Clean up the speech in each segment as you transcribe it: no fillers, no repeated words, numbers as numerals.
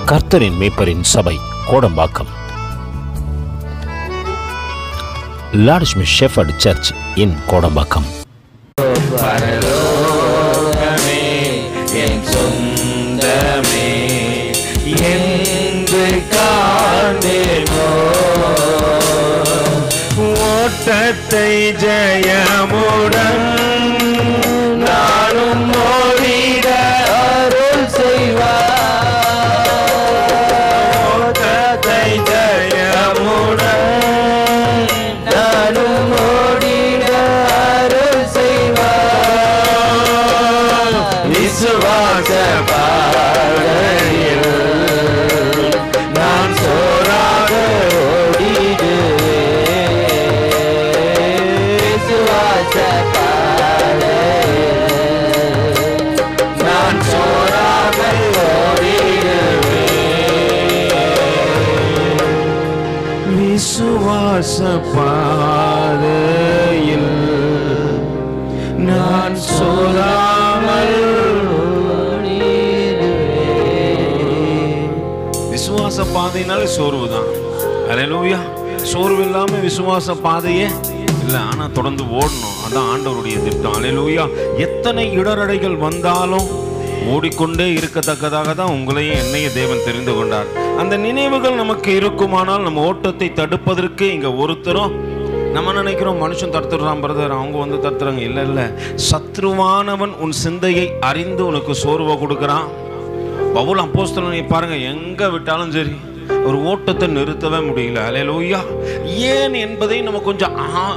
கர்த்தரின் மேய்ப்பரின் சபை Kodambakkam. Lord Smith shepherd church in Kodambakkam. பரலோகமே என் சொந்தமே என்று காண்பேனோ, ஓட்டத்தை ஜெயமுடன் நானும் ஓடிட அருள் செய்வார். ஓட்டத்தை ஜெயமுடன் நானும் ஓடிட அருள் செய்வார். விசுவாச பாதையில் நான் சோராக ஓடிடுவேன். விசுவாச பாதையில் நான் சோராக ஓடிடுவேன். விசுவாச பாதையில் நான் சோராமல் விசுவாச பாதையினால சோர்வு தான். அல்லேலூயா. சோர்வு இல்லாம விசுவாச பாதையே இல்லை. ஆனா தொடர்ந்து ஓடணும். அதான் ஆண்டவருடைய திட்டம். அல்லேலூயா. எத்தனை இடரடைகள் வந்தாலும் ஓடிக்கொண்டே இருக்கத்தக்கதாக தான் உங்களையும் என்னையும் தேவன் தெரிந்து கொண்டார். அந்த நினைவுகள் நமக்கு இருக்குமானால் நம்ம ஓட்டத்தை தடுப்பதற்கு இங்க ஒருத்தரும் நம்ம நினைக்கிறோம் மனுஷன் தடுத்துடுறான் பிரதர், அவங்க வந்து தடுத்துறாங்க. இல்லை இல்லை, சத்ருவானவன் உன் சிந்தையை அறிந்து உனக்கு சோர்வை கொடுக்குறான். பவுல் அப்போஸ்தலனை பாருங்க, எங்க விட்டாலும் சரி ஒரு ஓட்டத்தை நிறுத்தவே முடியல. அல்லேலூயா. ஏன் என்பதை நம்ம கொஞ்சம்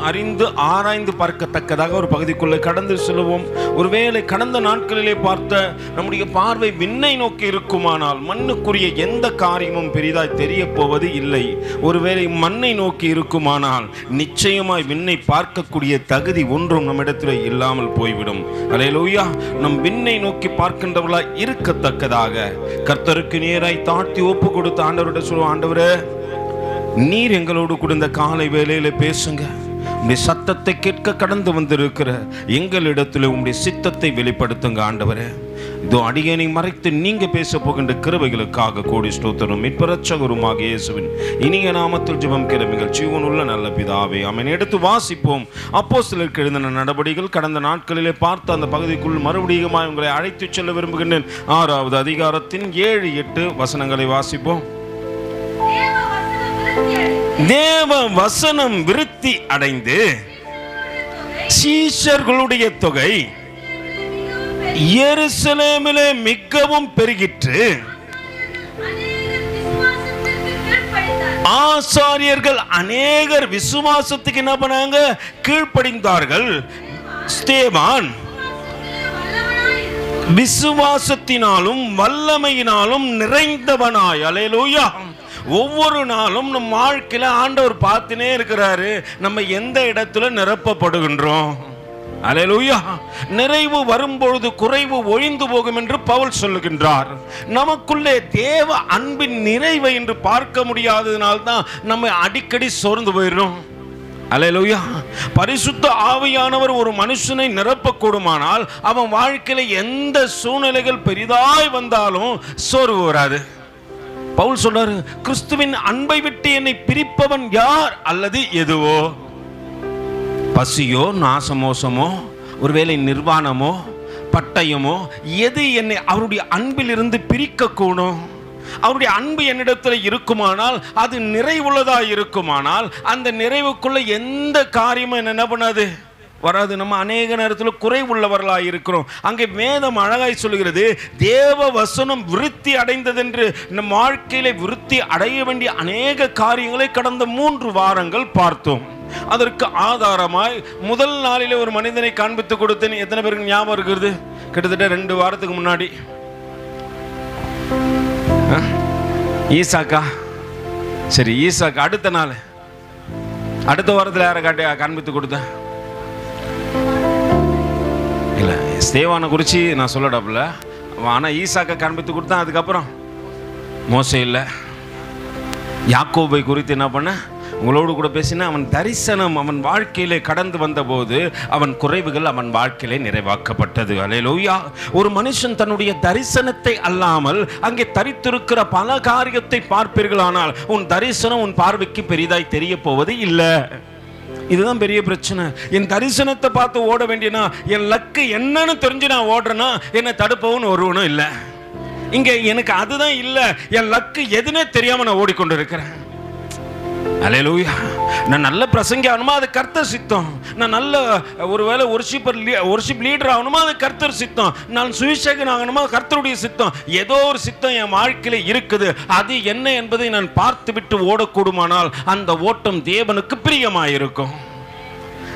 அறிந்து ஆராய்ந்து பார்க்கத்தக்கதாக ஒரு பகுதிக்குள்ளே கடந்து செல்வோம். ஒருவேளை கடந்த நாட்களிலே பார்த்த நம்முடைய பார்வை விண்ணை நோக்கி இருக்குமானால் மண்ணுக்குரிய எந்த காரியமும் பெரிதாய் தெரிய போவது இல்லை. ஒருவேளை மண்ணை நோக்கி இருக்குமானால் நிச்சயமாய் விண்ணை பார்க்கக்கூடிய தகுதி ஒன்றும் நம்மிடத்தில் இல்லாமல் போய்விடும். அல்லேலூயா. நம் விண்ணை நோக்கி பார்க்கின்றவர்களாய் இருக்கத்தக்கதாக கர்த்தருக்கு நேராய் தாழ்த்தி ஒப்பு கொடுத்த ஆண்டவருடைய ஆண்டவரே, நீர் எங்களோடு கூட இந்த காலை வேளையில பேசுங்க. உடைய சத்தத்தை கேட்க கடந்து வந்திருக்கிற எங்களிடத்துல உங்களுடைய சித்தத்தை வெளிப்படுத்துங்க ஆண்டவரே. இதோ அடியேனை மறைத்து நீங்க பேச போகின்ற கிருபைகளுக்காக கோடி ஸ்தோத்திரம். மீட்பரட்சகருமாக இயேசுவின் இனிய நாமத்தில் ஜெபம் கேளுங்கள் ஜீவனுள்ள நல்ல பிதாவே, ஆமென். எடுத்து வாசிப்போம். அப்போஸ்தலருக்கு எழுதின நடபடிகள் கடந்த நாட்களிலே பார்த்த அந்த பகுதிக்குள் மறுபடியும் உங்களை அழைத்து செல்ல விரும்புகின்றேன். 6வது அதிகாரத்தின் 7-8 வசனங்களை வாசிப்போம். தேவ வசனம் விருத்தி அடைந்து சீஷர்களுடைய தொகை எருசலேமிலே மிகவும் பெருகிற்று. ஆசாரியர்கள் அநேகர் விசுவாசத்துக்கு என்ன பண்ணாங்க? கீழ்ப்படிந்தார்கள். ஸ்தேவான் விசுவாசத்தினாலும் வல்லமையினாலும் நிறைந்தவனாய். அல்லேலூயா. ஒவ்வொரு நாளும் நம் வாழ்க்கையில ஆண்டவர் பார்த்துனே இருக்கிறாரு, நம்ம எந்த இடத்துல நிரப்பப்படுகின்றோம். அல்லேலூயா. நிறைவு வரும்பொழுது குறைவு ஒழிந்து போகும் என்று பவுல் சொல்லுகின்றார். நமக்குள்ளே தேவ அன்பின் நிறைவை என்று பார்க்க முடியாததினால்தான் நம்ம அடிக்கடி சோர்ந்து போயிடும். அல்லேலூயா. பரிசுத்த ஆவியானவர் ஒரு மனுஷனை நிரப்பக்கூடுமானால் அவன் வாழ்க்கையில எந்த சூழ்நிலைகள் பெரிதாய் வந்தாலும் சோர்வு வராது. பவுல் சொல்றாரு, கிறிஸ்துவின் அன்பை விட்டு என்னை பிரிப்பவன் யார்? அல்லது எதுவோ, பசியோ நாசமோசமோ ஒருவேளை நிர்வாணமோ பட்டயமோ, எது என்னை அவருடைய அன்பில் இருந்து பிரிக்க கூடும்? அவருடைய அன்பு என்னிடத்தில் இருக்குமானால், அது நிறைவுள்ளதா இருக்குமானால், அந்த நிறைவுக்குள்ள எந்த காரியமும் என்ன பண்ணாது? வராது. நம்ம அநேக நேரத்தில் குறைவுள்ளவர்களாக இருக்கிறோம். அங்கே வேதம் அழகாய் சொல்கிறது, தேவ வசனம் விருத்தி அடைந்தது என்று. நம் வாழ்க்கையில விருத்தி அடைய வேண்டிய அநேக காரியங்களை கடந்த 3 வாரங்கள் பார்த்தோம். அதற்கு ஆதாரமாய் முதல் நாளிலே ஒரு மனிதனை காண்பித்து கொடுத்தேன். எத்தனை பேருக்கு ஞாபகம் இருக்கிறது? கிட்டத்தட்ட 2 வாரத்துக்கு முன்னாடி. ஈசாக்கா. சரி, ஈசாக்கா. அடுத்த நாள் அடுத்த வாரத்தில் யாரை காண்பித்து கொடுத்தேன்? இல்லை, ஸ்தேவானை குறித்து நான் சொல்லடாப்புல. ஆனால் ஈசாக்கை காண்பித்து கொடுத்தேன். அதுக்கப்புறம் மோசே இல்லை, யாக்கோபை குறித்து என்ன பண்ண உங்களோடு கூட பேசினா அவன் தரிசனம் அவன் வாழ்க்கையிலே கடந்து வந்தபோது அவன் குறைவுகள் அவன் வாழ்க்கையிலே நிறைவாக்கப்பட்டது. அல்லேலூயா. ஒரு மனுஷன் தன்னுடைய தரிசனத்தை அல்லாமல் அங்கே தரித்திருக்கிற பல காரியத்தை பார்ப்பீர்களானால் உன் தரிசனம் உன் பார்வைக்கு பெரிதாய் தெரிய போவது இல்லை. இதுதான் பெரிய பிரச்சனை. என் தரிசனத்தை பார்த்து ஓட வேண்டியனா, என் லக்கு என்னன்னு தெரிஞ்சு நான் ஓடுறேன்னா என்னை தடுப்பவன் ஒருவனும் இல்லை. இங்க எனக்கு அதுதான் இல்லை. என் லக்கு எதுனே தெரியாம நான் ஓடிக்கொண்டு இருக்கிறேன். அல்லேலூயா. நான் நல்ல பிரசங்கி ஆகணுமா, அது கர்த்தர் சித்தம். நான் நல்ல ஒருவேளை ஒர்ஷிப் லீடர் ஆகணுமா, அது கர்த்தர் சித்தம். நான் சுவிசேஷகன் ஆகணுமா, கர்த்தருடைய சித்தம். ஏதோ ஒரு சித்தம் என் வாழ்க்கையில இருக்குது. அது என்ன என்பதை நான் பார்த்து விட்டு ஓடக்கூடுமானால் அந்த ஓட்டம் தேவனுக்கு பிரியமாயிருக்கும்.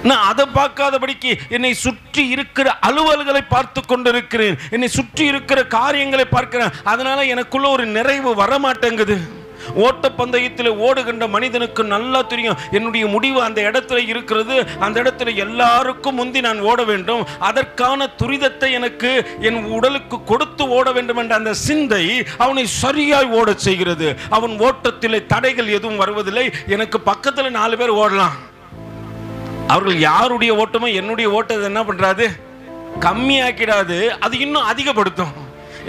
நான் அதை பார்க்காதபடிக்கு என்னை சுற்றி இருக்கிற அலுவல்களை பார்த்து கொண்டிருக்கிறேன், என்னை சுற்றி இருக்கிற காரியங்களை பார்க்கிறேன். அதனால எனக்குள்ள ஒரு நிறைவு வரமாட்டேங்குது. ஓட்டப்பந்தயத்தில் ஓடுகின்ற மனிதனுக்கு நல்லா தெரியும், என்னுடைய முடிவு அந்த இடத்துல இருக்கிறது. அந்த இடத்துல எல்லாருக்கும் முந்தி நான் ஓட வேண்டும். அதற்கான துரிதத்தை எனக்கு என் உடலுக்கு கொடுத்து ஓட வேண்டும் என்ற அந்த சிந்தை அவனை சரியாய் ஓட செய்கிறது. அவன் ஓட்டத்திலே தடைகள் எதுவும் வருவதில்லை. எனக்கு பக்கத்தில் 4 பேர் ஓடலாம். அவர்கள் யாருடைய ஓட்டமோ என்னுடைய ஓட்டத்தை என்ன பண்றாது, கம்மியாக்கிடாது, அது இன்னும் அதிகப்படுத்தும்.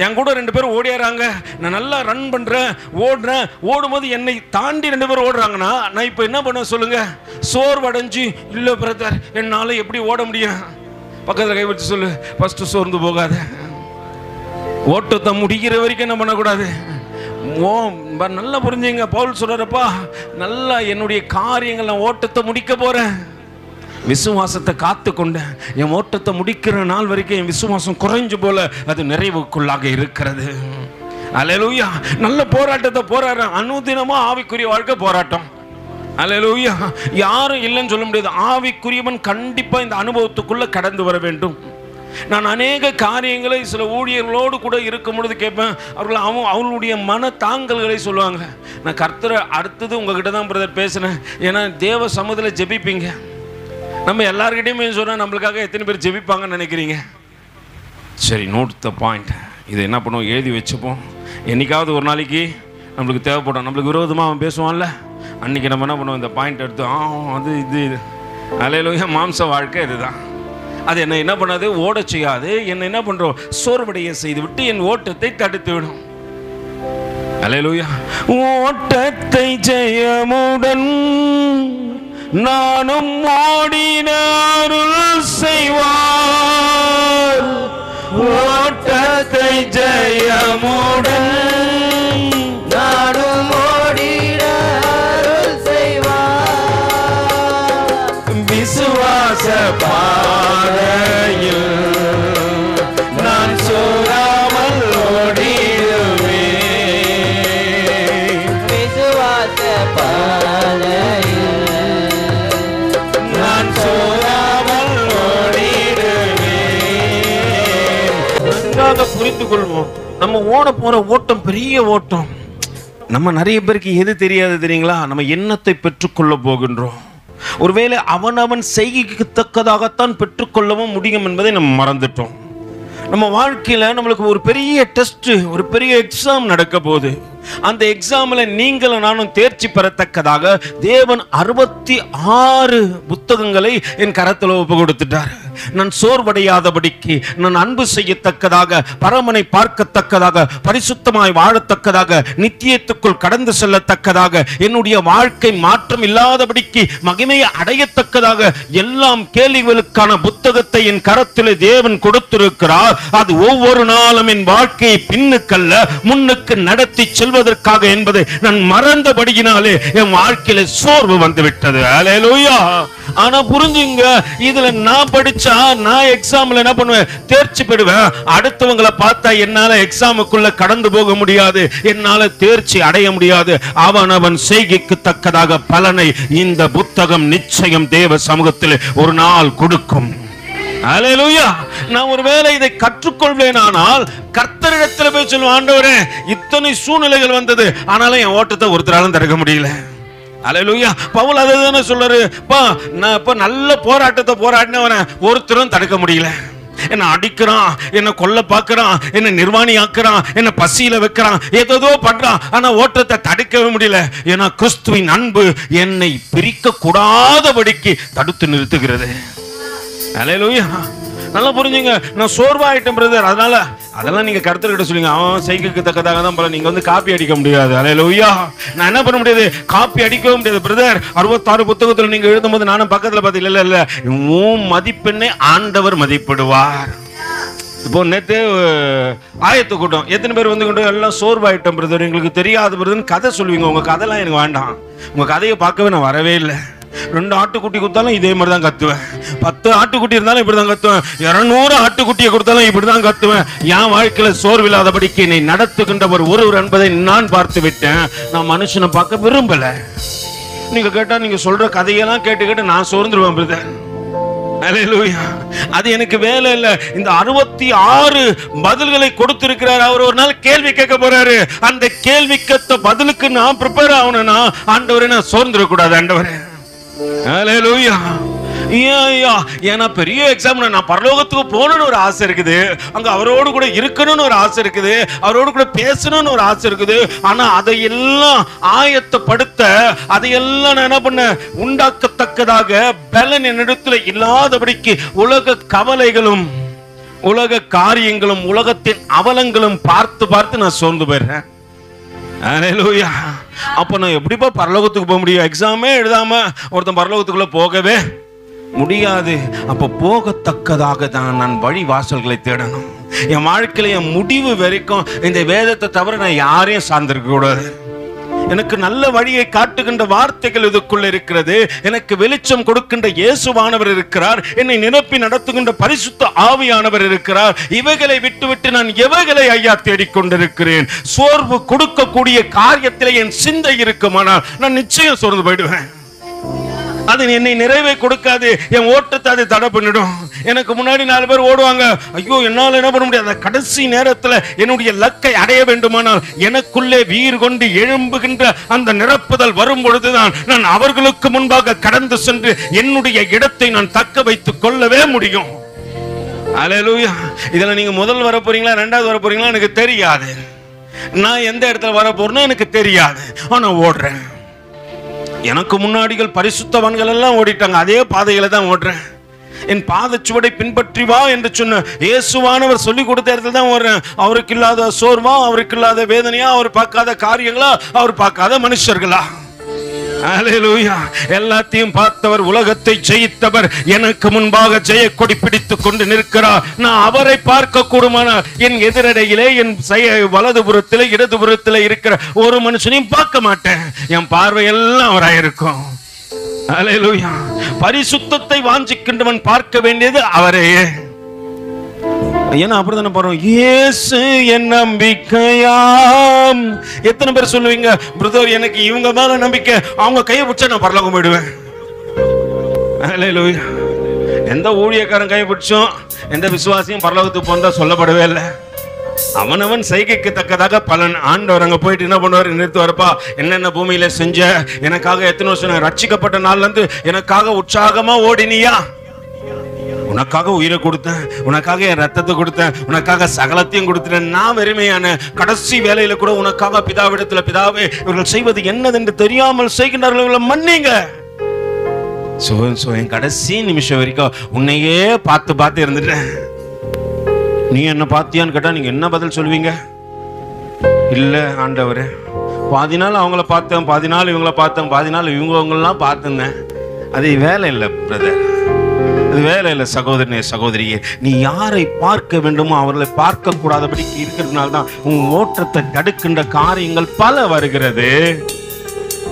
என் கூட 2 பேரும் ஓடியாராங்க, நான் நல்லா ரன் பண்றேன், ஓடுறேன். ஓடும்போது என்னை தாண்டி 2 பேர் ஓடுறாங்கன்னா நான் இப்போ என்ன பண்ண சொல்லுங்க, சோர்வடைஞ்சு இல்லை பிரதர் என்னால் எப்படி ஓட முடியும். பக்கத்தில் கை வச்சு சொல்லு, ஃபர்ஸ்ட் சோர்ந்து போகாத. ஓட்டத்தை முடிக்கிற வரைக்கும் என்ன பண்ணக்கூடாது. நல்லா புரிஞ்சுங்க. பவுல் சொல்றப்பா, நல்லா என்னுடைய காரியங்கள் நான் ஓட்டத்தை முடிக்க போறேன். விசுவாசத்தை காத்து கொண்டேன். என் ஓட்டத்தை முடிக்கிற நாள் வரைக்கும் என் விசுவாசம் குறைஞ்சு போல அது நிறைவுக்குள்ளாக இருக்கிறது. அல்லேலூயா. நல்ல போராட்டத்தை போராடுறேன். அனுதினமா ஆவிக்குரிய வாழ்க்கை போராட்டம். அல்லேலூயா. யாரும் இல்லைன்னு சொல்ல முடியாது. ஆவிக்குரியவன் கண்டிப்பா இந்த அனுபவத்துக்குள்ள கடந்து வர வேண்டும். நான் அநேக காரியங்களை சில ஊழியர்களோடு கூட இருக்கும் பொழுது கேட்பேன். அவங்களுடைய மன தாங்கல்களை சொல்லுவாங்க. நான் கர்த்தரை அடுத்தது உங்ககிட்ட தான் பிரதர் பேசுனேன். ஏன்னா தேவ சமூகத்தில் ஜெபிப்பீங்க. நம்ம எல்லார்கிட்டையுமே சொன்னால் நம்மளுக்காக எத்தனை பேர் ஜெபிப்பாங்கன்னு நினைக்கிறீங்க? சரி, நோட் த பாயிண்ட். இதை என்ன பண்ணுவோம், எழுதி வச்சுப்போம். என்னைக்காவது ஒரு நாளைக்கு நம்மளுக்கு தேவைப்படும். நம்மளுக்கு விரோதமாக அவன் பேசுவான்ல, அன்றைக்கி நம்ம என்ன பண்ணுவோம், இந்த பாயிண்ட் எடுத்து அது இது அல்லேலூயா. மாம்ச வாழ்க்கை இதுதான். அது என்ன பண்ணாது, ஓட செய்யாது. என்ன பண்ணுறோம், சோர்வடைய செய்து விட்டு என் ஓட்டத்தை தடுத்து விடும். அல்லேலூயா. ஓட்டத்தை ஜெயமுடன் நானும் ஓடினாருள் செய்வார். ஓட்டத்தை ஜெயமுடன் நானும் ஓடினாருள் செய்வார். விசுவாச பாதையில் நான் சோராமல் ஓடிடுவேன். விசுவாச பாதையில் புரிந்து கொள்வோம். நம்ம ஓட போற ஓட்டம் பெரிய ஓட்டம். நம்ம நிறைய பேருக்கு எது தெரியாது தெரியுங்களா, நம்ம எண்ணத்தை பெற்றுக்கொள்ள போகின்றோம். ஒருவேளை அவன் செய்கைக்கு தக்கதாகத்தான் பெற்றுக்கொள்ளவும் முடியும் என்பதை நம்ம மறந்துட்டோம். நம்ம வாழ்க்கையில நம்மளுக்கு ஒரு பெரிய டெஸ்ட், ஒரு பெரிய எக்ஸாம் நடக்க போகுது. அந்த எக்ஸாம்ல நீங்களும் நானும் தேர்ச்சி பெறத்தக்கதாக தேவன் 66 புத்தகங்களை என் கரத்தில் ஒப்பு கொடுத்துட்டார். நான் சோர்வடையாதபடிக்கு, நான் அன்பு செய்யத்தக்கதாக, பரமனை பார்க்கத்தக்கதாக, பரிசுத்தமாய் வாழத்தக்கதாக, நித்தியத்துக்குள் கடந்து செல்லத்தக்கதாக, என்னுடைய வாழ்க்கை மாற்றம் இல்லாதபடிக்கு மகிமையை அடையத்தக்கதாக எல்லாம் கேள்விகளுக்கான புத்தகத்தை என் கரத்தில் தேவன் கொடுத்திருக்கிறார். அது ஒவ்வொரு நாளும் என் வாழ்க்கையை பின்னுக்கல்ல முன்னுக்கு நடத்தி செல்வதற்காக என்பதை நான் மறந்தபடியினாலே என் வாழ்க்கையில சோர்வு வந்து விட்டது. அல்லேலூயா. ஆனா புரிஞ்சுங்க, இதுல நான் படிச்சா நான் எக்ஸாம்ல என்ன பண்ணுவேன், தேர்ச்சி பெறுவேன். அடுத்தவங்களை பார்த்தா என்னால எக்ஸாமுக்குள்ள கடந்து போக முடியாது, என்னால தேர்ச்சி அடைய முடியாது. அவன் செய்கைக்கு தக்கதாக பலனை இந்த புத்தகம் நிச்சயம் தேவ சமூகத்தில் ஒரு நாள் கொடுக்கும். அல்லேலூயா. நான் ஒருவேளை இதை கற்றுக்கொள்வேனானால் கர்த்தரிடத்தில் போய் சொல்லுவேன், ஆண்டவரே இத்தனை சூழ்நிலைகள் வந்தது, ஆனாலும் என் ஓட்டத்தை ஒருத்தராலும் தடுக்க முடியல. அல்லேலூயா. பவுல் அதுதானே சொல்றாரு, நான் இப்ப நல்ல போராட்டத்தை போராடினவன ஒருத்தரும் தடுக்க முடியல. என்ன அடிக்கிறான், என்ன கொல்ல பார்க்கிறான், என்ன நிர்வாணி ஆக்குறான், என்ன பசியில வைக்கிறான், ஏதோ பண்றான். ஆனா ஓட்டத்தை தடுக்கவே முடியல. ஏன்னா கிறிஸ்துவின் அன்பு என்னை பிரிக்க கூடாதபடிக்கு தடுத்து நிறுத்துகிறது. அல்லேலூயா. நல்லா புரிஞ்சுங்க. நான் சோர்வாயிட்டேன் பிரதர், அதெல்லாம் நீங்க கருத்துக்கிட்ட சொல்லுங்க. அவன் செய்கைக்கு தக்கதாக தான் போல. நீங்க காப்பி அடிக்க முடியாது. அல்லேலூயா. நான் என்ன பண்ண முடியாது? காப்பி அடிக்கவும் முடியாது பிரதர். 66 புத்தகத்தில் நீங்க எழுதும்போது நானும் பக்கத்துல பார்த்தீங்க. இல்ல உன் மதிப்பெண்ணை ஆண்டவர் மதிப்பிடுவார். இப்போ நேற்று ஆயத்து கூட்டம் எத்தனை பேர் வந்து கொண்டு எல்லாம் சோர்வாயிட்டோம் பிரதர், எங்களுக்கு தெரியாது பிரதர்னு கதை சொல்லுவீங்க. உங்க கதைலாம் எனக்கு வேண்டாம். உங்க கதையை பார்க்கவே நான் வரவே இல்லை. 2 ஆட்டுக்குட்டி கொடுத்தாலும் இதே மாதிரி தான் கத்துவேன். 10 ஆட்டுக்குட்டி இருந்தாலும் இப்படிதான் கத்துவேன். 200 ஆட்டுக்குட்டியை கொடுத்தாலும் இப்படிதான் கத்துவேன். என் வாழ்க்கையில சோர்வில்லாதபடிக்கு என்னை நடத்துகின்றவர் ஒருவர் என்பதை நான் பார்த்து விட்டேன். நான் மனுஷனை பார்க்க விரும்பல. நீங்க கேட்டா நீங்க சொல்ற கதையெல்லாம் கேட்டு நான் சோர்ந்துருவேன் பிரதர். அல்லேலூயா. அது எனக்கு வேலை இல்ல. இந்த 66 பதில்களை கொடுத்திருக்கிறார். அவர் ஒரு நாள் கேள்வி கேட்க போறாரு. அந்த கேள்விக்கு பதிலுக்கு நான் ப்ரிப்பேர் ஆகணும்னா ஆண்டவரே நான் சோர்ந்துட கூடாது. ஆண்டவரே அல்லேலூயா. ஏன்னா பெரிய எக்ஸாம், நான் பரலோகத்துக்கு போகணும்னு ஒரு ஆசை இருக்குது, அங்க அவரோடு கூட இருக்கணும்னு ஒரு ஆசை இருக்குது, அவரோடு கூட பேசணும்னு ஒரு ஆசை இருக்குது. ஆனா அதையெல்லாம் ஆயத்தப்படுத்த, அதையெல்லாம் நான் என்ன பண்ண உண்டாக்கத்தக்கதாக பலன் என்னிடத்துல இல்லாதபடிக்கு உலக கவலைகளும் உலக காரியங்களும் உலகத்தின் அவலங்களும் பார்த்து நான் சோர்ந்து போயிடுறேன். அல்லேலூயா. அப்ப நான் எப்படிப்பா பரலோகத்துக்கு போக முடியும்? எக்ஸாமே எழுதாம ஒருத்தன் பரலோகத்துக்குள்ள போகவே முடியாது. அப்ப போகத்தக்கதாக தான் நான் வழி வாசல்களை தேடணும். என் வாழ்க்கையில என் முடிவு வரைக்கும் இந்த வேதத்தை தவிர நான் யாரையும் சார்ந்திருக்க கூடாது. எனக்கு நல்ல வழியை காட்டுகின்ற வார்த்தைகள் இதுக்குள்ள இருக்கிறது. எனக்கு வெளிச்சம் கொடுக்கின்ற இயேசுவானவர் இருக்கிறார். என்னை நிரப்பி நடத்துகின்ற பரிசுத்த ஆவியானவர் இருக்கிறார். இவைகளை விட்டுவிட்டு நான் எவைகளை ஐயா தேடிக்கொண்டிருக்கிறேன்? சோர்வு கொடுக்கக்கூடிய காரியத்திலே என் சிந்தை இருக்குமானால் நான் நிச்சயம் சோர்ந்து போயிடுவேன். அது என்னை நிறைவே கொடுக்காது. என் ஓட்டத்தை அது தடை பண்ணிடும். எனக்கு முன்னாடி 4 பேர் ஓடுவாங்க. ஐயோ, என்னால் என்ன பண்ண முடியாது. கடைசி நேரத்தில் என்னுடைய லக்கை அடைய வேண்டுமானால் எனக்குள்ளே வீறு கொண்டு எழும்புகின்ற அந்த நிரப்புதல் வரும் பொழுதுதான் நான் அவர்களுக்கு முன்பாக கடந்து சென்று என்னுடைய இடத்தை நான் தக்க வைத்துக் கொள்ளவே முடியும். அல்லேலூயா. இதெல்லாம் நீங்க முதல் வர போறீங்களா, 2வது வர போறீங்களா எனக்கு தெரியாது. நான் எந்த இடத்துல வர போறேன்னு எனக்கு தெரியாது. ஆனா ஓடுறேன். எனக்கு முன்னாடிகள் பரிசுத்தவான்கள் எல்லாம் ஓடிட்டாங்க. அதே பாதையில தான் ஓடுறேன். என் பாதச்சுவடை பின்பற்றி வா என்று சொன்ன இயேசுவானவர் சொல்லி கொடுத்த இடத்துல தான் ஓடுறேன். அவருக்கு இல்லாத சோர்வா, அவருக்கு இல்லாத வேதனையா, அவர் பார்க்காத காரியங்களா, அவர் பார்க்காத மனுஷர்களா? அல்லேலூயா. எல்லாத்தையும் பார்த்தவர், உலகத்தை ஜெயித்தவர் எனக்கு முன்பாக ஜெய கொடி பிடித்துக் கொண்டு நிற்கிறார். நான் அவரை பார்க்க கூடுமானால் என் எதிரடையிலே, என் வலதுபுறத்திலே இடதுபுறத்திலே இருக்கிற ஒரு மனுஷனையும் பார்க்க மாட்டேன். என் பார்வை எல்லாம் அவராயிருக்கும். அல்லேலூயா. பரிசுத்தத்தை வாஞ்சிக்கின்றவன் பார்க்க வேண்டியது அவரையே. ஏன்னா அப்படித்தானே போறோம். இயேசு என் நம்பிக்கையாம். எத்தனை பேர் சொல்லுவீங்க பிரதர், எனக்கு இவங்க மேல நம்பிக்கை, அவங்க கையை பிடிச்சா நான் பரலோகம் போயிடுவேன்? அல்லேலூயா. எந்த ஊழியக்காரன் கையை பிடிச்சோம் எந்த விசுவாசியும் பரலோகத்துக்கு போனதா சொல்லப்படவே இல்லை. அவனவன் செய்கைக்கு தக்கதாக பலன். ஆண்டவர் அங்க போயிட்டு என்ன பண்ணுவார்? நிறுத்துவார்ப்பா, என்னென்ன பூமியில செஞ்ச, எனக்காக எத்தனை வருஷம் ரட்சிக்கப்பட்ட நாள்ல இருந்து எனக்காக உற்சாகமா ஓடினியா? உனக்காக உயிரை கொடுத்தேன், உனக்காக என் ரத்தத்தை கொடுத்தேன், உனக்காக சகலத்தையும் கொடுத்தேன். நான் வெறுமையான கடைசி வேலையில கூட உனக்காக பிதாவிடத்துல, பிதாவே இவர்கள் செய்வது என்னதென்று தெரியாமல் செய்கின்றார்கள், மன்னிங்க. என் கடைசி நிமிஷம் வரைக்கும் உன்னையே பார்த்து இருந்துட்டேன். நீ என்ன பார்த்தியான்னு கேட்டா நீங்க என்ன பதில் சொல்வீங்க? இல்ல ஆண்டவரே, பாதி நாள் அவங்கள பார்த்தேன், பாதி நாள் இவங்கள பார்த்தேன், பாதி நாள் இவங்கெல்லாம் பார்த்துருந்தேன். அது வேலை இல்லை பிரதர், அது வேலை இல்லை. சகோதரனே, சகோதரியே, நீ யாரை பார்க்க வேண்டுமோ அவர்களை பார்க்க கூடாதபடிக்கு இருக்கிறதுனால தான் உன் ஓட்டத்தை தடுக்கின்ற காரியங்கள் பல வருகிறது.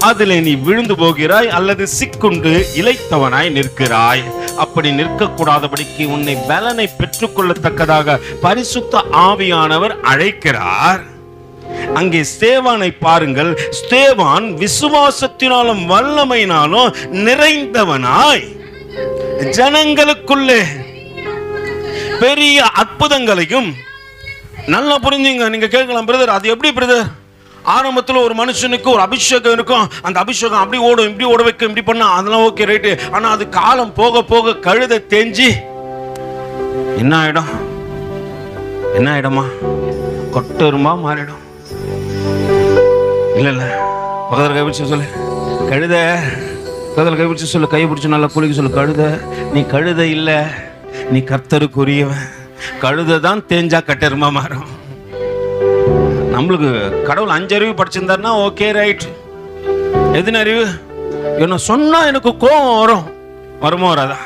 அதிலே நீ விழுந்து போகிறாய் அல்லது சிக்குண்டு இளைத்தவனாய் நிற்கிறாய். அப்படி நிற்கக்கூடாதபடிக்கு உன்னை பலனை பெற்றுக்கொள்ளத்தக்கதாக பரிசுத்த ஆவியானவர் அழைக்கிறார். அங்கே ஸ்தேவானை பாருங்கள். ஸ்தேவான் விசுவாசத்தினாலும் வல்லமையினாலும் நிறைந்தவனாய் ஜனங்களுக்குள்ளே பெரிய அற்புதங்களையும், நல்லா புரிஞ்சுங்க. நீங்க கேட்கலாம் பிரதர், அது எப்படி பிரதர்? ஆரம்பத்தில் ஒரு மனுஷனுக்கு ஒரு அபிஷேகம் இருக்கும், அந்த அபிஷேகம் அப்படி ஓடும், இப்படி ஓட வைக்க, இப்படி பண்ணா அதெல்லாம் ஓகே ரைட்டு. ஆனா அது காலம் போக போக கழுதை தேஞ்சி என்ன ஆயிடும்? என்ன ஆயிடுமா? கொட்டு எறும்பா மாறிடும். இல்ல இல்ல, பக்கத்தில் கைப்பிடிச்சு சொல்லு கழுத. பக்கத்தில் கைப்பிடிச்சு சொல்லு, கையை பிடிச்சி நல்லா குளிக்க சொல்லு. கழுத, நீ கழுத இல்ல, நீ கர்த்தருக்குரியவன். கழுத தான் தேஞ்சா கட்டெருமா மாறும். நம்மளுக்கு கடவுள் 5 அறிவு படிச்சிருந்தாருன்னா ஓகே, ரைட். எதுன அறிவு? என்ன சொன்னா எனக்கு கோவம் வரும், வருமா வராதா?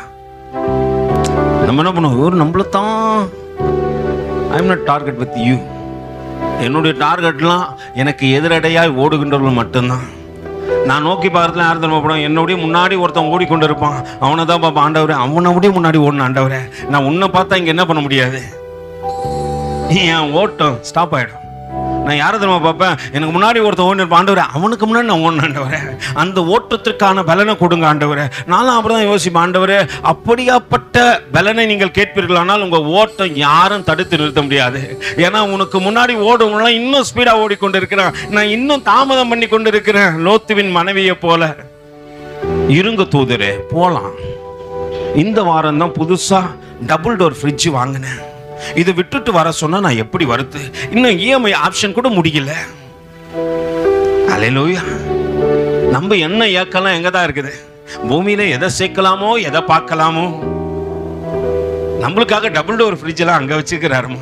நம்ம என்ன பண்ணுவோம்? இவர் நம்மளத்தான். I am not target with you. என்னுடைய டார்கெட்லாம் எனக்கு எதிரடையாய் ஓடுகின்றவர்கள் மட்டும்தான். நான் நோக்கி பார்க்கறதுல யார் தரமா போடும்? என்னுடைய முன்னாடி ஒருத்தன் ஓடிக்கொண்டு இருப்பான், அவனை தான் பார்ப்பேன். ஆண்டவரே, அவனை முடிய முன்னாடி ஓடணும் ஆண்டவரே. நான் உன்னை பார்த்தா இங்கே என்ன பண்ண முடியாது, என் ஓட்டம் ஸ்டாப் ஆகிடும். நான் யாரை தரமா பார்ப்பேன்? எனக்கு முன்னாடி ஒருத்தன் ஓடி இருப்பான், ஆண்டவரே அவனுக்கு முன்னாடி நான் ஓடணும் ஆண்டவரே. அந்த ஓட்டத்திற்கான பலனை கொடுங்க ஆண்டவரே. நானும் அப்புறம் தான் யோசிப்பேன், ஆண்டவரே அப்படியாப்பட்ட பலனை நீங்கள் கேட்பீர்களானால் உங்கள் ஓட்டம் யாரும் தடுத்து நிறுத்த முடியாது. ஏன்னா உனக்கு முன்னாடி ஓடுவங்களாம் இன்னும் ஸ்பீடாக ஓடிக்கொண்டு இருக்கிறேன், நான் இன்னும் தாமதம் பண்ணி கொண்டு இருக்கிறேன். லோத்துவின் மனைவியை போல இருங்க தூதரே, போலாம். இந்த வாரம் தான் புதுசா டபுள் டோர் ஃப்ரிட்ஜ் வாங்கினேன். இதை விட்டுட்டு வர சொன்னா நான் எப்படி வருது? இன்னும் இஎம்ஐ ஆப்ஷன் கூட முடியல. அல்லேலூயா. நம்ம என்ன ஏக்கலாம் எங்க தான் இருக்குது? பூமியில எதை சேர்க்கலாமோ எதை பார்க்கலாமோ. நம்மளுக்காக டபுள் டோர் ஃப்ரிட்ஜ் எல்லாம் அங்க வச்சுக்கிறாருமா.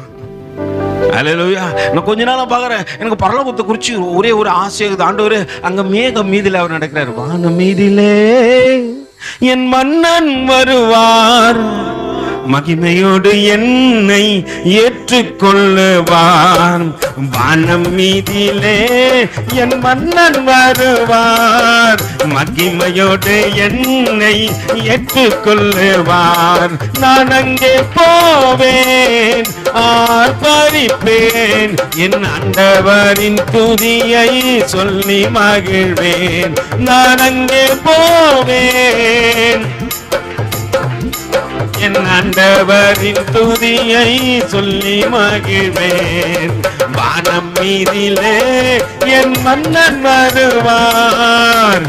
அல்லேலூயா. நான் கொஞ்ச நாளா பாக்குறேன், எனக்கு பரலோகத்தை குறிச்சு ஒரே ஒரு ஆசை. ஆண்டவரே, அங்க மேகம் மீதில அவர் நடக்கிறார். வானம் மீதிலே என் மன்னன் வருவார், மகிமையோடு என்னை ஏற்றுக்கொள்ளுவார். வானம் மீதிலே என் மன்னன் வருவார், மகிமையோடு என்னை ஏற்றுக்கொள்ளுவார். நான் அங்கே போவேன், ஆர்ப்பரிப்பேன், என் ஆண்டவரின் துதியை சொல்லி மகிழ்வேன். நான் அங்கே போவேன், என் ஆண்டவரின் துதியை சொல்லி மகிழ்வேன். வானம் மீதிலே என் மன்னன் வருவார்.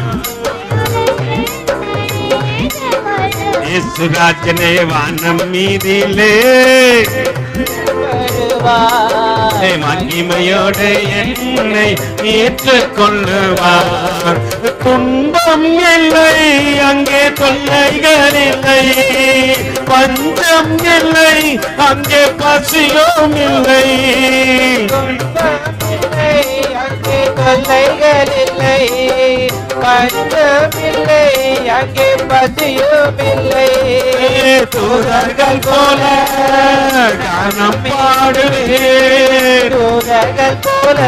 இயேசுராஜனே வானம் மீதிலே மகிமையோடு என்னை ஏற்றுக்கொள்ளுவார். துன்பம் இல்லை அங்கே, தொல்லைகள் இல்லை, பஞ்சம் இல்லை அங்கே, பசியும் இல்லை. அங்கே தொல்லைகள் இல்லை, பஞ்சம் இல்லை அங்கே, பசியும் இல்லை. தூதர்கள் போல கானம் பாடுவேன், தூதர்கள் போல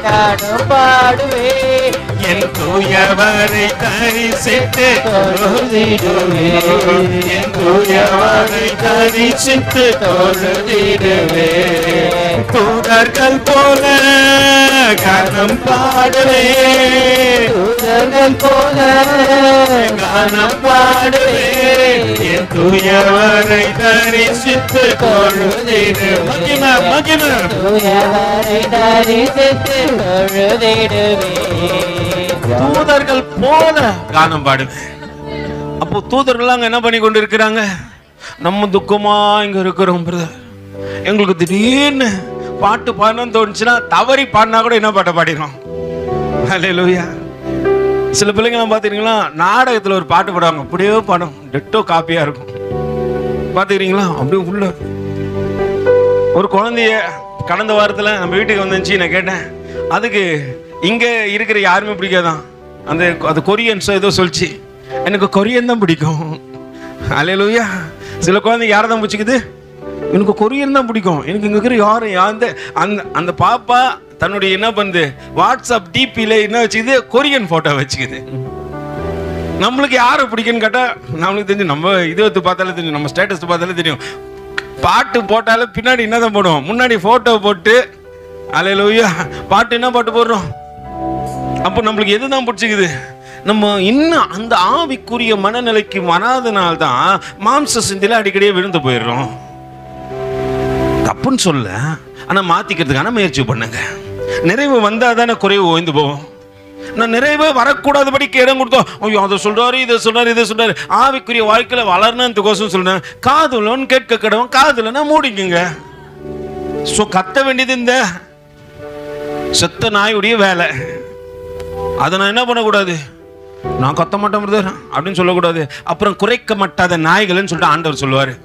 நானும் பாடுவேன். என் தூயவரை தரிசித்து தொழுதிடுவேன், என் தூயவரை தரிசித்து தொழுதிடுவேன். தூதர்கள் போல கானம் பாடுவேன், தூதர்கள் போல கானம் பாடுவேன். என் தூயவரை தரிசித்து தொழுதிடுவேன். மகிமை மகிமை, தூயவரை தரிசித்து தொழுதிடுவேன். தூதர்கள் போல கானம் பாடுவேன். அப்போ தூதர்கள் அங்க என்ன பண்ணி கொண்டு இருக்கிறாங்க? நம்ம துக்கமா இங்க இருக்கிறோம் பிரதர், எங்களுக்கு திடீர்னு பாட்டு பாடணும்னு தோணுச்சுன்னா தவறி பாடினா கூட என்ன பாட்டை பாடிடும். அல்லேலூயா. சில பிள்ளைங்களாம் பார்த்துக்கிறீங்களா, நாடகத்தில் ஒரு பாட்டு பாடுவாங்க, அப்படியே பாடும், டெட்டோ காப்பியா இருக்கும். பார்த்துக்கிறீங்களா? அப்படியே உள்ள ஒரு குழந்தைய கடந்த வாரத்தில் நம்ம வீட்டுக்கு வந்துச்சு, நான் கேட்டேன், அதுக்கு இங்கே இருக்கிற யாருமே பிடிக்காதான், அது கொரியன்ஸோ ஏதோ சொல்லிச்சு, எனக்கு கொரியன் தான் பிடிக்கும். அல்லேலூயா. சில குழந்தைங்க யாரை தான் பிடிச்சிக்குது? எனக்கு கொரியன் தான் பிடிக்கும். எனக்கு இங்கே இருக்கிற யாரும் அந்த பாப்பா தன்னுடைய என்ன பண்ணுது, வாட்ஸ்அப் டிபியில் என்ன வச்சுக்குது, கொரியன் ஃபோட்டோ வச்சுக்குது. நம்மளுக்கு யாரை பிடிக்குன்னு கேட்டால் நம்மளுக்கு தெரிஞ்சு, நம்ம இதை எடுத்து பார்த்தாலே தெரியும், நம்ம ஸ்டேட்டஸ் பார்த்தாலே தெரியும். பாட்டு போட்டாலும் பின்னாடி என்ன தான் போடுவோம், முன்னாடி ஃபோட்டோ போட்டு. அல்லேலூயா. பாட்டு என்ன பாட்டு போடுறோம்? அப்போ நம்மளுக்கு எது தான் பிடிச்சிக்குது? நம்ம இன்னும் அந்த ஆவிக்குரிய மனநிலைக்கு வராதனால்தான் மாம்ச சிந்தையில அடிக்கடியே விழுந்து போயிடுறோம். தப்புன்னு சொல்ல, ஆனால் மாற்றிக்கிறதுக்கான முயற்சி பண்ணுங்க. நிறைவு வந்தால் தானே குறைவு ஓய்ந்து போவோம். நான் நிறைவே வரக்கூடாதபடிக்கு இடம் கொடுத்தோம். ஐயோ அதை சொல்றாரு, இதை சொல்றாரு, இதை சொல்றாரு. ஆவிக்குரிய வாழ்க்கையில வளரணும்னு சொல்றேன். காதுலன்னு கேட்க கடவும், காதுலன்னா மூடிக்குங்க. கத்த வேண்டியது இந்த செத்த நாயுடைய வேலை. அதை நான் என்ன பண்ணக்கூடாது, நான் கத்த மாட்டேன் பிரதர் அப்படின்னு சொல்லக்கூடாது. அப்புறம் குறைக்க மாட்டாத நாய்கள்னு சொல்லிட்டு ஆண்டவர் சொல்லுவாரு.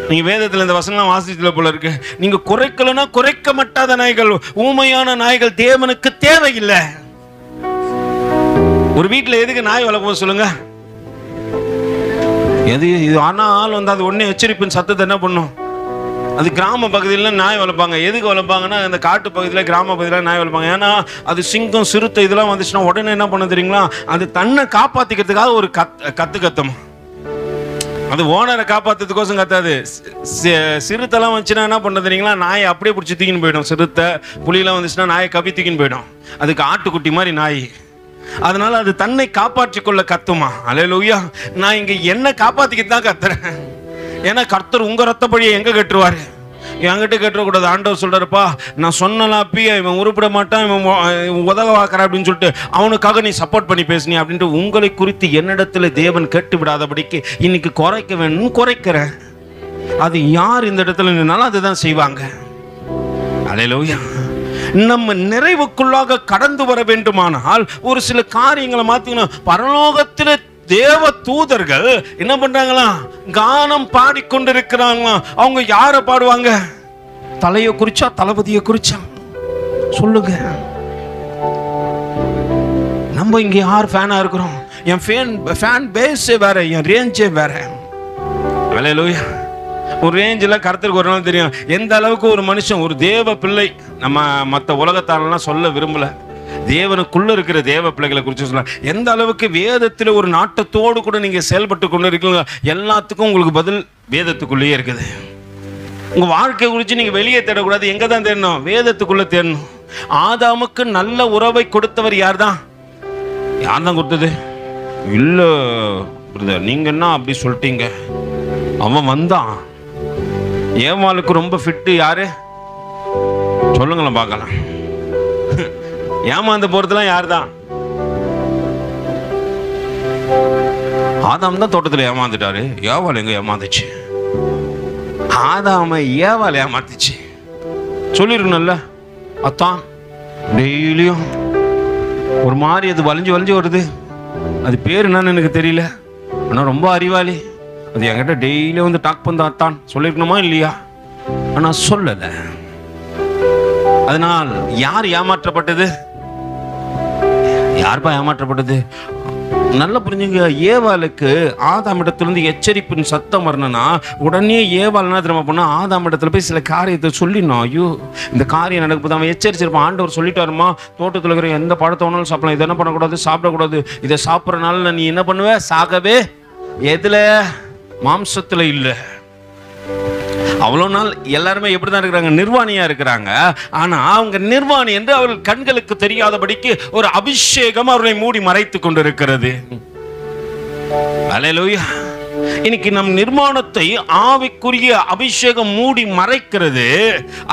நீங்க வேதத்தில் இந்த வசனம் வாசிச்சதுல போல இருக்கு. நீங்க குறைக்கலன்னா குறைக்க மாட்டாத நாய்கள், ஊமையான நாய்கள் தேவனுக்கு தேவையில்லை. ஒரு வீட்டில் எதுக்கு நாய் வளர்ப்போம் சொல்லுங்க? எது இது ஆனால் வந்து அது ஒன்னே எச்சரிப்பின் சத்தத்தை என்ன பண்ணும்? அது கிராம பகுதியில் நாய் வளர்ப்பாங்க. எதுக்கு வளர்ப்பாங்கன்னா, அந்த காட்டு பகுதியில் கிராம பகுதியில் நாய் வளர்ப்பாங்க. ஏன்னா அது சிங்கம் சிறுத்தை இதெல்லாம் வந்துச்சுன்னா உடனே என்ன பண்ண தெரியுங்களா, அது தன்னை காப்பாற்றிக்கிறதுக்காக ஒரு கத்தும். அது ஓனரை காப்பாற்றுறதுக்கோசம் கத்தாது. சிறுத்தைலாம் வந்துச்சுன்னா என்ன பண்ண தெரியுங்களா, நாயை அப்படியே பிடிச்சி தூக்கின்னு போயிடும். சிறுத்தை புலியெல்லாம் வந்துச்சுன்னா நாயை கப்பி தூக்கின்னு போயிடும். அதுக்கு ஆட்டுக்குட்டி மாதிரி நாய். அதனால அது தன்னை காப்பாற்றிக் கொள்ள கத்துமா. அல்லேலூயா. நான் இங்க என்ன காப்பாத்திக்கிட்டு தான் கத்துறேன். ஏன்னா கர்த்தர் உங்க ரத்தப்படியை எங்க கட்டுருவாரு, என்கிட்ட கட்டுறக்கூடாது. ஆண்டவர் சொல்றாருப்பா, நான் சொன்னலாம் அப்பயே இவன் உருப்பிட மாட்டான், இவன் உதவ வாக்குறான் அப்படின்னு சொல்லிட்டு அவனுக்காக நீ சப்போர்ட் பண்ணி பேசுனி அப்படின்ட்டு உங்களை குறித்து என்னிடத்துல தேவன் கேட்டு விடாதபடிக்கு இன்னைக்கு குறைக்க வேணும்னு குறைக்கிறேன். அது யார் இந்த இடத்துல நின்னாலும் அதுதான் செய்வாங்க. அல்லேலூயா. நம்ம நிறைவுக்குள்ளாக கடந்து வர வேண்டுமானால் ஒரு சில காரியங்களை மாத்திக்கணும். பரலோகத்தில் தேவ தூதர்கள் என்ன பண்றாங்களா, கானம் பாடிக்கொண்டிருக்கிறாங்களா. அவங்க யாரை பாடுவாங்க? தலையை குறிச்சா, தளபதியை குறிச்சா சொல்லுங்க. நம்ம இங்க யார் ஃபேனா இருக்கிறோம்? என் ஃபேன் பேஸே வேற, என் ரேஞ்சே வேற. அல்லேலூயா. ஒரு ரேஞ்சில் கர்த்தருக்கு ஒரு நாள் தெரியும் எந்த அளவுக்கு ஒரு மனுஷன் ஒரு தேவ பிள்ளை. நம்ம மற்ற உலகத்தாரெல்லாம் சொல்ல விரும்பல, தேவனுக்குள்ள இருக்கிற தேவ பிள்ளைகளை குறித்து சொல்ல. எந்த அளவுக்கு வேதத்தில் ஒரு நாட்டத்தோடு கூட நீங்க செயல்பட்டு கொண்டு இருக்கீங்க. எல்லாத்துக்கும் உங்களுக்கு பதில் வேதத்துக்குள்ளேயே இருக்குது. உங்க வாழ்க்கை குறித்து நீங்க வெளியே தேடக்கூடாது. எங்க தான் தேடணும்? வேதத்துக்குள்ள தேடணும். ஆதாமுக்கு நல்ல உறவை கொடுத்தவர் யார் தான்? யார் தான் கொடுத்தது? இல்ல பிரதர், நீங்க என்ன அப்படி சொல்லிட்டீங்க? அவன் வந்தான். ஏவாளுக்கு ரொம்ப ஃபிட்டு யாரு சொல்லுங்களேன் பார்க்கலாம். ஏமாந்து போறதுலாம் யார் தான்? ஆதாம் தான் தோட்டத்தில் ஏமாந்துட்டாரு. ஏவாள் எங்க ஏமாந்துச்சு? ஆதாம ஏவாள் ஏமாத்துச்சு. சொல்லிருக்கணும்ல. அத்தான் டெய்லியும் ஒரு மாதிரி அது வளைஞ்சு வளைஞ்சு வருது. அது பேர் என்னன்னு எனக்கு தெரியல, ஆனா ரொம்ப அறிவாளி. அது என்கிட்ட டெய்லியும் வந்து டாக் பண்ண அத்தான் சொல்லிருக்கணுமா இல்லையா? ஆனா சொல்லல. அதனால் யார் ஏமாற்றப்பட்டது? யார்பா ஏமாற்றப்பட்டது? நல்லா புரிஞ்சுங்க. ஏவாளுக்கு ஆதாம் இடத்துலேருந்து எச்சரிப்பின் சத்தம் வரணும்னா உடனே ஏவாள் என்ன திரும்ப பண்ணா, ஆதாம் இடத்துல போய் சில காரியத்தை சொல்லிடணும். ஐயோ இந்த காரியம் நடக்குது, அவன் எச்சரிச்சிருப்பான். ஆண்டவர் சொல்லிட்டாருமா, தோட்டத்தில் இருக்கிற எந்த பழத்தை வேணாலும் சாப்பிடலாம், இதை என்ன பண்ணக்கூடாது, சாப்பிடக்கூடாது. இதை சாப்பிட்றனால நீ என்ன பண்ணுவ? சாகவே. எதுல? மாம்சத்தில் இல்லை. அவ்வளோ நாள் எல்லாருமே எப்படிதான் இருக்கிறாங்க? நிர்வாணியா இருக்கிறாங்க. ஆனா அவங்க நிர்வாணி என்று அவர்கள் கண்களுக்கு தெரியாதபடிக்கு ஒரு அபிஷேகம் அவர்களை மூடி மறைத்து கொண்டிருக்கிறது. அல்லேலூயா. இன்னைக்கு நம் நிர்மாணத்தை ஆவிக்குரிய அபிஷேகம் மூடி மறைக்கிறது.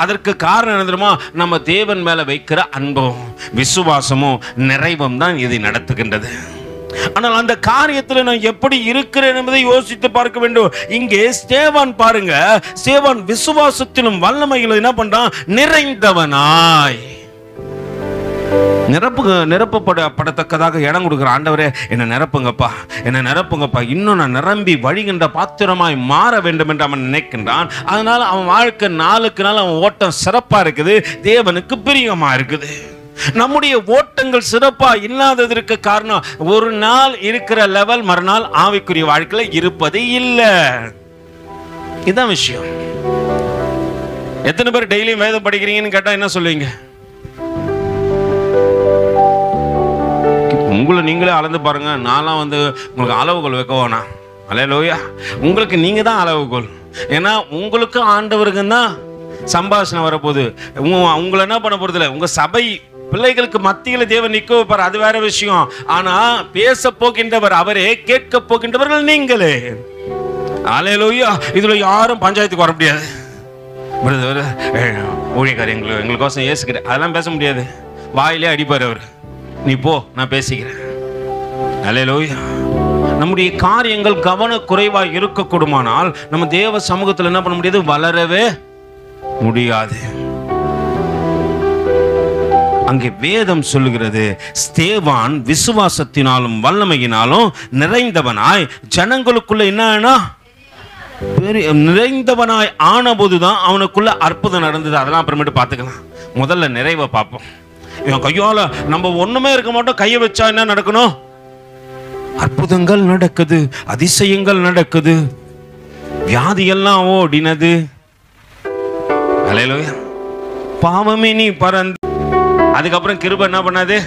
அதற்கு காரணம் என்ன தெரியுமா? நம்ம தேவன் மேல வைக்கிற அன்பும் விசுவாசமும் நிறைவும் தான் இதை நடத்துகின்றது. ஆனால் அந்த காரியத்தில் நான் எப்படி இருக்கிறேன் என்பதை யோசித்து பார்க்க வேண்டும். இங்கே ஸ்தேவான் பாருங்க, ஸ்தேவான் விசுவாசத்திலும் வல்லமையிலும் என்ன பண்றான்? நிறைந்தவனாய் நிரப்பப்படத்தக்கதாக இடம் கொடுக்குற. ஆண்டவரே என்ன நிரப்புங்கப்பா, என்ன நிரப்புங்கப்பா, இன்னும் நான் நிரம்பி வழிகின்ற பாத்திரமாய் மாற வேண்டும் என்று அவன் நினைக்கின்றான். அதனால அவன் வாழ்க்கை நாளுக்கு நாள் அவன் ஓட்டம் சிறப்பா இருக்குது, தேவனுக்கு பிரியமா இருக்குது. நம்முடைய ஓட்டங்கள் சிறப்பா இல்லாததற்கு காரணம் ஒரு நாள் இருக்கிற லெவல் மறுநாள் ஆவிக்குரிய வாழ்க்கையில இருப்பது இல்லை. இதுதான் விஷயம். எத்தனை பேர் டெய்லியும் வேதம் படிக்கிறீங்கன்னு கேட்டா என்ன சொல்லுவீங்க? உங்களை நீங்களே அளந்து பாருங்க. நான்லாம் வந்து உங்களுக்கு அளவுகோல் வைக்க வேணாம். அல்லேலூயா. உங்களுக்கு நீங்க தான் அளவுகோல். ஏன்னா உங்களுக்கு ஆண்டவருக்கு தான் சம்பாஷணை வரப்போகுது. உங்களை என்ன பண்ண போறது இல்லை. உங்க சபை பிள்ளைகளுக்கு மத்தியில் தேவன் நிற்க வைப்பார், அது வேற விஷயம். ஆனா பேச போகின்றவர் அவரே, கேட்க போகின்றவர்கள் நீங்களே. அல்லேலூயா. இதுல யாரும் பஞ்சாயத்துக்கு வர முடியாது. ஊழியக்காரர் எங்களுக்கோசம் ஏசுக்கிறேன் அதெல்லாம் பேச முடியாது. வாயிலே அடிப்பார் அவர். நீ போ, நான் பேசிக்கிறேன். அல்லேலூயா. நம்முடைய காரியங்கள் கவனக்குறைவா இருக்கக்கூடுமானால் நம்ம தேவ சமூகத்தில் என்ன பண்ண முடியாது? வளரவே முடியாது. அங்கே வேதம் சொல்லுகிறது, ஸ்தேவான் விசுவாசத்தினாலும் வல்லமையினாலும் நிறைந்தவனாய் ஜனங்களுக்குள்ள என்ன நிறைந்தவனாய் ஆனபோதுதான் அவனுக்குள்ள அற்புதம் நடந்தது. அதெல்லாம் அப்புறமேட்டு பார்த்துக்கலாம். முதல்ல நிறைவை பார்ப்போம். இவன் கையால நம்ம ஒண்ணுமே இருக்க மாட்டோம், கையை வச்சா என்ன நடக்கணும்? அற்புதங்கள் நடக்குது, அதிசயங்கள் நடக்குது, வியாதியெல்லாம் ஓடினது. அல்லேலூயா. பாவமே நீ பறந்து. அதுக்கப்புறம் கிருபை என்ன பண்ணாது?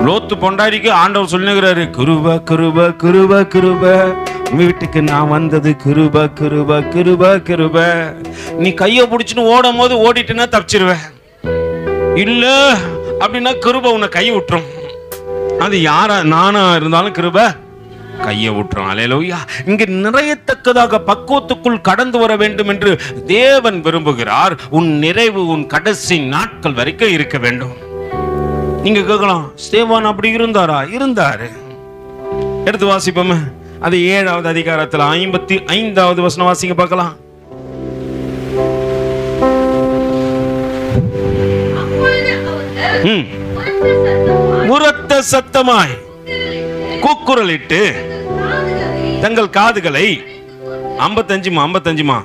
லோத்து பொண்டாரிக்கு ஆண்டவர் சொல்லுகிறாரு, கிருபை கிருபை கிருபை கிருபை, வீட்டுக்கு நான் வந்தது கிருபை கிருபை கிருபை கிருபை. நீ கையை பிடிச்சின்னு ஓடும் போது ஓடிட்டுன்னா தப்பிச்சிருவேன், இல்ல அப்படின்னா கிருபை உன்னை கையை விட்டுரும். அது யாரா நானா இருந்தாலும் கிருபை கையை விட்டுரும். அல்லேலூயா. இங்க நிறையத்தக்கதாக பக்குவத்துக்குள் கடந்து வர வேண்டும் என்று தேவன் விரும்புகிறார். உன் நிறைவு உன் கடைசி நாட்கள் வரைக்கும் இருக்க வேண்டும். நீங்க கேட்கலாம், ஸ்தேவான் அப்படி இருந்தாரா? இருந்தாரு. எடுத்து வாசிப்போமே. அது 7வது அதிகாரத்தில் 55வது வசனம் வாசிங்க பார்க்கலாம். உரத்த சத்தமாய் கூக்குரலிட்டு தங்கள் காதுகளை 55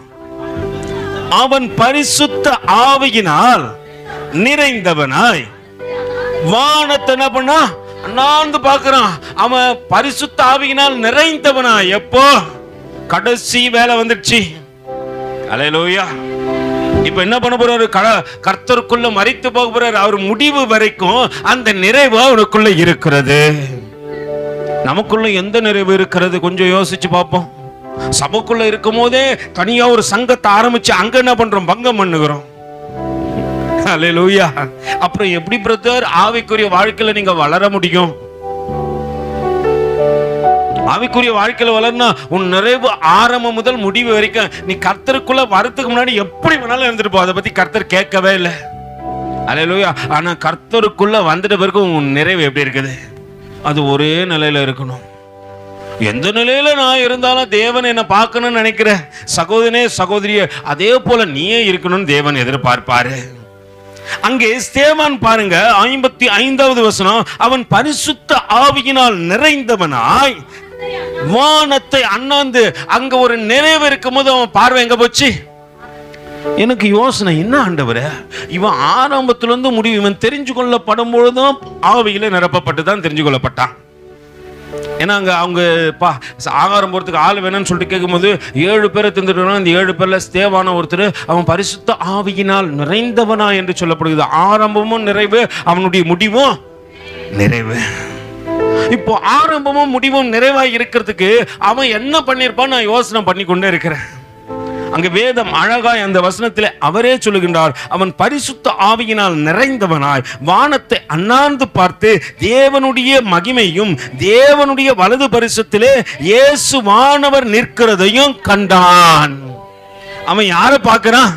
அவன் பரிசுத்த ஆவியினால் நிறைந்தவனாய் வானத்தை என்ன பண்ணா அண்ணாந்து பார்க்கிறான். அவன் பரிசுத்த ஆவியினால் நிறைந்தவனா. எப்போ? கடைசி வேலை வந்துடுச்சு. அல்லேலூயா. இப்ப என்ன பண்ண போறாரு? கர்த்தருக்குள்ள மரித்து போக போறாரு. அவர் முடிவு வரைக்கும் அந்த நிறைவு அவனுக்குள்ள இருக்கிறது. நமக்குள்ள எந்த நிறைவு இருக்கிறது? கொஞ்சம் யோசிச்சு பார்ப்போம். சபைக்குள்ள இருக்கும் போதே தனியா ஒரு சங்கத்தை ஆரம்பிச்சு அங்க என்ன பண்றோம்? பங்கம் பண்ணுகிறோம். அல்லேலூயா. அப்புறம் எப்படி பிரதர் ஆவிக்குரிய வாழ்க்கையில நீங்க வளர முடியும்? ஆவிக்குரிய வாழ்க்கையில வளர்னா உன் நிறைவு ஆரம்பம் முதல் முடிவு வரைக்கும் நீ கர்த்தருக்குள்ள வரதுக்கு முன்னாடி எப்படி வேணாலும் இருந்துட்டு போ. அதை பத்தி கர்த்தர் கேட்கவே இல்லை. அல்லேலூயா. ஆனா கர்த்தருக்குள்ள வந்துட்ட பிறகு உன் நிறைவு எப்படி இருக்குது? அது ஒரே நிலையில இருக்கணும். எந்த நிலையில நான் இருந்தாலும் தேவன் என்ன பார்க்கணும்னு நினைக்கிற சகோதரனே சகோதரிய, அதே போல நீயே இருக்கணும்னு தேவன் எதிர்பார்ப்பாரு. அங்கே ஸ்தேவான் பாருங்க, 55வது வசனம், அவன் பரிசுத்த ஆவியினால் நிறைந்தவனாய் வானத்தை அண்ணாந்து. அங்க ஒரு நிறைவு இருக்கும் போது அவன் பார்வை எங்க போச்சு? எனக்கு யோசனை, என்ன ஆண்டவரே, இவன் ஆரம்பத்திலிருந்து முடிவு இவன் தெரிஞ்சு கொள்ளப்படும் பொழுதும் ஆவியில நிரப்பப்பட்டுதான் தெரிஞ்சு கொள்ளப்பட்டான். ஏன்னா அங்க அவங்க ஆகாரம் போறதுக்கு ஆள் வேணும்னு சொல்லிட்டு கேட்கும்போது 7 பேரை தந்துட்டு, இந்த 7 பேர்ல ஸ்தேவான ஒருத்தர் அவன் பரிசுத்த ஆவியினால் நிறைந்தவனா என்று சொல்லப்படுகிறது. ஆரம்பமும் நிறைவு, அவனுடைய முடிவும் நிறைவு. இப்போ ஆரம்பமும் முடிவும் நிறைவாய் இருக்கிறதுக்கு அவன் என்ன பண்ணிருப்பான் நான் யோசனை பண்ணி கொண்டே இருக்கிறேன். அங்க வேதம் அழகாய் அந்த வசனத்திலே அவரே சொல்லுகின்றார், அவன் பரிசுத்த ஆவியினால் நிறைந்தவனாய் வானத்தை அண்ணாந்து பார்த்து தேவனுடைய மகிமையும் தேவனுடைய வலது பரிசுத்திலே இயேசுவானவர் நிற்கிறதையும் கண்டான். அவன் யாரை பார்க்கிறான்?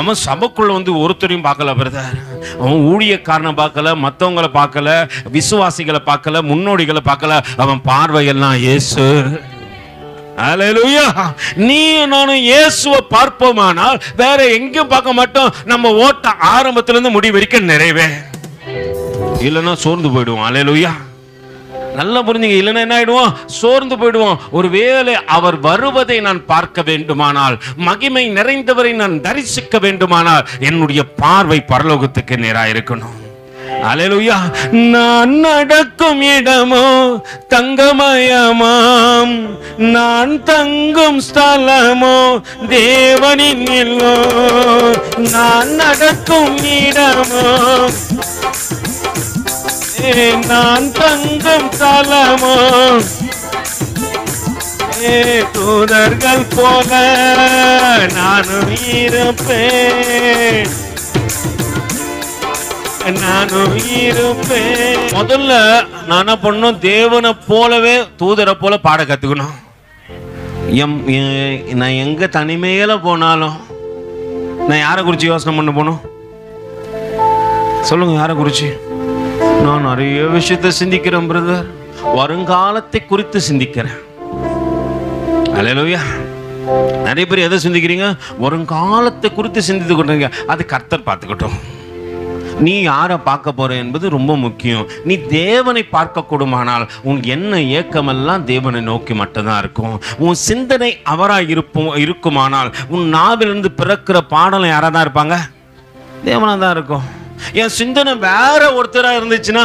அவன் சபைக்குள்ள வந்து ஒருத்தரையும் பார்க்கல பிரதர். அவன் ஊழியக்காரனை பார்க்கல, மற்றவங்களை பார்க்கல, விசுவாசிகளை பார்க்கல, முன்னோடிகளை பார்க்கல. அவன் பார்வையெல்லாம் இயேசு. அல்லேலூயா. நீ நானும் இயேசுவை பார்ப்போமானால் வேற எங்கேயும் பார்க்க மாட்டோம். நம்ம ஓட்ட ஆரம்பத்திலிருந்து முடிவு வரைக்கும் நிறைவே, இல்லைன்னா சோர்ந்து போயிடுவோம். அல்லேலூயா. நல்லா புரிஞ்சுங்க. இல்லைன்னா என்ன ஆயிடுவோம்? சோர்ந்து போயிடுவோம். ஒருவேளை அவர் வருவதை நான் பார்க்க வேண்டுமானால், மகிமை நிறைந்தவரை நான் தரிசிக்க வேண்டுமானால் என்னுடைய பார்வை பரலோகத்துக்கு நேராக இருக்கணும். அல்லேலூயா. நான் நடக்கும் இடமோ தங்கமயமாம், நான் தங்கும் ஸ்தலமோ தேவனின் இல்லோ. நான் நடக்கும் இடமோ நான் தங்கும் ஸ்தலமோ தூதர்கள் போல நானும் இருப்பேன். முதல்ல நான் என்ன பண்ணணும்? தேவனை போலவே தூதரை போல பாட கத்துக்கணும். நான் எங்க தனிமையில போனாலும் நான் யாரை குறிச்சு யோசனை பண்ண போனோம்? சொல்லுங்க, யாரை குறிச்சு? நான் நிறைய விஷயத்தை சிந்திக்கிறேன் பிரதர், வருங்காலத்தை குறித்து சிந்திக்கிறேன். அல்லேலூயா. நிறைய பேர் எதை சிந்திக்கிறீங்க? வருங்காலத்தை குறித்து சிந்தித்து கொண்டீங்க. அது கர்த்தர் பார்த்துக்கட்டும். நீ யாரை பார்க்க போற என்பது ரொம்ப முக்கியம். நீ தேவனை பார்க்க கூடுமானால் உன் என்ன ஏக்கமெல்லாம் தேவனை நோக்கி மட்டும்தான் இருக்கும். உன் சிந்தனை அவராக இருக்குமானால் உன் நாவிலிருந்து பிறக்கிற பாடலை யாராக தான் இருப்பாங்க? தேவனாக தான் இருக்கும். என் சிந்தனை வேற ஒருத்தராக இருந்துச்சுன்னா,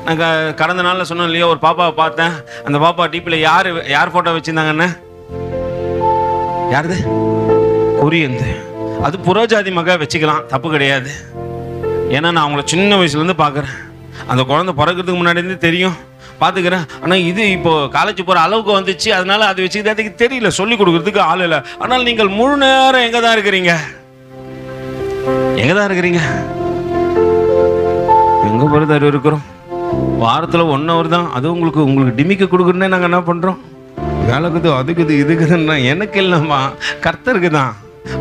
நான் கடந்த நாளில் சொன்னேன் இல்லையா, ஒரு பாப்பாவை பார்த்தேன். அந்த பாப்பா டிபியில் யார் ஃபோட்டோ வச்சுருந்தாங்கன்னு? யாருது? கொரியந்து. அது புறஜாதி மக வச்சுக்கலாம், தப்பு கிடையாது. ஏன்னா நான் அவங்கள சின்ன வயசுலேருந்து பார்க்குறேன். அந்த குழந்தை பிறக்கிறதுக்கு முன்னாடிருந்து தெரியும், பார்த்துக்கிறேன். ஆனால் இது இப்போ காலேஜ் போகிற அளவுக்கு வந்துச்சு, அதனால அது வச்சுக்கிறதுக்கு தெரியல, சொல்லிக் கொடுக்குறதுக்கு ஆள் இல்லை. ஆனால் நீங்கள் முழு நேரம் எங்கே தான் இருக்கிறீங்க? எங்கே தான் இருக்கிறீங்க? எங்கே பொறுத்த இருக்கிறோம்? வாரத்தில் 1 hour தான். அது உங்களுக்கு டிமிக்கு கொடுக்குறேன்னே நாங்கள் என்ன பண்ணுறோம்? வேலைக்குது, அதுக்குது, இதுக்குதுன்னா எனக்கு இல்லைம்மா, கர்த்தருக்கு தான்.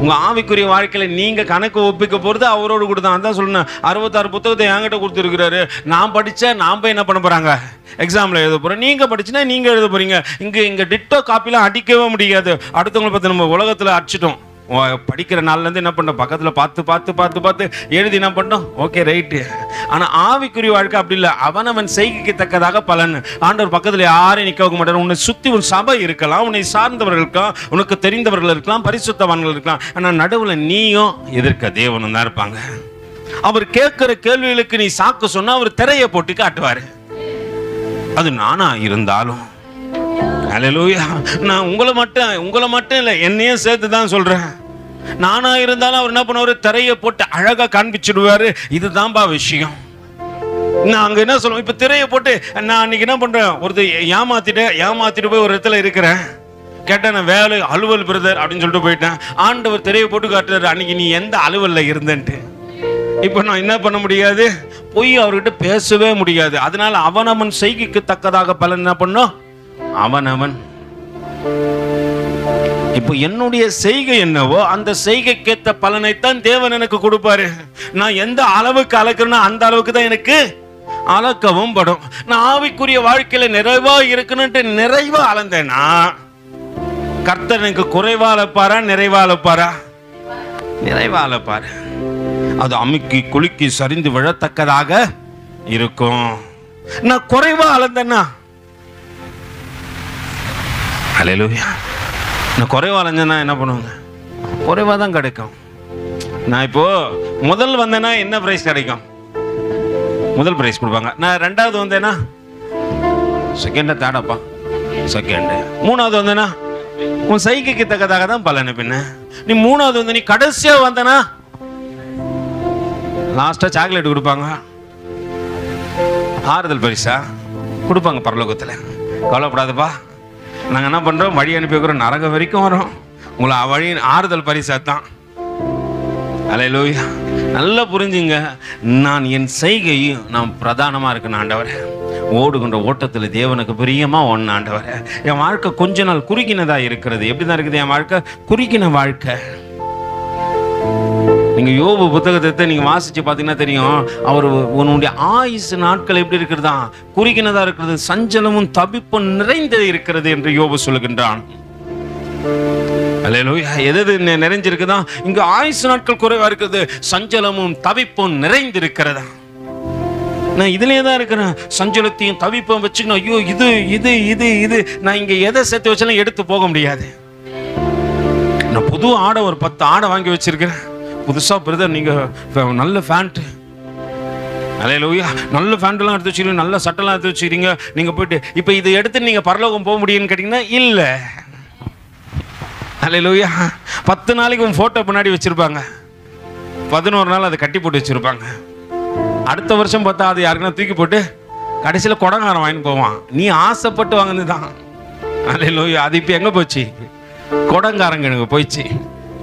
உங்கள் ஆவிக்குரிய வாழ்க்கையில் நீங்கள் கணக்கு ஒப்பிக்க போகிறது அவரோடு கூட தான். அதான் சொல்லணும், 66 புத்தகத்தை என்கிட்ட கொடுத்துருக்கிறாரு. நான் படித்தேன், நான் போய் என்ன பண்ண போகிறாங்க? எக்ஸாமில் எழுத போகிறேன். நீங்கள் படிச்சுன்னா நீங்கள் எழுத போகிறீங்க. இங்கே டிட்டோ காப்பிலாம் அடிக்கவே முடியாது. அடுத்தவங்களை பார்த்து நம்ம உலகத்தில் அடிச்சிட்டோம். படிக்கிற நாள்லேருந்து என்ன பண்ணோம்? பக்கத்தில் பார்த்து எழுதி என்ன பண்ணோம்? Okay right. ஆனால் ஆவிக்குரிய வாழ்க்கை அப்படி இல்லை. அவனவன் செய்கைக்கு தக்கதாக பலன். ஆண்டவர் பக்கத்தில் யாரையும் நிற்க வைக்க மாட்டார். உன்னை சுற்றி உன் சபை இருக்கலாம், உன்னை சார்ந்தவர்கள் இருக்கலாம், உனக்கு தெரிந்தவர்கள் இருக்கலாம், பரிசுத்தவான்கள் இருக்கலாம். ஆனால் நடுவில் நீயும் எதிர்க்க தேவனும் தான் இருப்பாங்க. அவர் கேட்கிற கேள்விகளுக்கு நீ சாக்கு சொன்னா அவர் திரையை போட்டு காட்டுவார். அது நானா இருந்தாலும். அல்லேலூயா. நான் உங்களை மட்டும் இல்லை, என்னையும் சேர்த்து தான் சொல்றேன். நானா இருந்தாலும் அவர் என்ன பண்ணுவாரு? திரையை போட்டு அழகா காண்பிச்சிடுவாரு. இதுதான்பா விஷயம். நான் அங்க என்ன சொல்லுவேன்? இப்ப திரையை போட்டு நான் அன்னைக்கு என்ன பண்றேன்? ஒருத்தர் ஏமாத்திட்டு போய் ஒரு இடத்துல இருக்கிறேன். கேட்டேன், நான் வேலை அலுவல் பிரதர் அப்படின்னு சொல்லிட்டு போயிட்டேன். ஆண்டவர் திரையை போட்டு காட்டுறாரு, அன்னைக்கு நீ எந்த அலுவல்ல இருந்தன்ட்டு. இப்ப நான் என்ன பண்ண முடியாது? போய் அவர்கிட்ட பேசவே முடியாது. அதனால அவனவன் செய்கைக்கு தக்கதாக பலன் என்ன பண்ணும்? அவனவன். இப்போ என்னுடைய செய்கை என்னவோ அந்த செய்கைக்கேற்ற பலனைத்தான் தேவன் எனக்கு கொடுப்பாரு. நான் எந்த அளவுக்கு அளக்கிறேனோ அந்த அளவுக்கு தான் எனக்கு அளக்கவும் படும். நான் ஆவிக்குரிய வாழ்க்கையில நிறைவா இருக்கணும்ட்டு நிறைவா அளந்தேனா கர்த்தர் எனக்கு குறைவா அளப்பாரா நிறைவா அளப்பாரா? நிறைவா அளப்பாரு. அது அமுக்கி குலுக்கி சரிந்து விழத்தக்கதாக இருக்கும். நான் குறைவா அளந்தேன்னா, அல்லேலூயா, நான் குறைவா அலைஞ்சேன்னா என்ன பண்ணுவாங்க? குறைவாக தான் கிடைக்கும். நான் இப்போ முதல் வந்தேன்னா என்ன ப்ரைஸ் கிடைக்கும்? முதல் ப்ரைஸ் கொடுப்பாங்க. நான் 2வது வந்தேன்னா செகண்டா தேர்டாப்பா செகண்டு. 3வது வந்தேன்னா உன் சைகைக்கு தக்கதாக தான் பலனு. பின்ன நீ 3வது வந்து நீ கடைசியாக வந்தேன்னா லாஸ்ட்டாக சாக்லேட் கொடுப்பாங்க. ஆறுதல் பரிசா கொடுப்பாங்க பரலோகத்தில். கவலைப்படாதப்பா, நாங்கள் என்ன பண்ணுறோம்? வழி அனுப்பி வைக்கிறோம், நரகம் வரைக்கும் வரோம். உங்களை வழி ஆறுதல் பரிசா தான். அல்லேலூயா. நல்லா புரிஞ்சுங்க. நான் என் செய்கையும் நான் பிரதானமாக இருக்கணும் ஆண்டவரே. ஓடுகின்ற ஓட்டத்தில் தேவனுக்கு பிரியமா ஒன்று ஆண்டவரே. என் வாழ்க்கை கொஞ்ச நாள் குறுகினதா இருக்கிறது. எப்படி தான் இருக்குது என் வாழ்க்கை? குறுகின வாழ்க்கை. நீங்க யோபு புத்தகத்தை நீங்க வாசிச்சு பார்த்தீங்கன்னா தெரியும். அவர் உன்னுடைய ஆயுசு நாட்கள் எப்படி இருக்கிறதா? குறுகினதா இருக்கிறது, சஞ்சலமும் தவிப்பும் நிறைந்து இருக்கிறது என்று யோபு சொல்லுகின்றான். அல்லேலூயா. எது நிறைஞ்சிருக்குதா? இங்க ஆயுசு நாட்கள் குறைவா இருக்குது, சஞ்சலமும் தவிப்பும் நிறைந்து இருக்கிறதா. நான் இதுலயே தான் இருக்கிறேன். சஞ்சலத்தையும் தவிப்பும் வச்சுக்கணும். ஐயோ இது இது இது இது நான் இங்க எதை சேர்த்து வச்சாலும் எடுத்து போக முடியாது. நான் புது ஆடை ஒரு 10 ஆடை வாங்கி வச்சிருக்கிறேன். புதுசா பிரதர் நீங்க நல்ல ஃபேண்ட், அல்லேலூயா, நல்ல ஃபேண்ட்லாம் எடுத்து வச்சுக்கிறீங்க, நல்ல சட்டெல்லாம் எடுத்து வச்சுக்கிறீங்க. நீங்க போயிட்டு இப்போ இதை எடுத்து நீங்க பரலோகம் போக முடியும்னு கேட்டீங்கன்னா இல்ல. அல்லேலூயா. 10 நாளைக்கு உன் போட்டோ பின்னாடி வச்சிருப்பாங்க, 11 நாள் அதை கட்டி போட்டு வச்சிருப்பாங்க. அடுத்த வருஷம் பார்த்தா அது யாருக்குன்னா தூக்கி போட்டு கடைசியில் கொடங்காரம் வாங்கிட்டு போவான். நீ ஆசைப்பட்டு வாங்கினது தான். அல்லேலூயா. அது இப்போ எங்கே போச்சு? கொடங்காரங்க எனக்கு போயிடுச்சு.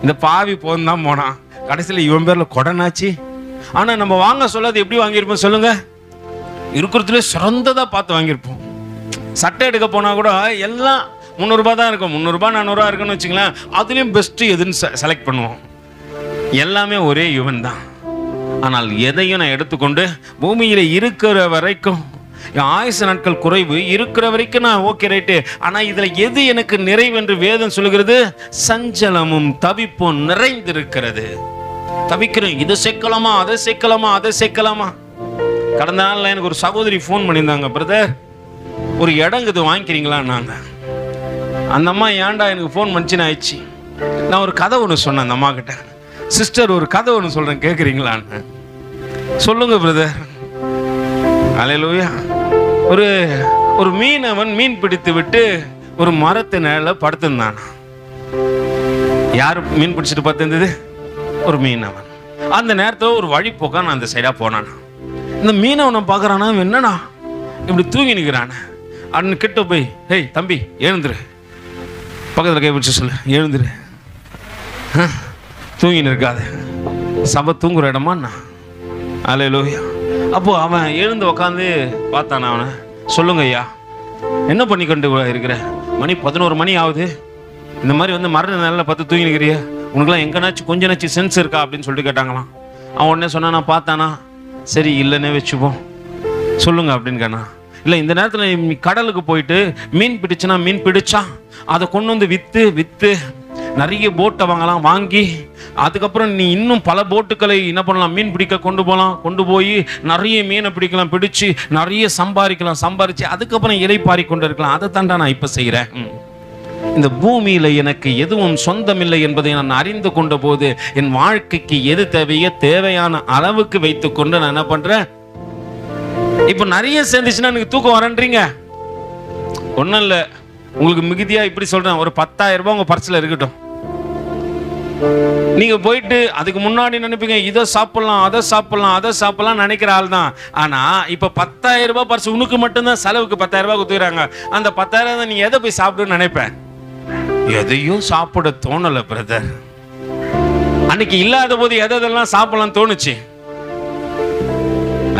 இந்த பாவி போன் தான் போனான். கடைசியில் இவன் பேரில் கொடனாச்சு. ஆனால் நம்ம வாங்க சொல்லாது எப்படி வாங்கியிருப்போம் சொல்லுங்க? இருக்கிறதுலே சிறந்ததாக பார்த்து வாங்கியிருப்போம். சட்டை எடுக்க போனால் கூட எல்லாம் 300 ரூபா தான் இருக்கும். 300 ரூபா 400 இருக்குன்னு வச்சுங்களேன். அதுலேயும் பெஸ்ட்டு எதுன்னு செலக்ட் பண்ணுவோம். எல்லாமே ஒரே யுவன் தான். ஆனால் எதையும் நான் எடுத்துக்கொண்டு பூமியில் இருக்கிற வரைக்கும் என் ஆயுசு நாட்கள் குறைவு இருக்கிற வரைக்கும் நான் ஓகே ரைட்டு. ஆனால் இதில் எது எனக்கு நிறைவு என்று வேதம் சொல்லுகிறது? சஞ்சலமும் தவிப்பும் நிறைந்திருக்கிறது. தவிக்கிறேன், இதை சேர்க்கலாமா, அதை சேர்க்கலாமா, அதை சேர்க்கலாமா. கடந்த நாளில் எனக்கு ஒரு சகோதரி ஃபோன் பண்ணியிருந்தாங்க, பிரதர் ஒரு இடங்குது வாங்கிக்கிறீங்களா. நாங்கள் அந்த அம்மா ஏன்டா எனக்கு ஃபோன் பண்ணிச்சுன்னு ஆயிடுச்சு. நான் ஒரு கதை ஒன்று சொன்னேன் அந்த அம்மா கிட்ட. சிஸ்டர் ஒரு கதை ஒன்று சொல்கிறேன் கேட்குறீங்களான்னு. சொல்லுங்க பிரதர். அல்லேலூயா. ஒரு மீனவன் மீன் பிடித்து விட்டு ஒரு மரத்து நிழல்ல படுத்திருந்தான். யார் மீன் பிடிச்சிட்டு பார்த்திருந்தது? ஒரு மீனவன். அந்த நேரத்தில் ஒரு வழி போக்கான் அந்த சைடாக போனான். இந்த மீனவனை பார்க்குறானா, என்னண்ணா இப்படி தூங்கி நிற்கிறான். அண்ணன் கிட்ட போய், ஹேய் தம்பி எழுந்துரு, பக்கத்தில் கை பிடிச்சி சொல்லு, எழுந்துரு, தூங்கின்னு இருக்காது, சபை தூங்குற இடமாண்ணா. அல்லேலூயா. அப்போ அவன் எழுந்து உக்காந்து பார்த்தானா. அவனை, சொல்லுங்க ஐயா, என்ன பண்ணி கொண்டு இருக்கிற? மணி 11 மணி ஆகுது, இந்த மாதிரி மரண நல்லா பார்த்து தூங்கி நிற்கிறிய, உனக்குலாம் எங்கனாச்சும் கொஞ்சனாச்சும் சென்ஸ் இருக்கா அப்படின்னு சொல்லிட்டு கேட்டாங்களாம். அவன் உடனே சொன்னானா, பார்த்தானா, சரி இல்லைன்னே வச்சுப்போம், சொல்லுங்க அப்படின்னு கேட்டான். இல்லை, இந்த நேரத்தில் கடலுக்கு போயிட்டு மீன் பிடிச்சுனா மீன் பிடிச்சா அதை கொண்டு வந்து விற்று நிறைய போட்டை வாங்கலாம், வாங்கி அதுக்கப்புறம் நீ இன்னும் பல போட்டுக்களை என்ன பண்ணலாம், மீன் பிடிக்க கொண்டு போய் நிறைய மீனை பிடிக்கலாம், பிடிச்சு நிறைய சம்பாதிச்சு அதுக்கப்புறம் இலைப்பாரி கொண்டு இருக்கலாம். அதை தாண்டா நான் இப்போ செய்கிறேன். இந்த பூமியில் எனக்கு எதுவும் சொந்தமில்லை என்பதை நான் அறிந்து கொண்ட போது என் வாழ்க்கைக்கு எது தேவையோ தேவையான அளவுக்கு வைத்துக்கொண்டு நான் என்ன பண்றேன். இப்போ நிறைய சேர்ந்துச்சுன்னா எனக்கு தூக்கம் வரன்றீங்க. ஒன்றும் இல்லை, உங்களுக்கு மிகுதியா இப்படி சொல்றேன், ஒரு 10,000 ரூபாய் உங்க பர்ஸ்ல இருக்கட்டும். நீங்க போயிட்டு அதுக்கு முன்னாடி நினைப்பீங்க, இதை சாப்பிடலாம் அதை சாப்பிடலாம் நினைக்கிற ஆள் தான். ஆனா இப்ப 10,000 ரூபாய் பர்ஸ் உனக்கு மட்டும்தான் செலவுக்கு 10,000 ரூபாய் கொடுத்துறாங்க. அந்த 10,000 நீ எதை போய் சாப்பிடுன்னு நினைப்பேன். எதையும் சாப்பிட தோணல பிரதர். அன்னைக்கு இல்லாத போது எதெல்லாம் சாப்பிடலாம் தோணுச்சு.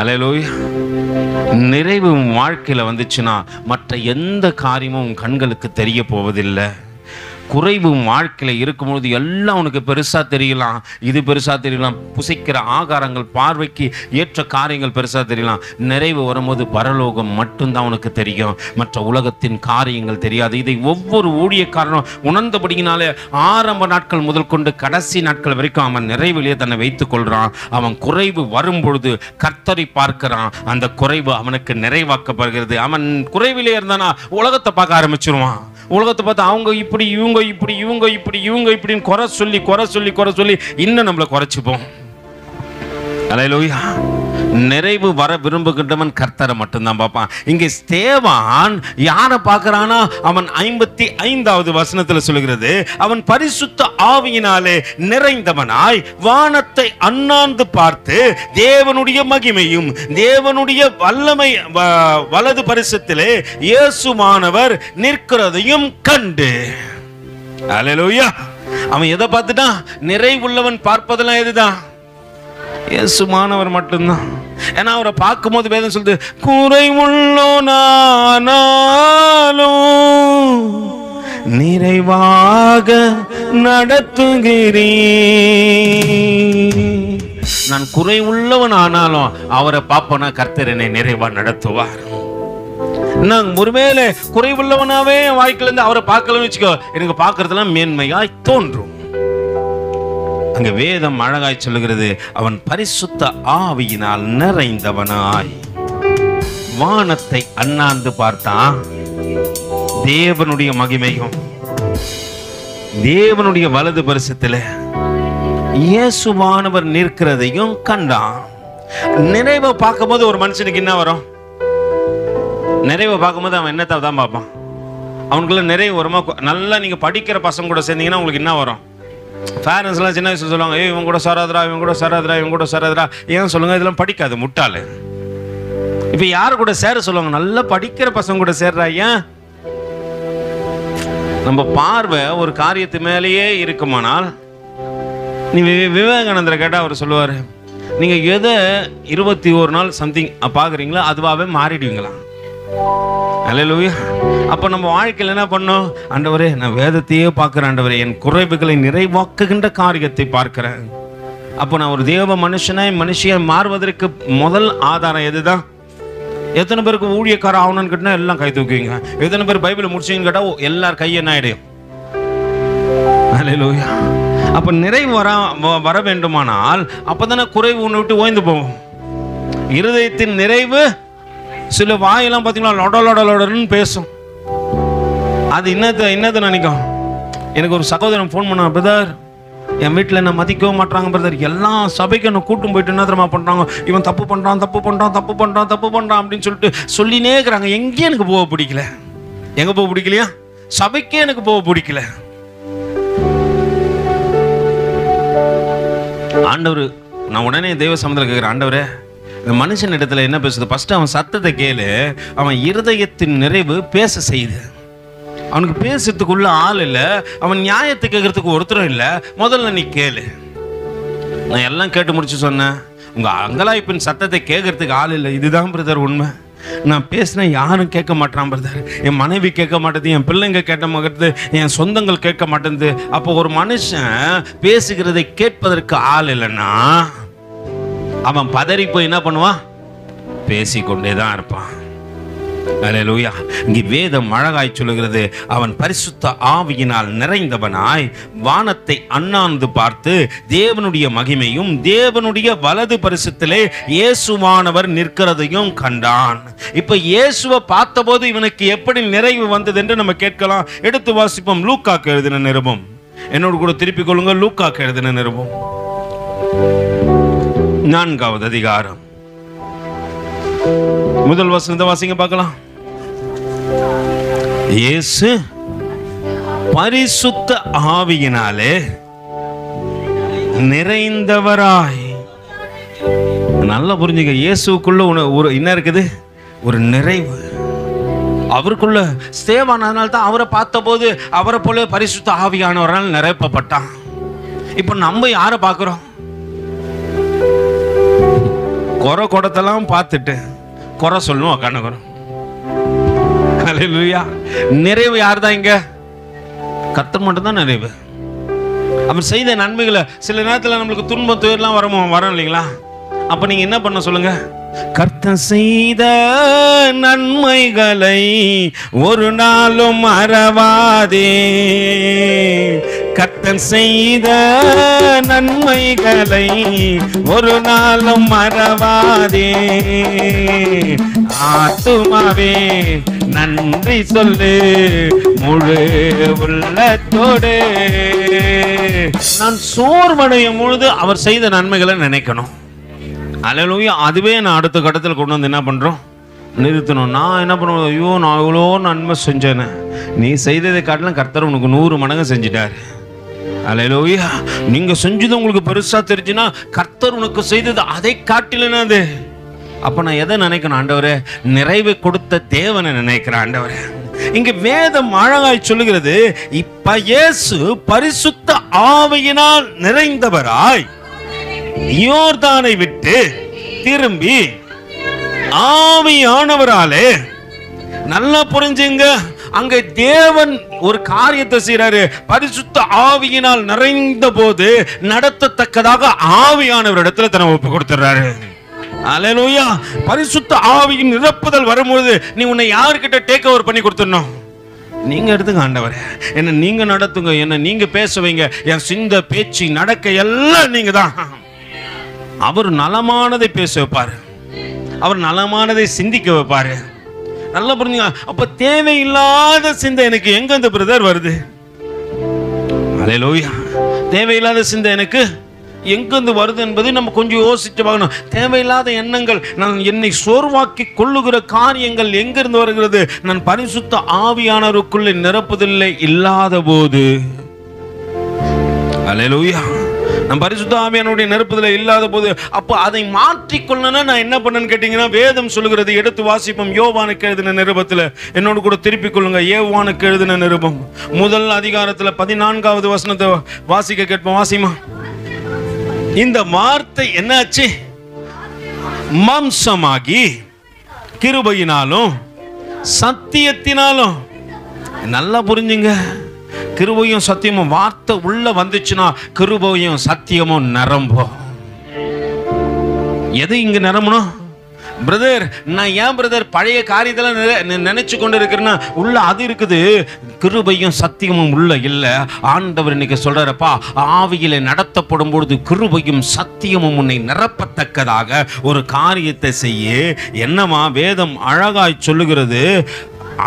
அல்லேலூயா. நிறைவு வாழ்க்கையில வந்துச்சுன்னா மற்ற எந்த காரியமும் கண்களுக்கு தெரிய போவதில்லை. குறைவு வாழ்க்கையில் இருக்கும்போது எல்லாம் உனக்கு பெருசாக தெரியலாம், இது பெருசாக தெரியலாம், புசிக்கிற ஆகாரங்கள் பார்வைக்கு ஏற்ற காரியங்கள் பெருசாக தெரியலாம். நிறைவு வரும்போது பரலோகம் மட்டும்தான் உனக்கு தெரியும், மற்ற உலகத்தின் காரியங்கள் தெரியாது. இதை ஒவ்வொரு ஊழியக்காரனும் உணர்ந்தபடியினாலே ஆரம்ப நாட்கள் முதல் கொண்டு கடைசி நாட்கள் வரைக்கும் அவன் நிறைவிலே தன்னை வைத்துக் கொள்கிறான். அவன் குறைவு வரும்பொழுது கர்த்தரை பார்க்கிறான், அந்த குறைவு அவனுக்கு நிறைவாக்கப்படுகிறது. அவன் குறைவிலே இருந்தானா உலகத்தை பார்க்க ஆரம்பிச்சிருவான். உலகத்தை பார்த்து அவங்க இப்படி இவங்க இப்படின்னு குறை சொல்லி இன்னும் நம்மளை குறைச்சிப்போம். அல்லேலூயா. நிறைவு வர விரும்புகின்றவன் கர்த்தரை மட்டும்தான் பார்ப்பான். இங்கே ஸ்தேவான் யாரை பார்க்கிறானா, அவன் 55வது வசனத்தில் சொல்கிறது, அவன் பரிசுத்த ஆவியினாலே நிறைந்தவனாய் வானத்தை அண்ணாந்து பார்த்து தேவனுடைய மகிமையும் தேவனுடைய வல்லமை வலது பரிசுத்திலே இயேசுவானவர் நிற்கிறதையும் கண்டு. அல்லேலூயா. அவன் எதை பார்த்துட்டான்? நிறைவுள்ளவன் பார்ப்பதெல்லாம் எதுதான்? இயேசுவானவர் மட்டும்தான். ஏன்னா அவரை பார்க்கும்போது வேதம் சொல்லுது, குறைவுள்ளோனானாலும் நிறைவாக நடத்துகிறீர். நான் குறைவுள்ளவன் ஆனாலும் அவரை பார்ப்பனா கர்த்தர் என்னை நிறைவா நடத்துவார். நான் ஒருவேளை குறைவுள்ளவனாவே வாழ்க்கையில இருந்து அவரை பார்க்கலன்னு வச்சுக்கோ, எனக்கு பார்க்கறதெல்லாம் மேன்மையாய் தோன்றும். அங்க வேதம் அழகாய் சொல்லுகிறது, அவன் பரிசுத்த ஆவியினால் நிறைந்தவனாய் வானத்தை அண்ணாந்து பார்த்தான், தேவனுடைய மகிமையும் தேவனுடைய வலது பரிசுத்திலே இயேசுவானவர் நிற்கிறதையும் கண்டான். நிறைவை பார்க்கும்போது ஒரு மனுஷனுக்கு என்ன வரும்? நிறைவை பார்க்கும்போது அவன் என்னத்தை தான் பார்ப்பான். அவனுக்குள்ள நிறைவு வருமா? நல்லா நீங்க படிக்கிற பசங்க கூட சேர்ந்தீங்கன்னா உங்களுக்கு என்ன வரும்? பேரண்ட்ஸ்லாம் சின்ன வயசுல சொல்லுவாங்க, இவன் கூட சராதரா. ஏன் சொல்லுங்க, இதெல்லாம் படிக்காது முட்டாளு. இப்ப யாரு கூட சேர சொல்லுவாங்க? நல்லா படிக்கிற பசங்க கூட சேர்றா. ஏன்? நம்ம பார்வை ஒரு காரியத்து மேலேயே இருக்குமானால், நீ விவேகானந்தரை கேட்டா அவர் சொல்லுவாரு, நீங்க எதை 21 நாள் சம்திங் பாக்குறீங்களோ அதுவாகவே மாறிடுவீங்களா? அல்லேலூயா. அப்போ நம்ம வாழ்க்கையில் என்ன பண்ணோம்? ஆண்டவரே, நான் வேதத்தையே பார்க்கிறேன், ஆண்டவரே என் குறைவுகளை நிறைவாக்குகின்ற காரியத்தை பார்க்கிறேன். அப்போ நான் ஒரு தேவ மனுஷியை மாறுவதற்கு முதல் ஆதாரம் எதுதான்? எத்தனை பேருக்கு ஊழியக்கார ஆகணும்னு கேட்டால் எல்லாம் கை தூக்குவீங்க. எத்தனை பேர் பைபிளை முடிச்சிங்கன்னு கேட்டால் எல்லார் கை என்ன ஆயிடும்? அல்லேலூயா. அப்போ நிறைவு வர வேண்டுமானால் அப்போதானே குறைவு ஒன்று விட்டு ஓய்ந்து போவோம். இருதயத்தின் நிறைவு. சில வாயெல்லாம் பார்த்தீங்கன்னா லொடலொடலொடன்னு பேசும். அது என்னது நினைக்கும். எனக்கு ஒரு சகோதரன் ஃபோன் பண்ண, பிரதர் என் வீட்டில் என்ன மதிக்கவும் மாட்டாங்க பிரதர், எல்லாம் சபைக்கு என்ன கூட்டும் போயிட்டு என்ன தெரியுமா பண்ணுறாங்க, இவன் தப்பு பண்ணுறான் அப்படின்னு சொல்லிட்டு சொல்லினே இருக்கிறாங்க. எங்கேயும் எனக்கு போக பிடிக்கல. எங்கே போக பிடிக்கலையா? சபைக்கே எனக்கு போக பிடிக்கல. ஆண்டவர், நான் உடனே தேவ சமூகத்தில் கேட்குறேன், ஆண்டவரே இந்த மனுஷன் இடத்துல என்ன பேசுது? ஃபர்ஸ்ட் அவன் சத்தத்தை கேளு. அவன் இருதயத்தின் நிறைவு பேச செய்யுது. அவனுக்கு பேசுறதுக்குள்ள ஆள் இல்லை, அவன் நியாயத்தை கேட்கறதுக்கு ஒருத்தரும் இல்லை. முதல்ல நீ கேளு. நான் எல்லாம் கேட்டு முடிச்சு சொன்னேன், உங்க அங்கலாய்ப்பின் சத்தத்தை கேட்கறதுக்கு ஆள் இல்லை. இதுதான் பிரதர் உண்மை. நான் பேசினேன், யாரும் கேட்க மாட்டான் பிரதர். என் மனைவி கேட்க மாட்டேது, என் பிள்ளைங்க கேட்க மாட்டேது, என் சொந்தங்கள் கேட்க மாட்டேது. அப்போ ஒரு மனுஷன் பேசுகிறதை கேட்பதற்கு ஆள் இல்லைன்னா அவன் பதறி போய் என்ன பண்ணுவான்? பேசிக்கொண்டே தான் இருப்பான். அல்லேலூயா. இங்கே வேதம் அழகாய் சொல்லுகிறது, அவன் பரிசுத்த ஆவியினால் நிறைந்தவனாய் வானத்தை அண்ணாந்து பார்த்து தேவனுடைய மகிமையும் தேவனுடைய வலது பரிசுத்திலே இயேசுவானவர் நிற்கிறதையும் கண்டான். இப்ப இயேசுவை பார்த்தபோது இவனுக்கு எப்படி நிறைவு வந்தது என்று நம்ம கேட்கலாம். எடுத்து வாசிப்போம். லூக்காக்கு எழுதின நிருபம். என்னோடு கூட திருப்பிக் கொள்ளுங்க. லூக்காக்கு எழுதின நிருபம் 4வது அதிகாரம் முதல் வசனத்தை வாசிங்க பார்க்கலாம். இயேசு பரிசுத்த ஆவியினாலே நிறைந்தவராய். நல்லா புரிஞ்சுங்க, இயேசுக்குள்ள ஒரு என்ன இருக்குது? ஒரு நிறைவு. அவருக்குள்ள ஸ்தேவானால தான் அவரை பார்த்தபோது அவரை போல பரிசுத்த ஆவியானவரால் நிரப்பப்பட்டான். இப்ப நம்ம யாரை பார்க்கிறோம்? குறை கொடத்தெல்லாம் பார்த்துட்டு குறை சொல்லணும் உக்காந்துக்கிறோம். அல்லேலூயா. நிறைவு யார் தான் இங்க? கர்த்தர் மட்டும் தான் நிறைவு. அவர் செய்த நன்மைகளை சில நேரத்தில் நம்மளுக்கு துன்பம் துயர்லாம் வரும் இல்லைங்களா? அப்ப நீங்க என்ன பண்ண சொல்லுங்க? கர்த்தர் செய்த நன்மைகளை ஒரு நாளும் மறவாதே. கர்த்தர் செய்த நன்மைகளை ஒரு நாளும் மறவாதே. ஆத்துமாவே நன்றி சொல்லு முழு உள்ளத்தோடு. நான் சோர்வடையும் பொழுது அவர் செய்த நன்மைகளை நினைக்கணும். அல்லேலூயா. அதுவே நான் அடுத்த கட்டத்தில் கொண்டு வந்து என்ன பண்றோம்? நிறுத்தணும். நான் என்ன பண்ணுவேன்? ஐயோ, நான் இவ்வளோ நன்மை செஞ்சேன்னு. நீ செய்ததை காட்டிலும் கர்த்தர் உனக்கு 100 மடங்கு செஞ்சிட்டாரு. அல்லேலூயா. நீங்க செஞ்சது உங்களுக்கு பெருசா தெரிஞ்சுன்னா கர்த்தர் உனக்கு செய்தது அதை காட்டிலன்னு அது. அப்ப நான் எதை நினைக்கணும்? ஆண்டவரே, நிறைவை கொடுத்த தேவனை நினைக்கிறேன். ஆண்டவரே, இங்க வேதம் அழகாய் சொல்லுகிறது, இப்ப இயேசு பரிசுத்த ஆவியினால் நிறைந்தவராய் யோர்தானை விட்டு திரும்பி ஆவியானவராலே. நல்லா புரிஞ்சுங்க, அங்க தேவன் ஒரு காரியத்தை செய்யறாரு. பரிசுத்த ஆவியினால் நிறைந்த போது நடத்தத்தக்கதாக ஆவியானவர் இடத்துல தன்னை ஒப்பு கொடுத்துறாரு. அல்லேலூயா. பரிசுத்த ஆவியின் நிரப்புதல் வரும்போது நீ உன்னை யாருக்கிட்ட டேக் ஓவர் பண்ணி கொடுத்துடணும்? நீங்க எடுத்துங்க ஆண்டவரே, என்ன நீங்க நடத்துங்க, என்ன நீங்க பேச வைங்க, என் சிந்த பேச்சு நடக்க எல்லாம் நீங்க தான். அவர் நலமானதை பேச வைப்பாரு, அவர் நலமானதை சிந்திக்க வைப்பாரு. நல்லா புரிஞ்சுங்க. அப்ப தேவையில்லாத சிந்தை எனக்கு எங்க இந்த பிரதர் வருது? அல்லேலூயா. தேவையில்லாத சிந்தை எனக்கு எங்கிருந்து வருது என்பதை நம்ம கொஞ்சம் யோசிச்சு பார்க்கணும். தேவையில்லாத எண்ணங்கள், நான் என்னை சோர்வாக்கி கொள்ளுகிற காரியங்கள் எங்கிருந்து வருகிறது? நான் பரிசுத்த ஆவியானவருக்குள்ளே நிரப்புதலே இல்லாத போது. அல்லேலூயா. நான் பரிசுத்த ஆவியானவருடைய நிரப்புதலே இல்லாத போது, அப்போ அதை மாற்றிக்கொள்ளணும். நான் என்ன பண்ணேன்னு கேட்டீங்கன்னா, வேதம் சொல்லுகிறது. எடுத்து வாசிப்போம். யோவானுக்கு எழுதின நிருபத்தில் என்னோடு கூட திருப்பிக் கொள்ளுங்க. யோவானுக்கு எழுதின நிருபம் 1 அதிகாரத்தில் 14வது வசனத்தை வாசிக்க கேட்போம். வாசிமா. இந்த வார்த்தை என்னாச்சு? மாம்சமாகி கிருபையினாலும் சத்தியத்தினாலும். நல்லா புரிஞ்சுங்க, கிருபையும் சத்தியமும் வார்த்தை உள்ள வந்துச்சுன்னா கிருபையும் சத்தியமும் நிரம்பும். எது இங்க நிரம்பணும்? பிரதர், நான் ஏன் பிரதர் பழைய காரியத்தெல்லாம் நினைச்சு கொண்டு இருக்கிறேன்னா, உள்ள அது இருக்குது, கிருபையும் சத்தியமும் உள்ள இல்ல. ஆண்டவர் இன்னைக்கு சொல்றாரப்பா, ஆவியிலே நடத்தப்படும் பொழுது கிருபையும் சத்தியமும் உன்னை நிரப்பத்தக்கதாக ஒரு காரியத்தை செய்ய. என்னமா வேதம் அழகாய் சொல்லுகிறது,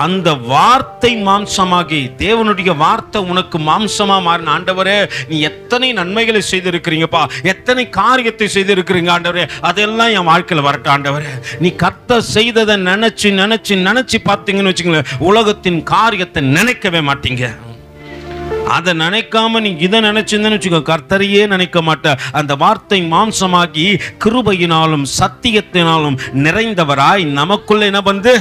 அந்த வார்த்தை மாம்சமாகி, தேவனுடைய வார்த்தை உனக்கு மாம்சமா மாறின. ஆண்டவரே, நீ எத்தனை நன்மைகளை செய்திருக்கிறீங்கப்பா, எத்தனை காரியத்தை செய்திருக்கிறீங்க ஆண்டவரே, அதெல்லாம் என் வாழ்க்கையில் வரட்டும் ஆண்டவரே. நீ கர்த்தர் செய்ததை நினைச்சு நினைச்சு நினைச்சு பார்த்தீங்கன்னு வச்சுங்களேன், உலகத்தின் காரியத்தை நினைக்கவே மாட்டீங்க. அதை நினைக்காம நீ இதை நினைச்சிருந்தேன்னு வச்சுக்கோ, கர்த்தரையே நினைக்க மாட்ட. அந்த வார்த்தை மாம்சமாகி கிருபையினாலும் சத்தியத்தினாலும் நிறைந்தவராய் நமக்குள்ள என்ன வந்து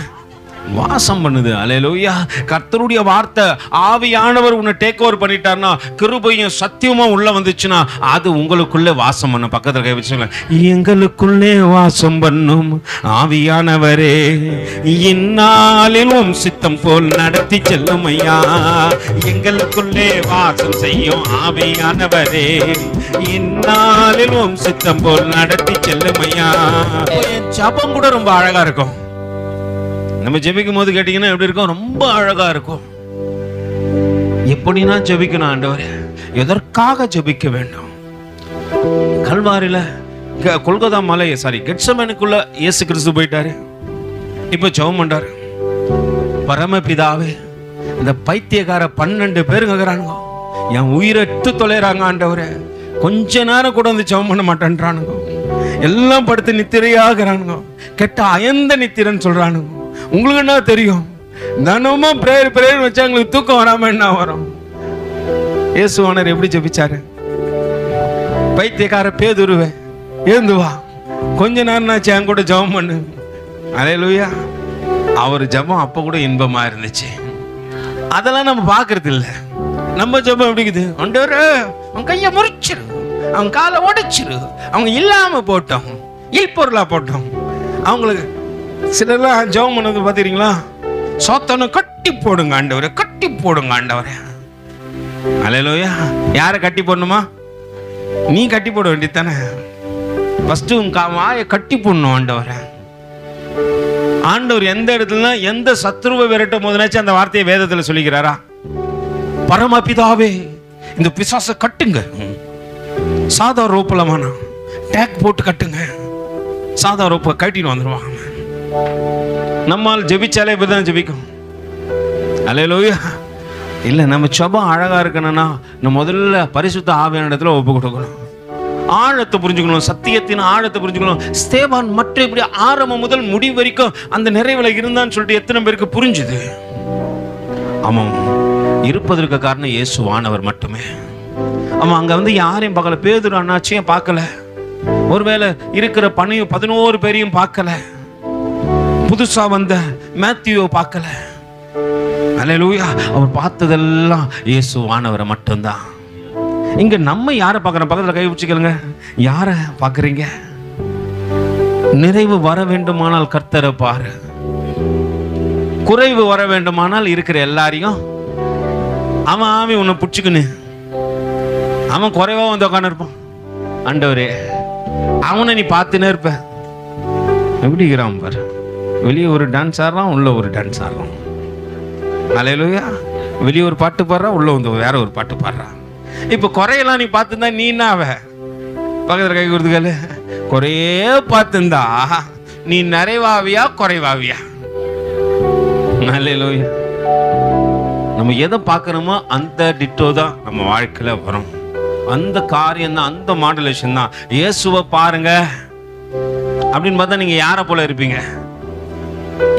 வாசம் பண்ணுது. அல்லேலூயா. கர்த்தருடைய வார்த்தை, ஆவியானவர் உன்னை டேக் ஓவர் பண்ணிட்டார்னா, கிருபையும் சத்தியமும் உள்ள வந்துச்சுன்னா, அது உங்களுக்குள்ளே வாசம் பண்ணும். பக்கத்தில் கை வச்சுங்க, எங்களுக்குள்ளே வாசம் பண்ணும் ஆவியானவரே, இந்நாளிலும் சித்தம் போல் நடத்தி செல்லும் ஐயா. எங்களுக்குள்ளே வாசம் செய்யும் ஆவியானவரே, இந்நாளிலும் சித்தம் போல் நடத்தி செல்லும் ஐயா. ஜபம் கூட ரொம்ப அழகா இருக்கும். நம்ம ஜெபிக்கும் போது கேட்டீங்கன்னா எப்படி இருக்கும்? ரொம்ப அழகா இருக்கும். எப்படின்னா ஜெபிக்கணும் ஆண்டவரே, எதற்காக ஜெபிக்க வேண்டும்? கல்வாரியில கொல்கத்தா மலை கெட்சமேனுக்குள்ள இயேசு கிறிஸ்து போயிட்டாரு. இப்ப ஜெபம் பண்றாரு, பரமபிதாவே, இந்த பைத்தியக்கார 12 பேருங்க இருக்கிறானுங்க, என் உயிரை எட்டு தொலைறாங்க ஆண்டவரே, கொஞ்ச நேரம் கூட வந்து ஜெபம் பண்ண மாட்டேன்றானுங்க, எல்லாம் படுத்து நித்திரையாகிறானுங்க, கெட்ட அயந்த நித்திரன்னு சொல்றானுங்க. உங்களுக்கு என்ன தெரியும்? தினமும் பிரேயர் வச்சா உங்களுக்கு தூக்கம் வராம என்ன வரும்? இயேசுவானர் எப்படி ஜெபிச்சாரு? பைத்தியக்கார பேதுருவே, எழுந்து வா, கொஞ்ச நேரம்னாச்சு என் கூட ஜெபம் பண்ணு. அல்லேலூயா. அவர் ஜெபம் அப்ப கூட இன்பமா இருந்துச்சு. அதெல்லாம் நம்ம பாக்குறது இல்லை. நம்ம ஜெபம் எப்படி இருக்குது? ஆண்டவரே, அவன் கையை முறிச்சிரு, அவன் காலை உடைச்சிரு, அவங்க இல்லாம போட்டோம், இல்பொருளா போட்டோம். அவங்களுக்கு சிலர்லாம் ஜெபம் பண்ணது பார்த்துக்கிறீங்களா? சோத்தனை கட்டி போடுங்க ஆண்டவரே, கட்டி போடுங்க ஆண்டவரே. அல்லேலூயா. யாரை கட்டி போடணுமா? நீ கட்டி போட வேண்டியதானே. ஃபர்ஸ்ட் உன் வாயை கட்டி போடணும் ஆண்டவரே. ஆண்டவர் எந்த இடத்துல எந்த சத்ருவை விரட்டும் போதுனாச்சும் அந்த வார்த்தையை வேதத்தில் சொல்லிக்கிறாரா? பரமபிதாவே, இந்த பிசாசை கட்டுங்க, சாதா ரோப்பலமான டேக் போட்டு கட்டுங்க, சாதா ரோப்பை கட்டிட்டு வந்துடுவாங்க. நம்மால் ஜெபிச்சாலே இப்படிதான் ஜெபிக்கும். அல்லேலூயா. இல்ல, நம்ம ஜெபம் அழகா இருக்கணும்னா நம்ம முதல்ல பரிசுத்த ஆவியான இடத்துல ஒப்பு கொடுக்கணும், ஆழத்தை புரிஞ்சுக்கணும், சத்தியத்தின் ஆழத்தை புரிஞ்சுக்கணும். ஸ்தேவான் மற்ற இப்படி ஆரம்பம் முதல் முடிவு வரைக்கும் அந்த நிறைவுல இருந்தான்னு சொல்லிட்டு எத்தனை பேருக்கு புரிஞ்சுது? ஆமாம், இருப்பதற்கு காரணம் இயேசுவானவர் மட்டுமே. ஆமா, அங்க வந்து யாரையும் பார்க்கல, பேதுரு அண்ணாச்சியும் பார்க்கல, ஒருவேளை இருக்கிற 11 பேரையும் பார்க்கல, புதுசா வந்த மேத்யூவை பார்க்கல. அல்லேலூயா. அவர் பார்த்ததெல்லாம் இயேசுவானவரை மட்டும்தான். இங்க நம்ம யாரை பார்க்கறோம்? பக்கத்துல கை வச்சுக்கலுங்க, யாரை பார்க்கறீங்க? நிறைவு வர வேண்டுமானால் கர்த்தரை பாரு, குறைவு வர வேண்டுமானால் இருக்கிற எல்லாரையும் அவன் உன்னை பிடிச்சுக்குன்னு அவன் குறைவா வந்து உட்காந்து இருப்பான். ஆண்டவரே, அவனை நீ பார்த்துனே இருப்ப. எப்படி இருக்கிறான் பாரு, வெளியே ஒரு டான்ஸ் ஆடுறான், உள்ள ஒரு டான்ஸ் ஆடுறான். அல்லேலூயா. வெளியே ஒரு பாட்டு பாடுறான், உள்ள வந்து வேற ஒரு பாட்டு பாடுறான். இப்ப குறையெல்லாம் நீ பார்த்துருந்தா நீ என்ன ஆவ? பக்கத்துல கை கொடுத்துக்கல, குறையே பார்த்துருந்தா நீ நிறைவாவியா குறைவாவியா? அல்லேலூயா. நம்ம எதை பார்க்கணுமோ அந்த டிட்டோ தான் நம்ம வாழ்க்கையில வரும். அந்த காரியம் தான், அந்த மாடுலேஷன் தான். இயேசுவை பாருங்க அப்படின்னு பார்த்தா நீங்க யாரை போல இருப்பீங்க?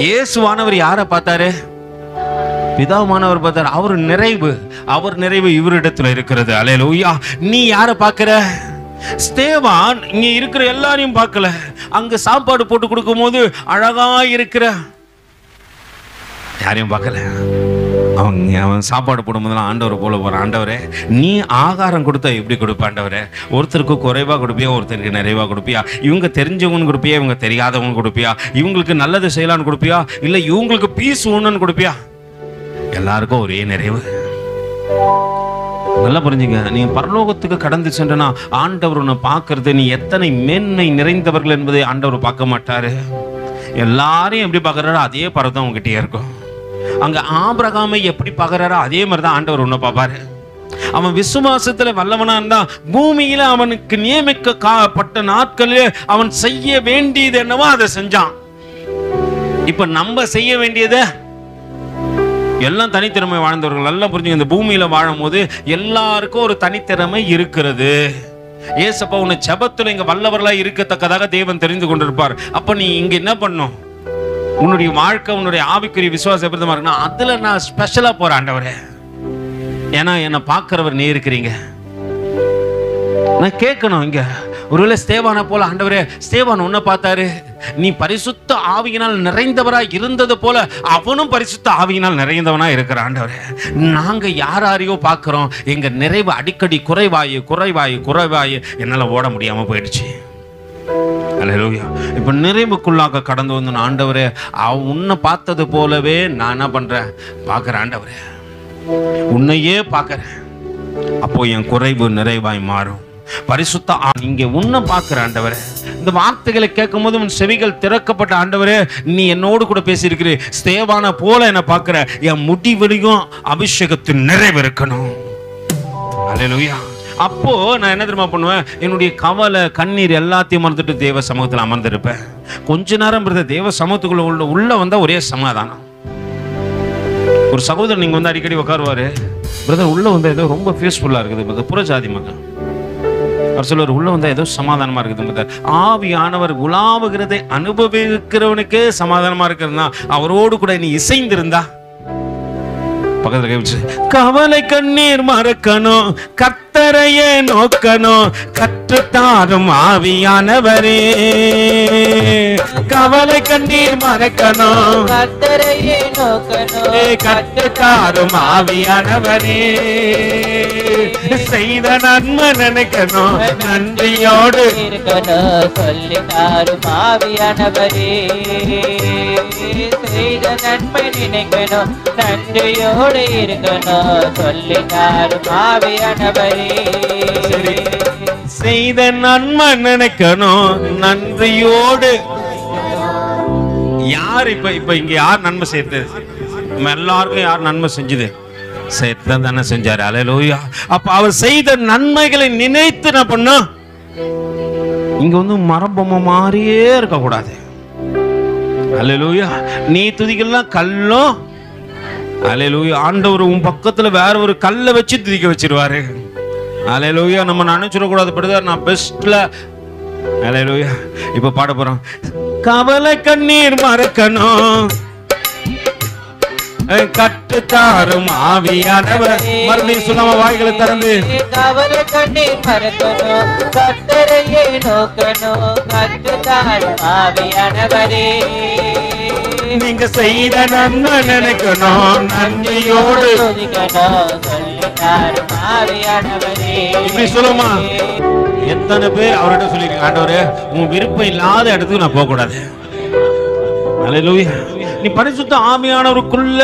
இயேசுவானவர் யாரை பார்த்தாரு? பிதாவானவர் பார்த்தாரு. அவர் நிறைவு இவரிடத்துல இருக்கிறது. அல்லேலூயா. நீ யாரை பார்க்கிற? ஸ்தேவான் இங்க இருக்கிற எல்லாரையும் பார்க்கல. அங்க சாப்பாடு போட்டு கொடுக்கும் போது அழகா இருக்கிற யாரையும் பார்க்கல. அவன் சாப்பாடு போடும்போதெல்லாம் ஆண்டவரை போல போறான். ஆண்டவரே, நீ ஆகாரம் கொடுத்தா எப்படி கொடுப்ப ஆண்டவரே? ஒருத்தருக்கு குறைவா கொடுப்பியா, ஒருத்தருக்கு நிறைவா கொடுப்பியா? இவங்க தெரிஞ்சவங்கன்னு கொடுப்பியா, இவங்க தெரியாதவங்க கொடுப்பியா? இவங்களுக்கு நல்லது செய்யலான்னு கொடுப்பியா, இல்லை இவங்களுக்கு பீஸ் ஒண்ணுன்னு கொடுப்பியா? எல்லாருக்கும் ஒரே நிறைவு. நல்லா புரிஞ்சுங்க. நீங்க பரலோகத்துக்கு கடந்து சென்றனா ஆண்டவர் உன்னை பார்க்கறது நீ எத்தனை மேன்மை நிறைந்தவர்கள் என்பதை ஆண்டவர் பார்க்க மாட்டாரு. எல்லாரையும் எப்படி பார்க்கறாரோ அதே பரதம் உங்ககிட்டயே இருக்கும். அங்க ஆபிரகாமை எப்படி பார்க்கறாரோ அதே மாதிரி தான் ஆண்டவர் உன்னை பார்ப்பாரு. அவன் விசுவாசத்துல வல்லவனா இருந்தா பூமியில அவனுக்கு நியமிக்கப்பட்ட நாட்களில் அவன் செய்ய வேண்டியது என்னவோ அதை செஞ்சான். இப்ப நம்ம செய்ய வேண்டியது எல்லாம் தனித்திறமை வாழ்ந்தவர்கள். நல்லா புரிஞ்சுங்க. இந்த பூமியில வாழும் போது எல்லாருக்கும் ஒரு தனித்திறமை இருக்கிறது. ஏசப்பா உன்னை ஜெபத்துல இங்க வல்லவர்களா இருக்கத்தக்கதாக தேவன் தெரிந்து கொண்டிருப்பார். அப்ப நீ இங்க என்ன பண்ணும்? உன்னுடைய வாழ்க்கை, உன்னுடைய ஆவிக்குரிய விசுவாசம் எப்படி இருக்குன்னா அதுல நான் ஸ்பெஷலா போறேன் ஆண்டவரே, ஏன்னா என்னை பார்க்கிறவர் நீ இருக்கிறீங்க. நான் கேட்கணும் இங்க. ஒருவேளை ஸ்தேவானை போல ஆண்டவரே, ஸ்தேவான் உன்னை பார்த்தாரு, நீ பரிசுத்த ஆவியினால் நிறைந்தவராய் இருந்தது போல அவனும் பரிசுத்த ஆவியினால் நிறைந்தவனா இருக்கிற ஆண்டவரே. நாங்க யாரையோ பார்க்கிறோம், எங்க நிறைவு அடிக்கடி குறைவாயு குறைவாயு குறைவாயு என்னால ஓட முடியாம போயிடுச்சு. அல்லேலூயா. இப்ப நிறைவுக்குள்ளாக கடந்து வந்து ஆண்டவரே, அவன் உன்னை பார்த்தது போலவே நான் என்ன பண்றேன்? பார்க்கிறேன் ஆண்டவரே, உன்னையே பார்க்கிறேன். அப்போ என் குறைவு நிறைவாய் மாறும். பரிசுத்த இங்க உன்னை பார்க்கிற ஆண்டவரே. இந்த வார்த்தைகளை கேட்கும் போது உன் செவிகள் திறக்கப்பட்ட ஆண்டவரே, நீ என்னோடு கூட பேசியிருக்கிற ஸ்தேவானை போல என்ன பார்க்கிற. என் முடிவெளியும் அபிஷேகத்தின் நிறைவு இருக்கணும். அல்லேலூயா. அப்போ நான் என்ன தெரியுமா பண்ணுவேன்? என்னுடைய கவலை கண்ணீர் எல்லாத்தையும் மறந்துட்டு தேவ சமூகத்தில் அமர்ந்திருப்பேன். கொஞ்ச நேரம் தேவ சமூகத்துக்குள்ள உள்ள வந்தா ஒரே சமாதானம். ஒரு சகோதரர் நீங்க வந்து அடிக்கடி உட்காருவாரு, பிரதர் உள்ள வந்தா ஏதோ ரொம்ப பீஸ்ஃபுல்லா இருக்குது பிரதர், புறஜாதி மகன். அவர் சொல்லுவார், உள்ள வந்தா ஏதோ சமாதானமா இருக்குது பிரதர். ஆவியானவர் உலாவுகிறதை அனுபவிக்கிறவனுக்கே சமாதானமா இருக்கிறதுனா அவரோடு கூட நீ இசைந்திருந்தா பக்கத்துல கை வச்சு கவலை கண்ணீர் மறக்கணும், கர்த்தரையே நோக்கணும், கற்றுத்தாரும் ஆவியானவரே. கவலை கண்ணீர் மறக்கணும், கர்த்தரையே நோக்கணும், கற்றுத்தாரும் ஆவியானவரே. செய்த நன்மை நினைக்கணும், நன்றியோடு இருக்கணும், சொல்லித்தாரும் ஆவியானவரே. செய்த நன்மை நினைக்கணும், நன்றியோடு இருக்கணும், சொல்லித்தாரும் ஆவியானவரே. செய்த நன்மை நினைக்கணும், நன்றியோடு. யார் இப்ப இங்க யார் நன்மை செய்தது? நம்ம எல்லாருக்கும் யார் நன்மை செஞ்சது? சேத்தான் தானே செஞ்சாரு. அல்லேலூயா. அப்ப அவர் செய்த நன்மைகளை நினைத்து என்ன பண்ணா, இங்க வந்து மரபொம்மை மாதிரியே இருக்க கூடாது. அல்லேலூயா. நீ துதிக்கலாம் கல்லும். அல்லேலூயா. ஆண்டவர் உன் பக்கத்துல வேற ஒரு கல்லை வச்சு துதிக்க வச்சிருவாரு. அல்லேலூயா. நம்ம நினைச்சிடக்கூடாது பிரதர் நான் பெஸ்ட்ல. அல்லேலூயா. இப்ப பாட போறோம், கவலை கண்ணீர் மறக்கணும், கற்றுத்தாரும் ஆவியானவர். மறுபடியும் சொல்லாம வாய்களை திறந்து கவலை கண்ணீர் மறக்கணும், கர்த்தரையே நோக்கணும், கற்றுத்தாரும் ஆவியானவரே. நீங்க செய்த நன்மை நினைக்கணும், நன்றியோடு சொல்லித்தாரும் ஆவியானவரே. இப்படி சொல்லுமா? எத்தனை பேர் அவர்கிட்ட சொல்லிருக்கீங்க, ஆண்டவரே உன் விருப்பம் இல்லாத இடத்துக்கு நான் போக கூடாது. அல்லேலூயா. நீ பரிசுத்த ஆவியானவருக்குள்ள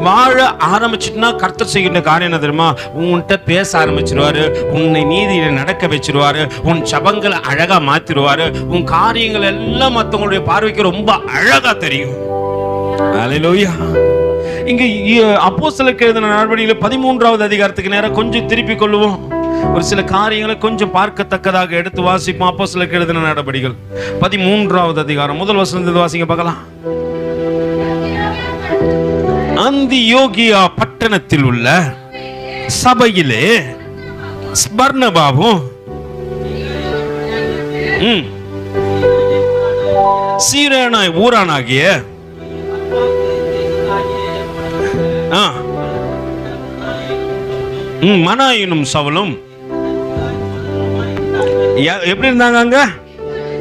வாழ ஆரம்பிச்சுட்டுனா கர்த்தர் செய்கின்ற காரியம் என்ன தெரியுமா? உன்கிட்ட பேச ஆரம்பிச்சிருவாரு, உன்னை நீதியில நடக்க வச்சிருவாரு, உன் ஜபங்களை அழகா மாத்திருவாரு, உன் காரியங்கள் எல்லாம் மற்றவங்களுடைய பார்வைக்கு ரொம்ப அழகா தெரியும். அல்லேலூயா. இங்க அப்போஸ்தலருக்கு எழுதின நடவடிக்கைகள் 13வது அதிகாரத்துக்கு நேரம் கொஞ்சம் திருப்பி கொள்ளுவோம். ஒரு சில காரியங்களை கொஞ்சம் பார்க்கத்தக்கதாக எடுத்து வாசிப்போம். அப்போஸ்தலருக்கு எழுதின நடவடிக்கைகள் 13வது அதிகாரம் முதல் வசனத்தை வாசிங்க பார்க்கலாம். அந்தியோகியா பட்டணத்தில் உள்ள சபையிலே பர்னபாவும் சீரேனாய் ஊரானாகிய மனாயினும் சவுலும் எப்படி இருந்தாங்க? அங்க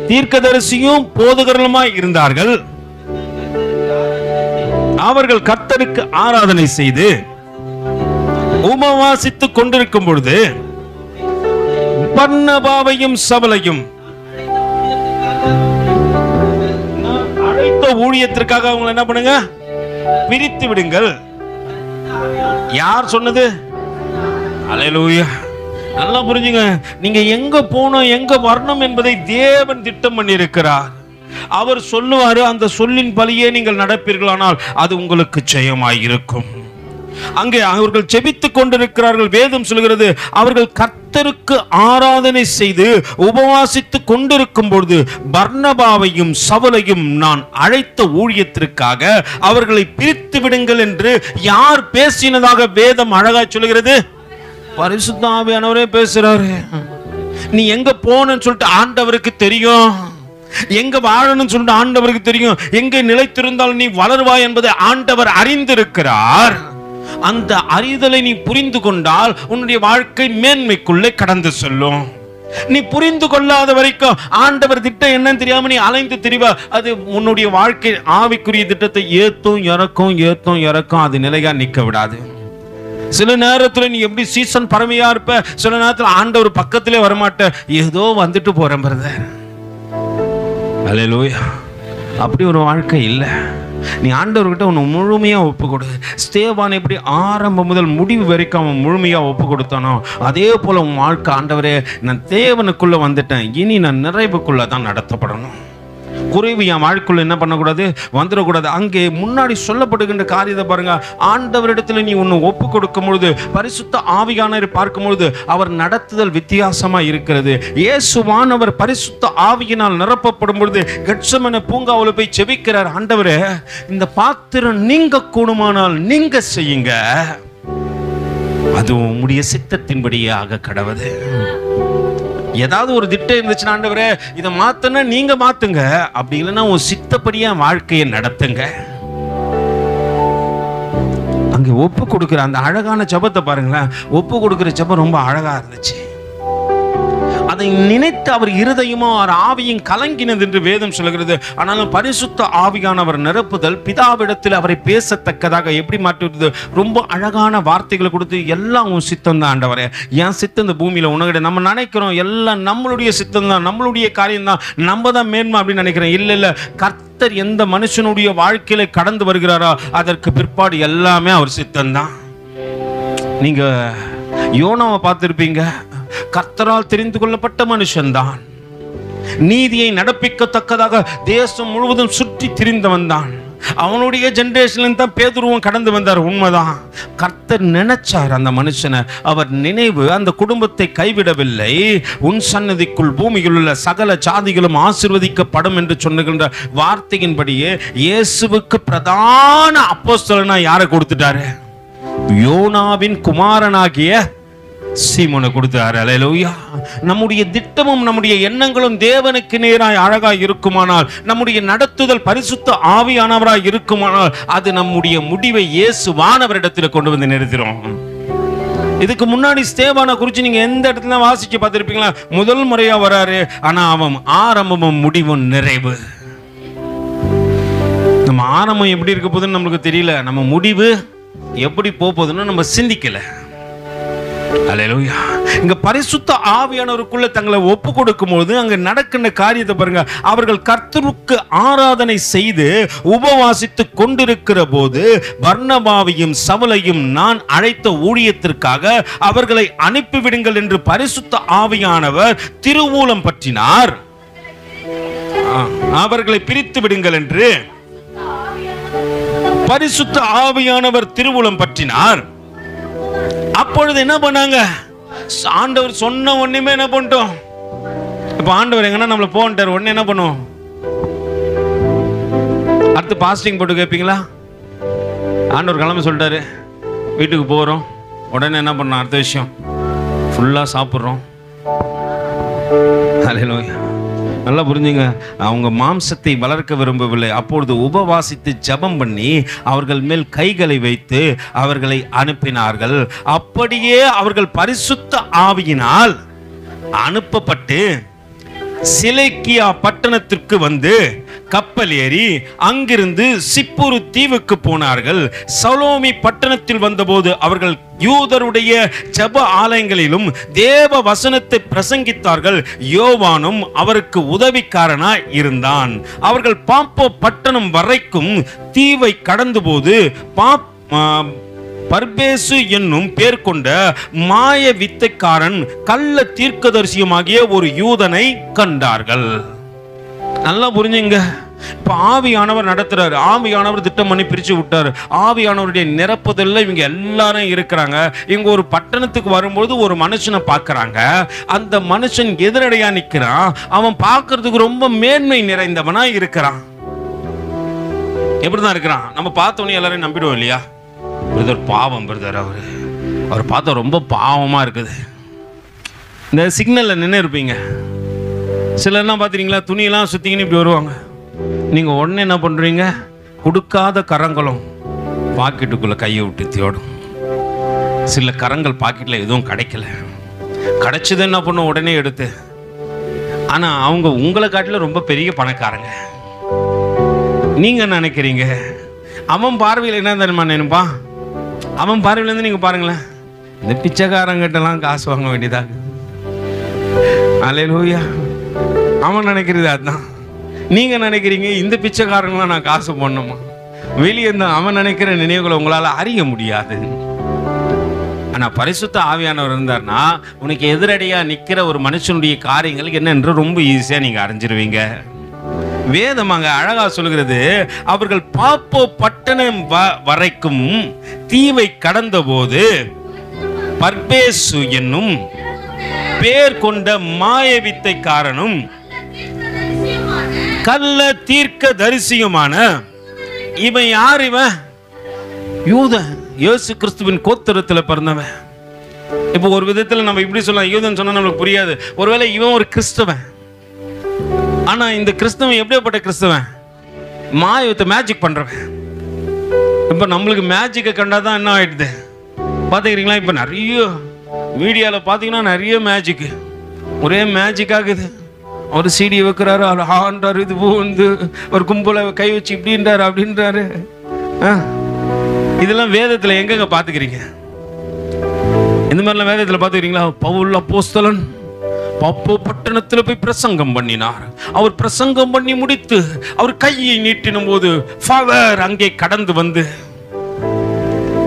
தீர்க்கதரிசியும் போதகர்களுமாய் இருந்தார்கள். அவர்கள் கர்த்தருக்கு ஆராதனை செய்து உபவாசித்துக் கொண்டிருக்கும் பொழுது பர்னபாவையும் சவுலையும் அழைத்த ஊழியத்திற்காக அவங்க என்ன பண்ணுங்க? பிரித்து விடுங்கள். யார் சொன்னது? அல்லேலூயா. நல்லா புரிஞ்சுங்க, நீங்க எங்க போனோம் எங்க வரணும் என்பதை தேவன் திட்டம் பண்ணி இருக்கிறார். அவர் சொல்லுவாரு, அந்த சொல்லின் பலியே நீங்கள் நடப்பீர்களானால் அது உங்களுக்கு ஜெயமாயிருக்கும். அங்கே அவர்கள் ஜெபித்துக் கொண்டிருக்கிறார்கள். வேதம் சொல்கிறது, அவர்கள் கர்த்தருக்கு ஆராதனை செய்து உபவாசித்துக் கொண்டிருக்கும் பொழுது பர்னபாவையும் சவுலையும் நான் அழைத்த ஊழியத்திற்காக அவர்களை பிரித்து விடுங்கள் என்று யார் பேசினதாக வேதம் அழகாய் சொல்கிறது? பரிசுத்த ஆவியானவரே பேசுறாரு. நீ எங்க போனன்னு சொல்லிட்டு ஆண்டவருக்கு தெரியும், எங்க வாழணும்னு சொல்லிட்டு ஆண்டவருக்கு தெரியும், எங்க நிலைத்திருந்தால் நீ வளருவாய் என்பதை ஆண்டவர் அறிந்திருக்கிறார். அந்த அறிதலை நீ புரிந்து கொண்டால் உன்னுடைய வாழ்க்கை மேன்மைக்குள்ளே கடந்து செல்லும். நீ புரிந்து கொள்ளாத வரைக்கும் ஆண்டவர் திட்டம் என்னன்னு தெரியாம நீ அலைந்து திரிவா. அது உன்னுடைய வாழ்க்கை ஆவிக்குரிய திட்டத்தை ஏத்தும் இறக்கும் அது நிலையா நிக்க விடாது. சில நேரத்துல நீ எப்படி சீசன் பரமையா இருப்ப, சில நேரத்துல ஆண்டவர் பக்கத்திலே வரமாட்ட, ஏதோ வந்துட்டு போறேன் பிரதர். அல்லேலூயா. அப்படி ஒரு வாழ்க்கை இல்லை. நீ ஆண்டவர்கிட்ட உன்னை முழுமையா ஒப்பு கொடு. ஸ்தேவான் எப்படி ஆரம்பம் முதல் முடிவு வரைக்கும் அவன் முழுமையா ஒப்பு கொடுத்தானோ அதே போல உன் வாழ்க்கை, ஆண்டவரே நான் தேவனுக்குள்ள வந்துட்டேன், இனி நான் நிறைவுக்குள்ள தான் நடத்தப்படணும். குறைவு என் வாழ்க்கைக்குள்ள என்ன பண்ணக்கூடாது, வந்துடக்கூடாது. அங்கே முன்னாடி சொல்லப்படுகின்ற காரியத்தை பாருங்க. ஆண்டவரிடத்துல நீ ஒன்று ஒப்பு கொடுக்கும் பொழுது பரிசுத்த ஆவியானவரை பார்க்கும் பொழுது அவர் நடத்துதல் வித்தியாசமா இருக்கிறது. இயேசுவானவர் பரிசுத்த ஆவியினால் நிரப்பப்படும் பொழுது கெத்செமனே பூங்காவில் போய் ஜெபிக்கிறார். ஆண்டவரே, இந்த பாத்திரம் நீங்க கூடுமானால் நீங்க செய்யுங்க, அது உம்முடைய சித்தத்தின்படியே ஆக கடவுது. ஏதாவது ஒரு திட்டம் இருந்துச்சுன்னா, ஆண்டவரே இதை மாத்தனா நீங்க மாத்துங்க, அப்படி இல்லைன்னா உன் சித்தப்படியா வாழ்க்கையை நடத்துங்க. அங்க ஒப்பு கொடுக்கிற அந்த அழகான ஜெபத்தை பாருங்களேன். ஒப்பு கொடுக்கிற ஜெபம் ரொம்ப அழகா இருந்துச்சு. அதை நினைத்து அவர் இருதயமோ அவர் ஆவியும் கலங்கினது என்று வேதம் சொல்கிறது. ஆனாலும் பரிசுத்த ஆவியானவர் நிரப்புதல் பிதாவிடத்தில் அவரை பேசத்தக்கதாக எப்படி மாற்றுவது, ரொம்ப அழகான வார்த்தைகளை கொடுத்து எல்லாம் உன் சித்தம் தான் ஆண்டவரே, என் சித்தம் இந்த பூமியில உனக்கிட்ட. நம்ம நினைக்கிறோம் எல்லாம் நம்மளுடைய சித்தம் தான், நம்மளுடைய காரியம் தான், நம்ம தான் மேன்மை அப்படின்னு நினைக்கிறேன். இல்ல இல்ல, கர்த்தர் எந்த மனுஷனுடைய வாழ்க்கையில கடந்து வருகிறாரோ அதற்கு பிற்பாடு எல்லாமே அவர் சித்தம் தான். நீங்க யோனாவை பார்த்திருப்பீங்க. கர்த்தரால் தெரிந்து கொள்ளப்பட்ட மனுஷன்தான், நீதியை நடப்பிக்கத்தக்கதாக தேசம் முழுவதும் சுற்றி திரிந்தவன் தான். அவனுடைய ஜெனரேஷன்ல தான் பேதுருவும் கடந்து வந்தார். உண்மைதான். கர்த்தர் நினைச்சார் அந்த மனுஷனை. அவர் நினைவு அந்த குடும்பத்தை கைவிடவில்லை. உன் சன்னதிக்குள் பூமியில் உள்ள சகல ஜாதிகளும் ஆசீர்வதிக்கப்படும் என்று சொன்னுகின்ற வார்த்தையின்படியே இயேசுவுக்கு பிரதான அப்போஸ்தலனா யாரை கொடுத்துட்டாரு? யோனாவின் குமாரனாகிய சீமோனை கொடுத்தார். அல்லேலூயா. நம்முடைய திட்டமும் நம்முடைய எண்ணங்களும் தேவனுக்கு நேராய் அழகாய் இருக்குமானால், நம்முடைய நடத்துதல் பரிசுத்த ஆவியானவராய் இருக்குமானால், அது நம்முடைய முடிவை இயேசுவானவரிடத்தில் கொண்டு வந்து நிறுத்திடும். இதுக்கு முன்னாடி ஸ்தேவானை குறித்து நீங்க எந்த இடத்துல வாசிச்சு பார்த்திருப்பீங்களா? முதல் முறையா வராரு, ஆனா அவன் ஆரம்பமும் முடிவும் நிறைவு. நம்ம ஆரம்பம் எப்படி இருக்க போகுதுன்னு நம்மளுக்கு தெரியல, நம்ம முடிவு எப்படி போகுதுன்னு நம்ம சிந்திக்கல. அல்லேலூயா. இங்க பரிசுத்த ஆவியானவருக்குள்ள தங்களை ஒப்பு கொடுக்கும் போது அங்க நடக்கின்ற காரியத்தை பாருங்க. அவர்கள் கர்த்தருக்கு ஆராதனை செய்து உபவாசித்து கொண்டிருக்கிற போது பர்னபாவையும் சவுலையும் நான் அழைத்த ஊழியத்திற்காக அவர்களை அனுப்பிவிடுங்கள் என்று பரிசுத்த ஆவியானவர் திருவூலம் பற்றினார். அவர்களை பிரித்து விடுங்கள் என்று பரிசுத்த ஆவியானவர் திருவூலம் பற்றினார். அப்பொழுது என்ன பண்ணாங்க? ஆண்டவர் சொன்ன ஒண்ணுமே என்ன பண்ணிட்டோம்? இப்ப ஆண்டவர் எங்கன்னா நம்மள போன்ட்டார், உடனே என்ன பண்ணுவோம்? அடுத்து பாஸ்டிங் போட்டு கேட்பீங்களா? ஆண்டவர் கிளம்ப சொல்லிட்டாரு, வீட்டுக்கு போறோம், உடனே என்ன பண்ணோம்? அடுத்த விஷயம் ஃபுல்லா சாப்பிட்றோம். அல்லேலூயா. நல்லா புரிஞ்சுங்க. அவங்க மாம்சத்தை வளர்க்க விரும்பவில்லை. அப்பொழுது உபவாசித்து ஜெபம் பண்ணி அவர்கள் மேல் கைகளை வைத்து அவர்களை அனுப்பினார்கள். அப்படியே அவர்கள் பரிசுத்த ஆவியினால் அனுப்பப்பட்டு சிலேக்கியா பட்டணத்திற்கு வந்து கப்பல் ஏறி அங்கிருந்து சிப்புரு தீவுக்கு போனார்கள். சலோமி பட்டணத்தில் வந்தபோது அவர்கள் யூதருடைய ஜெப ஆலயங்களிலும் தேவ வசனத்தை பிரசங்கித்தார்கள். யோவானும் அவருக்கு உதவிக்காரனாய் இருந்தான். அவர்கள் பாப்போ பட்டணம் வரைக்கும் தீவை கடந்தபோது பர்பேசு என்னும் பேர் கொண்ட மாய வித்தைக்காரன் கள்ள தீர்க்கதரிசியுமாகிய ஒரு யூதனை கண்டார்கள். நல்லா புரிஞ்சுங்க. இப்ப ஆவியானவர் நடத்துறாரு, ஆவியானவர் திட்டம் பண்ணி பிரிச்சு விட்டாரு. ஆவியானவருடைய நிரப்புதல்ல இவங்க எல்லாரும் இருக்கிறாங்க. இவங்க ஒரு பட்டணத்துக்கு வரும்போது ஒரு மனுஷனை பார்க்கறாங்க. அந்த மனுஷன் எதிரடையா நிக்கிறான். அவன் பார்க்கறதுக்கு ரொம்ப மேன்மை நிறைந்தவனா இருக்கிறான். எப்படிதான் இருக்கிறான்? நம்ம பார்த்தோன்னே எல்லாரையும் நம்பிடுவோம் இல்லையா? பிரதர் பாவம், பிரதர் அவர் பார்த்தா ரொம்ப பாவமா இருக்குது. இந்த சிக்னல்ல நின்று இருப்பீங்க. சிலர்லாம் பார்த்துறீங்களா, துணியெல்லாம் சுத்திங்கன்னு இப்படி வருவாங்க. நீங்கள் உடனே என்ன பண்ணுறீங்க? கொடுக்காத கரங்களும் பாக்கெட்டுக்குள்ளே கையை விட்டு தேடும். சில கரங்கள் பாக்கெட்டில் எதுவும் கிடைக்கல, கிடைச்சது என்ன பண்ணும்? உடனே எடுத்து. ஆனால் அவங்க உங்களை காட்டில ரொம்ப பெரிய பணக்காரங்க. நீங்கள் நினைக்கிறீங்க அவன் பார்வையில் என்ன தெரியுமா நினைப்பா? அவன் பார்வையிலேருந்து நீங்கள் பாருங்களேன், இந்த பிச்சைக்காரங்கிட்டலாம் காசு வாங்க வேண்டியதாக. அல்லேலூயா. அவன் நினைக்கிறது அதுதான். நீங்க நினைக்கிறீங்க இந்த பிச்சைக்காரங்களாம் நான் காசு பண்ணணுமா? வெளியே இருந்தால் அவன் நினைக்கிற நினைவுகளை உங்களால் அறிய முடியாது. ஆனா பரிசுத்த ஆவியானவர் இருந்தார்னா உனக்கு எதிரடையா நிக்கிற ஒரு மனுஷனுடைய காரியங்கள் என்னென்று ரொம்ப ஈஸியா நீங்க அறிஞ்சிருவீங்க. வேதம் அங்க அழகா சொல்கிறது, அவர்கள் பாப்போ பட்டணம் வரைக்கும் தீவை கடந்த போது பர்பேசு என்னும் பேர் கொண்ட மாயவித்தைக்காரனும் கள்ள தீர்க்க தரிசியுமான இவன் யார்? இவன் யூதன், இயேசு கிறிஸ்துவின் கோத்திரத்தில் பிறந்தவன். இப்போ ஒரு விதத்தில் நம்ம இப்படி சொல்லலாம், யூதன் சொன்னா நம்மளுக்கு புரியாது. ஒருவேளை இவன் ஒரு கிறிஸ்தவன். ஆனா இந்த கிறிஸ்தவன் எப்படிப்பட்ட கிறிஸ்தவன்? மாயத்தை மேஜிக் பண்றவன். இப்ப நம்மளுக்கு மேஜிக்கை கண்டாதான் என்ன ஆயிடுது பாத்துக்கிறீங்களா? இப்ப நிறைய மீடியாவில் பார்த்தீங்கன்னா நிறைய மேஜிக், ஒரே மேஜிக் ஆகுது. ஒரு சீடி வைக்கிறாரு, அவர் ஆன்றாரு, இது வந்து ஒரு கும்பலை கை வச்சு இப்படின்றாரு அப்படின்றாரு. இதெல்லாம் வேதத்தில் எங்கெங்க பார்த்துக்கிறீங்க? இந்த மாதிரிலாம் வேதத்தில் பார்த்துக்கிறீங்களா? பவுல் அப்போஸ்தலன் பாப்போ பட்டணத்தில் போய் பிரசங்கம் பண்ணினார். அவர் பிரசங்கம் பண்ணி முடித்து அவர் கையை நீட்டினும் போது பவர் அங்கே கடந்து வந்து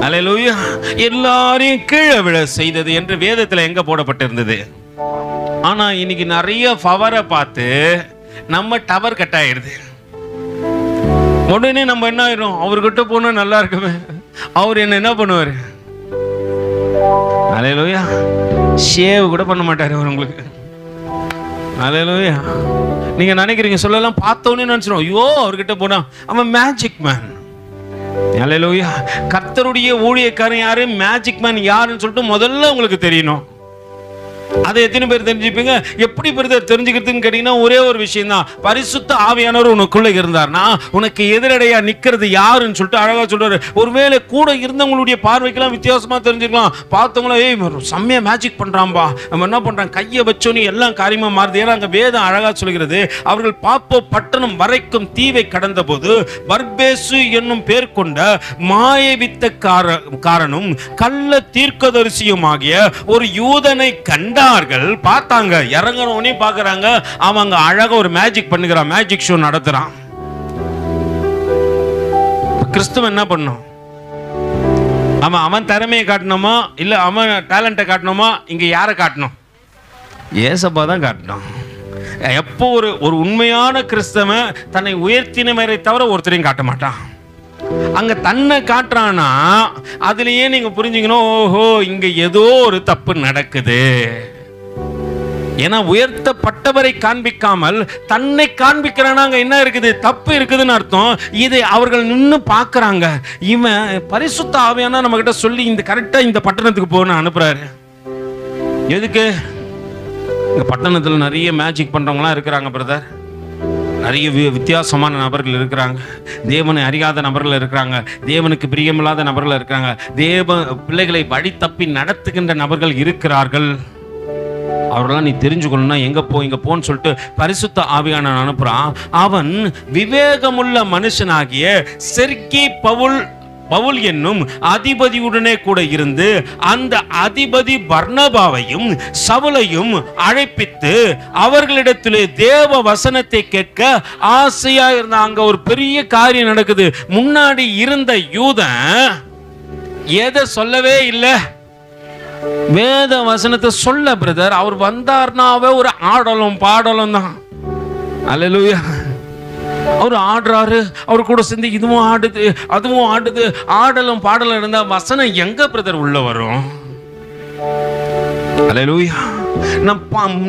அல்லேலூயா எல்லாரையும் கீழே விழ செய்தது என்று வேதத்தில் எங்க போடப்பட்டிருந்தது. ஆனா இன்னைக்கு நிறைய பவரை பார்த்து நம்ம டவர் கட் ஆயிடுது. உடனே நம்ம என்ன ஆயிரும்? அவர்கிட்ட போனா நல்லா இருக்குமே, அவர் என்ன பண்ணுவாரு? அல்லேலூயா ஷேவ் கூட பண்ண மாட்டாரு அவர் உங்களுக்கு. அல்லேலூயா. நீங்க நினைக்கிறீங்க சொல்லலாம் பார்த்தோன்னே நினைச்சிடும், ஐயோ அவர்கிட்ட போனா அவன் மேஜிக் மேன். அல்லேலூயா. கர்த்தருடைய ஊழியக்காரன் யாரு, மேஜிக் மேன் யாருன்னு சொல்லிட்டு முதல்ல உங்களுக்கு தெரியணும். அதை எத்தனை பேர் தெரிஞ்சுப்பீங்க? எப்படி தெரிஞ்சுக்கிறதுன்னு கேட்டீங்கன்னா ஒரே ஒரு விஷயம் தான், பரிசுத்த ஆவியானவர் உனக்குள்ள இருந்தார்னா உனக்கு எதிரடையா நிக்கிறது யாருன்னு சொல்லிட்டு அழகா சொல்றாரு. ஒருவேளை கூட இருந்தவங்களுடைய பார்வைக்கெல்லாம் வித்தியாசமா தெரிஞ்சுக்கலாம். பார்த்தவங்களா ஏய் செம்மையா மேஜிக் பண்றான்பா, நம்ம என்ன பண்றான், கையை வச்சோன்னு எல்லாம் காரியமா மாறுது. ஏன்னா அங்க வேதம் அழகா சொல்கிறது, அவர்கள் பாப்போ பட்டணம் வரைக்கும் தீவை கடந்த போது பர்பேசு என்னும் பேர் கொண்ட மாயவித்தக்காரனும் கள்ள தீர்க்கதரிசியுமாகிய ஒரு யூதனை கண்டார்கள். பார்த்தாங்க, இறங்கணும்னே பார்க்கறாங்க. அவங்க அழகா ஒரு மேஜிக் பண்ணுகிறான், மேஜிக் ஷோ நடத்துறான். கிறிஸ்துவ என்ன பண்ணும்? அவன் திறமையை காட்டணுமா இல்ல அவன் டேலண்ட்டை காட்டணுமா? இங்க யாரை காட்டணும்? ஏசப்பா தான் காட்டணும். எப்போ ஒரு உண்மையான கிறிஸ்தவன் தன்னை உயர்த்தினவரை தவிர ஒருத்தரையும் காட்ட மாட்டான். அங்க தன்னை காட்டுறானா அதுலயே நீங்க புரிஞ்சுக்கணும், ஓஹோ இங்க ஏதோ ஒரு தப்பு நடக்குது. ஏன்னா உயர்த்தப்பட்டவரை காண்பிக்காமல் தன்னை காண்பிக்கிறானா அங்க என்ன இருக்குது? தப்பு இருக்குதுன்னு அர்த்தம். இதை அவர்கள் நின்று பார்க்கறாங்க. இவன் பரிசுத்த ஆவியானா நம்ம கிட்ட சொல்லி இந்த கரெக்டா இந்த பட்டணத்துக்கு போகணும் அனுப்புறாரு. எதுக்கு? இந்த பட்டணத்துல நிறைய மேஜிக் பண்றவங்களாம் இருக்கிறாங்க பிரதர். நிறைய வித்தியாசமான நபர்கள் இருக்கிறாங்க, தேவனை அறியாத நபர்கள் இருக்கிறாங்க, தேவனுக்கு பிரியமில்லாத நபர்கள் இருக்கிறாங்க, தேவ பிள்ளைகளை வழி தப்பி நடத்துகின்ற நபர்கள் இருக்கிறார்கள். அவரெல்லாம் நீ தெரிஞ்சுக்கணும்னா எங்க இங்க போன்னு சொல்லிட்டு பரிசுத்த ஆவியானவன் அனுப்புறான். அவன் விவேகமுள்ள மனுஷனாகிய செர்கி பவுல் என்னும் அதிபதியுடனே கூட இருந்து அந்த அதிபதி பர்னபாவையும் சவுலையும் அழைப்பித்து அவர்களிடத்திலே தேவ வசனத்தை கேட்க ஆசையா இருந்தாங்க. ஒரு பெரிய காரியம் நடக்குது. முன்னாடி இருந்த யூதன் எதை சொல்லவே இல்லை? வேத வசனத்தை சொல்ல பிரதர். அவர் வந்தார்னாவே ஒரு ஆடலும் பாடலும் தான். அல்லேலூயா. அவர் ஆடுறாரு, அவர் கூட சேர்ந்து இதுவும் ஆடுது அதுவும் ஆடுது. ஆடலும் பாடலும் இருந்தா வசனம் எங்க பிரதர் உள்ள வரும்? அல்லேலூயா.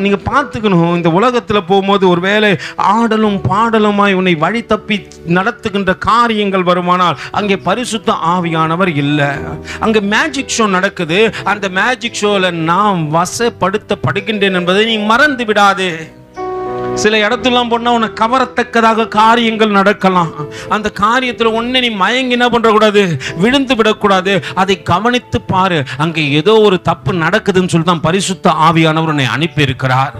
நீங்க பார்த்துக்கணும், இந்த உலகத்துல போகும்போது ஒருவேளை ஆடலும் பாடலுமாய் உன்னை வழி தப்பி நடத்துகின்ற காரியங்கள் வருமானால் அங்கே பரிசுத்த ஆவியானவர் இல்லை. அங்க மேஜிக் ஷோ நடக்குது. அந்த மேஜிக் ஷோல நான் வசப்படுத்தப்படுகின்றேன் என்பதை நீ மறந்து விடாதே. சில இடத்துலாம் போனா உன்னை கவரத்தக்கதாக காரியங்கள் நடக்கலாம். அந்த காரியத்துல ஒண்ணு நீ மயங்கி என்ன பண்ற கூடாது, விழுந்து விடக்கூடாது. அதை கவனித்து பாரு. அங்க ஏதோ ஒரு தப்பு நடக்குதுன்னு சொல்லி தான் பரிசுத்த ஆவியானவர் உன்னை அனுப்பி இருக்கிறார்.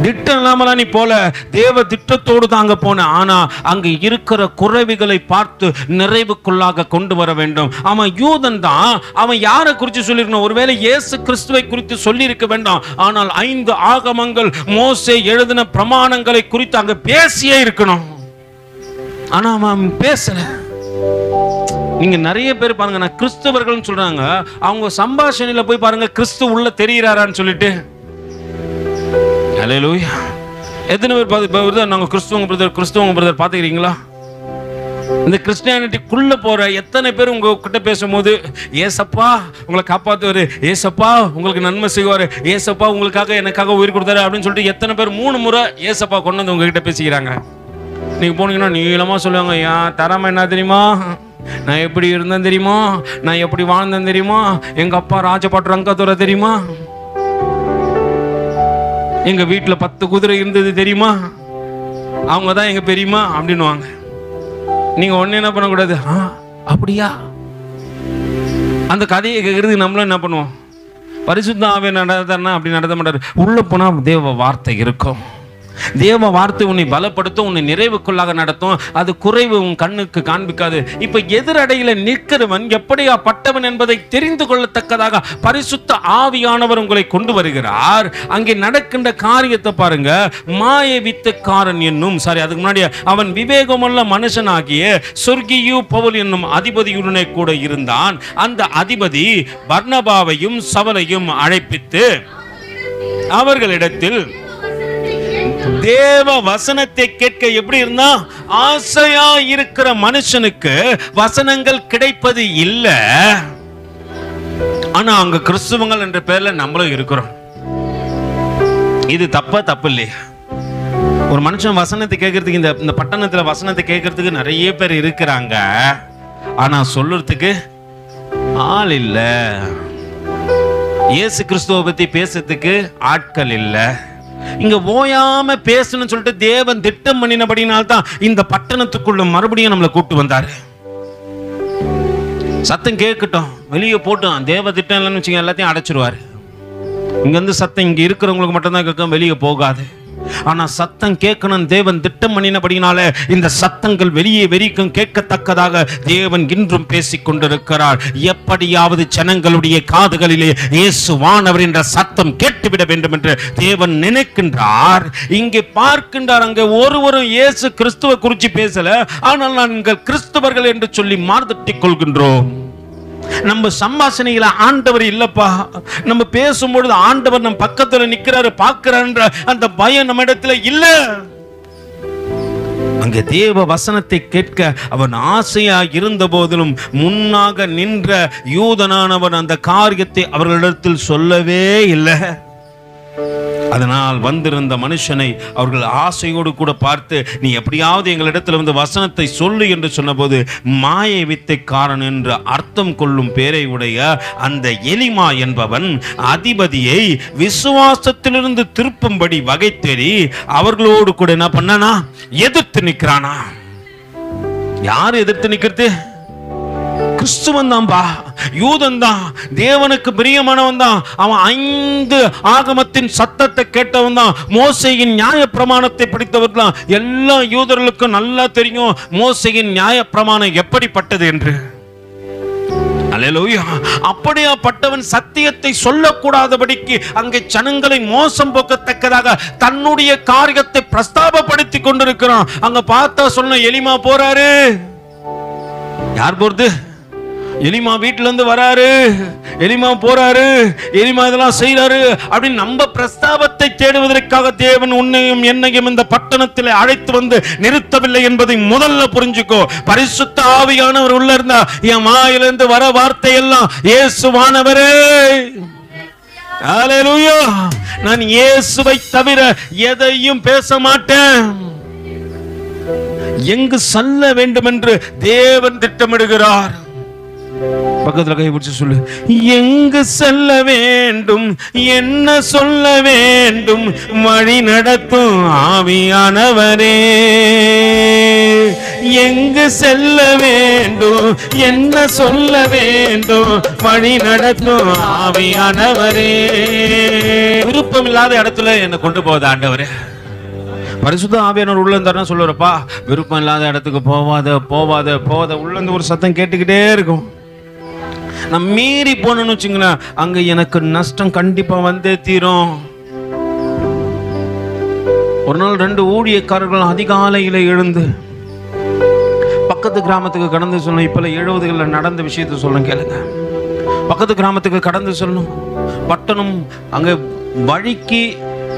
திட்டம் இல்லாமலாம் நீ போல, தேவ திட்டத்தோடு தாங்க போன. ஆனா அங்க இருக்கிற குறைவுகளை பார்த்து நிறைவுக்குள்ளாக கொண்டு வர வேண்டும். அவன் யூதன் தான். அவன் யாரை குறித்து சொல்லிருக்கணும்? ஒருவேளை இயேசு கிறிஸ்துவை குறித்து சொல்லி இருக்க வேண்டாம். ஆனால் 5 ஆகமங்கள், மோசே எழுதின பிரமாணங்களை குறித்து அங்க பேசியே இருக்கணும். ஆனா அவன் பேசல. நீங்க நிறைய பேர் பாருங்க, நான் கிறிஸ்தவர்கள் சொல்றாங்க, அவங்க சம்பாஷணையில போய் பாருங்க கிறிஸ்து உள்ள தெரிகிறாரான்னு சொல்லிட்டு. அல்லேலூயா. எத்தனை பேர் நாங்க கிறிஸ்துவங்க பிரதர் பாத்துக்கிறீங்களா? இந்த கிறிஸ்டியானிட்டிக்குள்ள போற எத்தனை பேர் உங்க கிட்ட பேசும்போது, ஏசப்பா உங்களை காப்பாத்துவாரு, ஏசப்பா உங்களுக்கு நன்மை செய்வாரு, ஏசப்பா உங்களுக்காக எனக்காக உயிர் கொடுத்தாரு அப்படின்னு சொல்லிட்டு எத்தனை பேர் 3 முறை ஏசப்பா கொண்டு வந்து உங்ககிட்ட பேசிக்கிறாங்க. நீங்க போனீங்கன்னா நீளமா சொல்லுவாங்க, என் தரமா என்ன தெரியுமா, நான் எப்படி இருந்தேன் தெரியுமா, நான் எப்படி வாழ்ந்தேன் தெரியுமா, எங்க அப்பா ராஜபாட்டு ரங்கத்துறை தெரியுமா, எங்க வீட்டுல 10 குதிரை இருந்தது தெரியுமா, அவங்க தான் எங்க பெரியமா அப்படின்னுவாங்க. நீங்க ஒண்ணு என்ன பண்ணக்கூடாது, அப்படியா அந்த கதையை கேட்கறதுக்கு நம்மளும் என்ன பண்ணுவோம், பரிசுத்த ஆவியை நடத்தாருன்னா அப்படி நடத்த மாட்டாரு. உள்ள போனா தேவ வார்த்தை இருக்கும். தேவ வார்த்தை உன்னை பலப்படுத்தும், உன்னை நிறைவுக்குள்ளாக நடத்தும். அது குறைவு உன் கண்ணுக்கு காண்பிக்காது. இப்ப எதிரடையில நிற்கிறவன் எப்படியா பட்டவன் என்பதை தெரிந்து கொள்ளத்தக்கதாக பரிசுத்த ஆவியானவர் உங்களை கொண்டு வருகிறார். அங்கே நடக்கின்ற காரியத்தை பாருங்க. மாய வித்தக்காரன் என்னும் அதுக்கு முன்னாடி அவன் விவேகமுள்ள மனுஷனாகிய சொர்கியு பவுல் என்னும் அதிபதியுடனே கூட இருந்தான். அந்த அதிபதி பர்னபாவையும் சவுலையும் அழைப்பித்து அவர்களிடத்தில் தேவ வசனத்தை கேட்க எப்படி இருந்தா, ஆசையா இருக்கிற மனுஷனுக்கு வசனங்கள் கிடைப்பது இல்ல. ஆனா அங்க கிறிஸ்துவங்கள் என்ற பேர்ல நம்மளும் இருக்கிறோம். இது தப்பு இல்லையா? ஒரு மனுஷன் வசனத்தை கேட்கறதுக்கு இந்த பட்டணத்துல வசனத்தை கேட்கறதுக்கு நிறைய பேர் இருக்கிறாங்க. ஆனா சொல்றதுக்கு ஆள் இல்ல. இயேசு கிறிஸ்துவை பத்தி பேசுறதுக்கு ஆட்கள் இல்ல. இங்க ஓயாம பேசணும்னு சொல்லிட்டு தேவன் திட்டம் பண்ணினபடினால்தான் இந்த பட்டணத்துக்குள்ள மறுபடியும் நம்மளை கூட்டு வந்தாரு. சத்தம் கேட்கட்டும், வெளியே போட்டோம். தேவ திட்டம் இல்லைன்னு வச்சுங்க, எல்லாத்தையும் அடைச்சிருவாரு. இங்க இருந்து சத்தம் இங்க இருக்கிறவங்களுக்கு மட்டும்தான் கேட்கும், வெளியே போகாது. ஆனா சத்தம் கேட்கணும். தேவன் திட்டம் பண்ணினபடினால இந்த சத்தங்கள் வெளியே வெறிக்கும் கேட்கத்தக்கதாக தேவன் இன்றும் பேசிக் கொண்டிருக்கிறார். எப்படியாவது ஜனங்களுடைய காதுகளிலே இயேசுவானவர் என்ற சத்தம் கேட்டுவிட வேண்டும் என்று தேவன் நினைக்கின்றார். இங்கே பார்க்கின்றார். அங்கே ஒருவரும் இயேசு கிறிஸ்துவை குறித்து பேசல. ஆனால் நாங்கள் கிறிஸ்தவர்கள் என்று சொல்லி மார்த்தட்டிக் கொள்கின்றோம். நம்ம சம்பாஷணையில ஆண்டவர் இல்லப்பா. நம்ம பேசும்பொழுது ஆண்டவர் நம் பக்கத்துல நிக்கிறாரு, பார்க்கிறார், அந்த பயம் நம்ம இடத்துல இல்ல. அங்கே தேவ வசனத்தை கேட்க அவன் ஆசையா இருந்த போதிலும் முன்னாக நின்ற யூதனானவன் அந்த காரியத்தை அவர்களிடத்தில் சொல்லவே இல்லை. அதனால் வந்திருந்த மனுஷனை அவர்கள் ஆசையோடு கூட பார்த்து, நீ எப்படியாவது எங்களிடத்தில் வந்து வசனத்தை சொல்லு என்று சொன்னபோது, மாய வித்தைக்காரன் என்று அர்த்தம் கொள்ளும் பேரை உடைய அந்த எலிமா என்பவன் அதிபதியை விசுவாசத்திலிருந்து திருப்பும்படி வகை தேடி அவர்களோடு கூட என்ன பண்ணனா, எதிர்த்து நிற்கிறானா. யார் எதிர்த்து நிற்கிறது? கிறிஸ்துவன் தான்பா, யூதன் தான், தேவனுக்கு பிரியமானவன் தான். அவன் 5 ஆகமத்தின் சத்தத்தை கேட்டவன் தான். மோசேயின் நியாய பிரமாணத்தை படித்தவர் தான். எல்லா யூதர்களுக்கும் நல்லா தெரியும் மோசேயின் நியாய பிரமாணம் எப்படிப்பட்டது என்று. அல்லேலூயா. அப்படியாப்பட்டவன் சத்தியத்தை சொல்லக்கூடாதபடிக்கு அங்கே ஜனங்களை மோசம் போக்கத்தக்கதாக தன்னுடைய காரியத்தை பிரஸ்தாபப்படுத்தி கொண்டிருக்கிறான். அங்க பார்த்தா சொன்ன எலிமா போறாரு. யார் போறது? எலிமா வீட்டுல இருந்து வராரு, எலிமா போறாரு, எலிமா இதெல்லாம் செய்யறாரு அப்படின்னு நம்ம பிரஸ்தாபத்தை தேடுவதற்காக தேவன் உன்னையும் என்னையும் இந்த பட்டணத்தில் அழைத்து வந்து நிறுத்தவில்லை என்பதை முதல்ல புரிஞ்சுக்கோ. பரிசுத்த ஆவியானவர் உள்ள இருந்தா என் வாயிலிருந்து வர வார்த்தை எல்லாம் இயேசுவானவரே, ஹல்லேலூயா, நான் இயேசுவை தவிர எதையும் பேச மாட்டேன். எங்கு செல்ல வேண்டும் என்று தேவன் திட்டமிடுகிறார். பக்கத்துல கை பிடிச்சு சொல்லு, எங்கு செல்ல வேண்டும், என்ன சொல்ல வேண்டும், வழி நடத்தும் ஆவியானவரே. எங்கு செல்ல வேண்டும், என்ன சொல்ல வேண்டும், வழி நடத்தும் ஆவியானவரே. விருப்பம் இல்லாத இடத்துல என்னை கொண்டு போகுது ஆண்டவரே. பரிசுத்த ஆவியானவர் உள்ள இருந்தாருன்னா சொல்லுறப்பா, விருப்பம் இல்லாத இடத்துக்கு போவாத போவாத போவாத. உள்ள இருந்து ஒரு சத்தம் கேட்டுக்கிட்டே இருக்கும். நான் மீறி போனேன்னு வச்சுங்களேன், அங்க எனக்கு நஷ்டம் கண்டிப்பா வந்தே தீரும். ஒரு நாள் 2 ஊழியக்காரர்கள் அதிகாலையில எழுந்து பக்கத்து கிராமத்துக்கு கடந்து சொல்லணும். இப்ப 70களில் நடந்த விஷயத்த சொல்லணும் கேளுங்க. பக்கத்து கிராமத்துக்கு கடந்து சொல்லணும். பட்டணம் அங்க வழிக்கு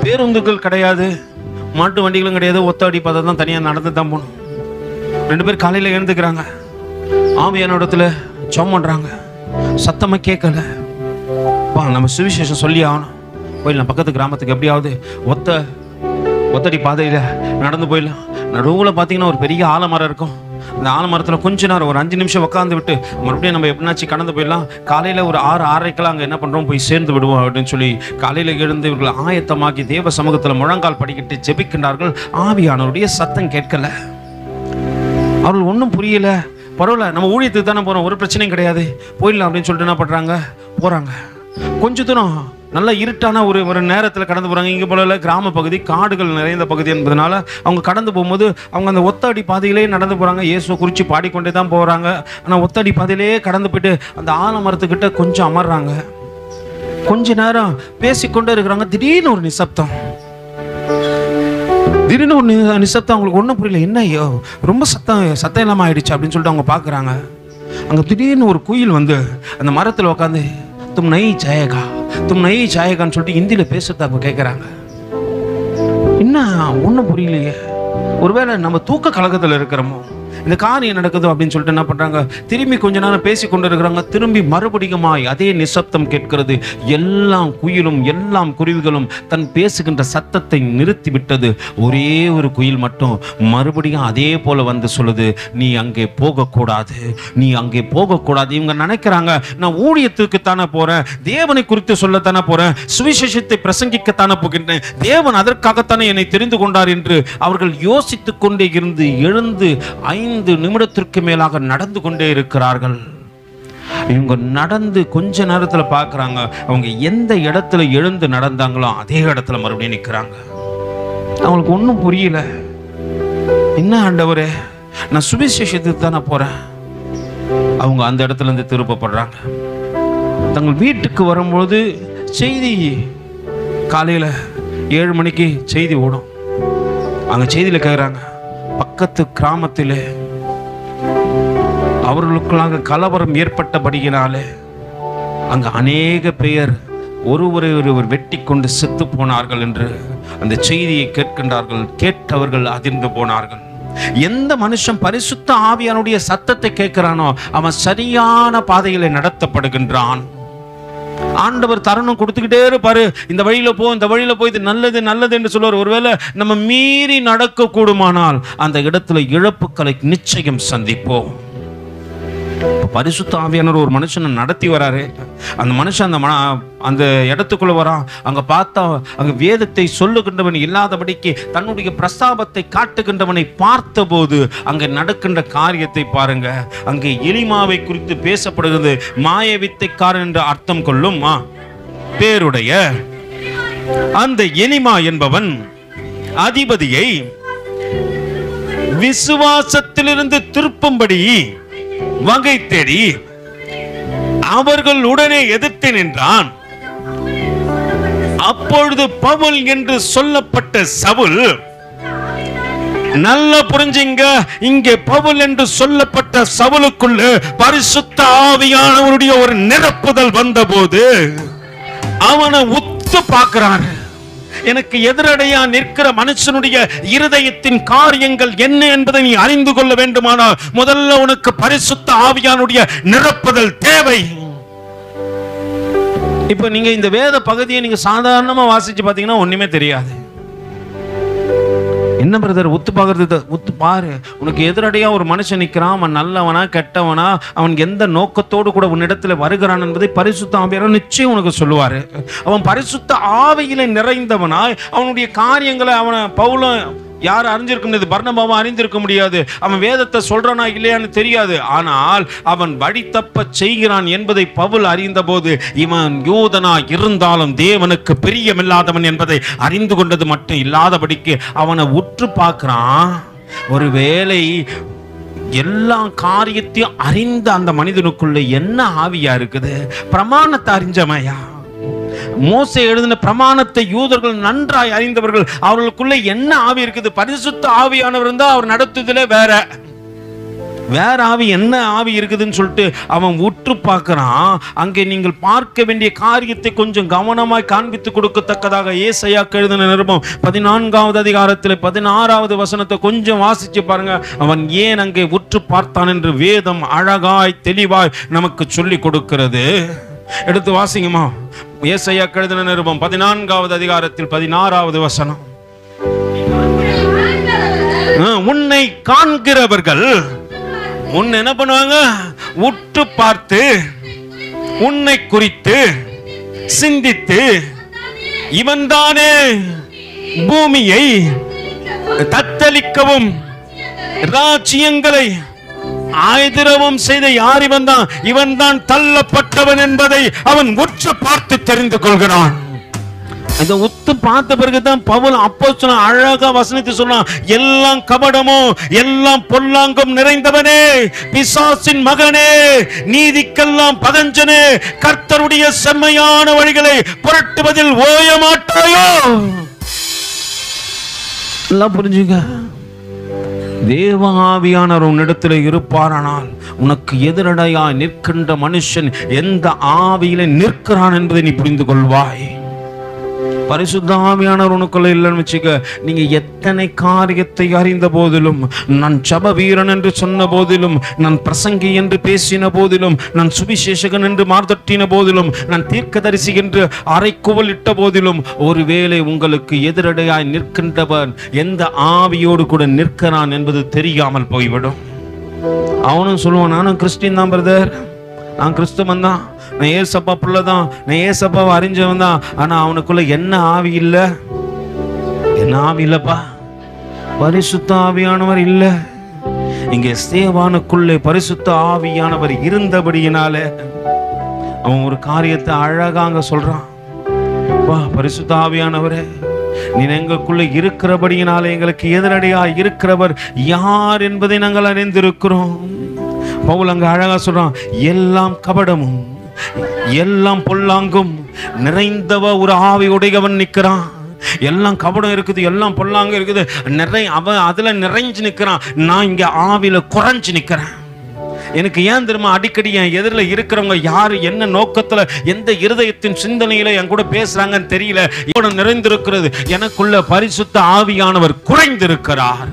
பேருந்துகள் கிடையாது, மாட்டு வண்டிகளும் கிடையாது, ஒத்தடி பாதை தான், தனியாக நடந்து தான் போகணும். 2 பேர் காலையில் எழுந்துக்கிறாங்க, ஆவியான இடத்துல ஜெபம் பண்ணுறாங்க. சத்தமாக கேட்கல, நம்ம சுவிசேஷம் சொல்லி ஆகணும், போயிடலாம் பக்கத்து கிராமத்துக்கு. எப்படியாவது ஒத்தடி பாதையில் நடந்து போயிடலாம். நடுவில் பார்த்தீங்கன்னா ஒரு பெரிய ஆலமரம் இருக்கும். அந்த ஆலமரத்தில் கொஞ்ச நேரம் ஒரு 5 நிமிஷம் உட்காந்து விட்டு மறுபடியும் நம்ம எப்படினாச்சும் கடந்து போயிடலாம். காலையில் ஒரு 6-6:30 அங்கே என்ன பண்ணுறோம், போய் சேர்ந்து விடுவோம் அப்படின்னு சொல்லி காலையில் எழுந்து இவர்கள் ஆயத்தமாக்கி தேவ சமூகத்தில் முழங்கால் படிக்கிட்டு ஜெபிக்கின்றார்கள். ஆவியானவருடைய சத்தம் கேட்கல. அவர்கள் ஒன்றும் புரியல. பரவாயில்ல, நம்ம ஊழியத்துக்கு தானே போகிறோம், ஒரு பிரச்சனையும் கிடையாது, போயிடலாம் அப்படின்னு சொல்லிட்டு என்ன பண்ணுறாங்க, போகிறாங்க. கொஞ்ச தூரம் நல்லா இருட்டான ஒரு நேரத்தில் கடந்து போகிறாங்க. இங்கே போல கிராம பகுதி, காடுகள் நிறைந்த பகுதி என்பதனால அவங்க கடந்து போகும்போது அவங்க அந்த ஒத்தடி பாதையிலே நடந்து போகிறாங்க. இயேசுவை குறித்து பாடிக்கொண்டே தான் போகிறாங்க. ஆனால் ஒத்தடி பாதையிலே கடந்து போயிட்டு அந்த ஆலமரத்துக்கிட்ட கொஞ்சம் அமர்றாங்க. கொஞ்ச நேரம் பேசிக்கொண்டே இருக்கிறாங்க. திடீர்னு ஒரு நிசப்தம். அவங்களுக்கு ஒன்றும் புரியல. என்ன ஐயோ ரொம்ப சத்தம் இல்லாமல் ஆயிடுச்சு அப்படின்னு சொல்லிட்டு அவங்க பார்க்குறாங்க. அங்கே திடீர்னு ஒரு குயில் வந்து அந்த மரத்தில் உட்காந்து தும் நை சாயகான்னு சொல்லிட்டு ஹிந்தியில் பேசுறது அவங்க கேட்குறாங்க. என்ன ஒன்றும் புரியலையே, ஒருவேளை நம்ம தூக்க கலக்கத்தில் இருக்கிறோமோ, இந்த காரியம் நடக்குது அப்படின்னு சொல்லிட்டு என்ன பண்ணுறாங்க, திரும்பி கொஞ்ச நேரம் பேசி கொண்டு இருக்கிறாங்க. திரும்பி மறுபடியுமாய் அதே நிசப்தம் கேட்கிறது. எல்லாம் குயிலும் எல்லாம் குருவிகளும் தன் பேசுகின்ற சத்தத்தை நிறுத்தி விட்டது. ஒரே ஒரு குயில் மட்டும் மறுபடியும் அதே போல வந்து சொல்லுது, நீ அங்கே போகக்கூடாது, நீ அங்கே போகக்கூடாது. இவங்க நினைக்கிறாங்க, நான் ஊழியத்துக்குத்தானே போறேன், தேவனை குறித்து சொல்லத்தானே போறேன், சுவிசேஷத்தை பிரசங்கிக்கத்தானே போகின்றேன், தேவன் அதற்காகத்தானே என்னை தெரிந்து கொண்டார் என்று அவர்கள் யோசித்துக் கொண்டே இருந்து எழுந்து 5 நிமிடத்திற்கு மேலாக நடந்து கொண்டே இருக்கிறார்கள். இவங்க நடந்து கொஞ்ச நேரத்தில் பார்க்குறாங்க, அவங்க எந்த இடத்துல எழுந்து நடந்தாங்களோ அதே இடத்துல மறுபடியும் நிற்கிறாங்க. அவங்களுக்கு ஒன்றும் புரியல. என்ன ஆண்டவரே, நான் சுவிசேஷத்துக்கு தானே போறேன். அவங்க அந்த இடத்துல இருந்து திருப்பப்படுறாங்க. தங்கள் வீட்டுக்கு வரும்போது செய்தி காலையில் 7 மணிக்கு செய்தி ஓடும். அங்கே செய்தியில் கேட்குறாங்க, பக்கத்து கிராமத்தில் அவர்களுக்குள்ளாக கலவரம் ஏற்பட்டபடியினாலே அங்கு அநேக பேர் ஒருவர் வெட்டி கொண்டு செத்து போனார்கள் என்று அந்த செய்தியை கேட்கின்றார்கள். கேட்டவர்கள் அதிர்ந்து போனார்கள். எந்த மனுஷன் பரிசுத்த ஆவியானுடைய சத்தத்தை கேட்கிறானோ அவன் சரியான பாதையிலே நடத்தப்படுகின்றான். ஆண்டவர் தருணம் கொடுத்துக்கிட்டே இருப்பாரு, இந்த வழியில போ, இந்த வழியில போய், இது நல்லது நல்லது என்று சொல்லுவார். ஒருவேளை நம்ம மீறி நடக்க கூடுமானால் அந்த இடத்துல இழப்புகளை நிச்சயம் சந்திப்போம். பரிசுத்த ஆவியானவர் ஒரு மனுஷனை நடத்தி வராரு. அந்த மனுஷன் அந்த இடத்துக்குள்ள வரான். அங்க பார்த்தா அங்க வேதத்தை சொல்லுகின்றவன் இல்லாதபடிக்கு தன்னுடைய பிரஸ்தாபத்தை காட்டுகின்றவனை பார்த்த போது அங்க நடக்கின்ற காரியத்தை பாருங்க. அங்கே எலிமாவை குறித்து பேசப்படுகிறது. மாய வித்தைக்காரன் என்று அர்த்தம் கொள்ளும் பேருடைய அந்த எலிமா என்பவன் அதிபதியை விசுவாசத்திலிருந்து திருப்பும்படி வகை தேடி அவர்கள் உடனே எதிர்த்து நின்றான். அப்பொழுது பவுல் என்று சொல்லப்பட்ட சவுல் நல்ல புரிஞ்சுங்க. இங்கே பவுல் என்று சொல்லப்பட்ட சவுலுக்குள்ள பரிசுத்த ஆவியானவருடைய ஒரு நிரப்புதல் வந்தபோது அவனை உத்து பார்க்கிறான். எனக்கு எதிரடையா நிற்கிற மனுஷனுடைய இருதயத்தின் காரியங்கள் என்ன என்பதை நீ அறிந்து கொள்ள வேண்டுமானால் முதல்ல உனக்கு பரிசுத்த ஆவியானுடைய நிரப்புதல் தேவை. இப்ப நீங்க இந்த வேத பகுதியை நீங்க சாதாரணமா வாசிச்சு பாத்தீங்கன்னா ஒண்ணுமே தெரியாது. என்ன பிரதர் உத்து பார்க்கறது? உத்து பாரு. உனக்கு எதிரடையா ஒரு மனுஷன் நிற்கிறான். அவன் நல்லவனா கெட்டவனா, அவன் எந்த நோக்கத்தோடு கூட உன்னிடத்துல வருகிறான் என்பதை பரிசுத்த ஆவியானவர் நிச்சயம் உனக்கு சொல்லுவாரு. அவன் பரிசுத்த ஆவியில நிறைந்தவனாய் அவனுடைய காரியங்களை அவனை பவுலும் யார் அறிஞ்சிருக்க முடியாது, பர்னபாவும் அறிந்திருக்க முடியாது. அவன் வேதத்தை சொல்றானா இல்லையான்னு தெரியாது. ஆனால் அவன் வழி தப்ப செய்கிறான் என்பதை பவுல் அறிந்த போது இவன் யூதனா இருந்தாலும் தேவனுக்கு பிரியமில்லாதவன் என்பதை அறிந்து கொண்டது மட்டும் இல்லாதபடிக்கு அவனை உற்று பார்க்கிறான். ஒருவேளை எல்லா காரியத்தையும் அறிந்த அந்த மனிதனுக்குள்ள என்ன ஆவியா இருக்குது? பிரமாணத்தை அறிஞ்சமையா? மோசே எழுதின பிரமாணத்தை யூதர்கள் நன்றாய் அறிந்தவர்கள். அவர்களுக்குள்ள என்ன ஆவி இருக்குது? பரிசுத்த ஆவியானவர் இருந்தா அவர் நடத்துதலே வேற ஆவி. என்ன ஆவி இருக்குதுன்னு சொல்லிட்டு அவன் உற்று பார்க்கிறான். அங்கே நீங்கள் பார்க்க வேண்டிய காரியத்தை கொஞ்சம் கவனமாய் காண்பித்து கொடுக்கத்தக்கதாக ஏசாயாக்கு எழுதின நிருபம் 14வது அதிகாரத்தில் 16வது வசனத்தை கொஞ்சம் வாசிச்சு பாருங்க. அவன் ஏன் அங்கே உற்று பார்த்தான் என்று வேதம் அழகாய் தெளிவாய் நமக்கு சொல்லி கொடுக்கிறது. எடுத்து வாசிங்கம்மா. ஏசாயாக்கு எழுதின நிருபம் 14வது அதிகாரத்தில் 16வது வசனம். உன்னை காண்கிறவர்கள் உன்னை என்ன பண்ணுவாங்க? உற்று பார்த்து உன்னை குறித்து சிந்தித்து இவன் தானே பூமியை தத்தளிக்கவும் ராஜ்யங்களை ஆயுதரவும் செய்த யார்? இவன் தான். இவன் தான் தள்ளப்பட்டவன் என்பதை அவன் உற்று பார்த்து தெரிந்து கொள்கிறான். இந்த உத்து பார்த்த பிறகுதான் பவுல் அப்போஸ்தலன் அழகா வசனத்தை சொன்னான். எல்லாம் கபடமும் எல்லாம் பொல்லாங்கும் நிறைந்தவனே, பிசாசின் மகனே, நீதிக்கெல்லாம் பதஞ்சனே, கர்த்தருடைய செம்மையான வழிகளை புரட்டுவதில் ஓய மாட்டாயோ? எல்லாம் புரிஞ்சுங்க. தேவ ஆவியானவர் உன்னிடத்தில் இருப்பாரானால் உனக்கு எதிரடையா நிற்கின்ற மனுஷன் எந்த ஆவியில நிற்கிறான் என்பதை நீ புரிந்து கொள்வாய். பரிசுத்த ஆவியானவர் உனக்குள்ள இல்லைன்னு வச்சுக்க, நீங்க எத்தனை காரியத்தை அறிந்த போதிலும், நான் ஜப வீரன் என்று சொன்ன போதிலும், நான் பிரசங்கி என்று பேசின போதிலும், நான் சுவிசேஷகன் என்று மார்த்தட்டின போதிலும், நான் தீர்க்கதரிசி என்று அரைக்குவல் இட்ட போதிலும், ஒருவேளை உங்களுக்கு எதிரடையாய் நிற்கின்றவன் எந்த ஆவியோடு கூட நிற்கிறான் என்பது தெரியாமல் போய்விடும். அவனும் சொல்லுவான், நானும் கிறிஸ்டின் தான் பிரதர், நான் கிறிஸ்தவன் தான், நான் ஏசப்பா பிள்ளை தான், நான் ஏசப்பாவை அறிஞ்சவன் தான். ஆனா அவனுக்குள்ள என்ன ஆவி இல்ல? என்ன ஆவி இல்லப்பா? பரிசுத்த ஆவியானவர் இல்ல. இங்க ஸ்தேவானுக்குள்ளே பரிசுத்த ஆவியானவர் இருந்தபடியினால அவன் ஒரு காரியத்தை அழகாங்க சொல்றான். வா பரிசுத்த ஆவியானவரே, நீ எங்களுக்குள்ள இருக்கிறபடியினால எங்களுக்கு எதிரடையா இருக்கிறவர் யார் என்பதை நாங்கள் அறிந்திருக்கிறோம். பவுல் அங்க அழகா சொல்றான், எல்லாம் கபடமும் எல்லாம் பொல்லாங்கும் நிறைந்தவ ஒரு ஆவி உடையவன் நிற்கிறான். எல்லாம் கபடம் இருக்குது, எல்லாம் பொல்லாங்க இருக்குது, அவன் அதுல நிறைஞ்சு நிற்கிறான். நான் இங்க ஆவியில குறைஞ்சு நிற்கிறேன். எனக்கு ஏன் தெரியுமா அடிக்கடி என் எதிரில் இருக்கிறவங்க யாரு என்ன நோக்கத்துல எந்த இருதயத்தின் சிந்தனையில என் கூட பேசுறாங்கன்னு தெரியல. இவ்வளவு நிறைந்திருக்கிறது, எனக்குள்ள பரிசுத்த ஆவியானவர் குறைந்திருக்கிறார்.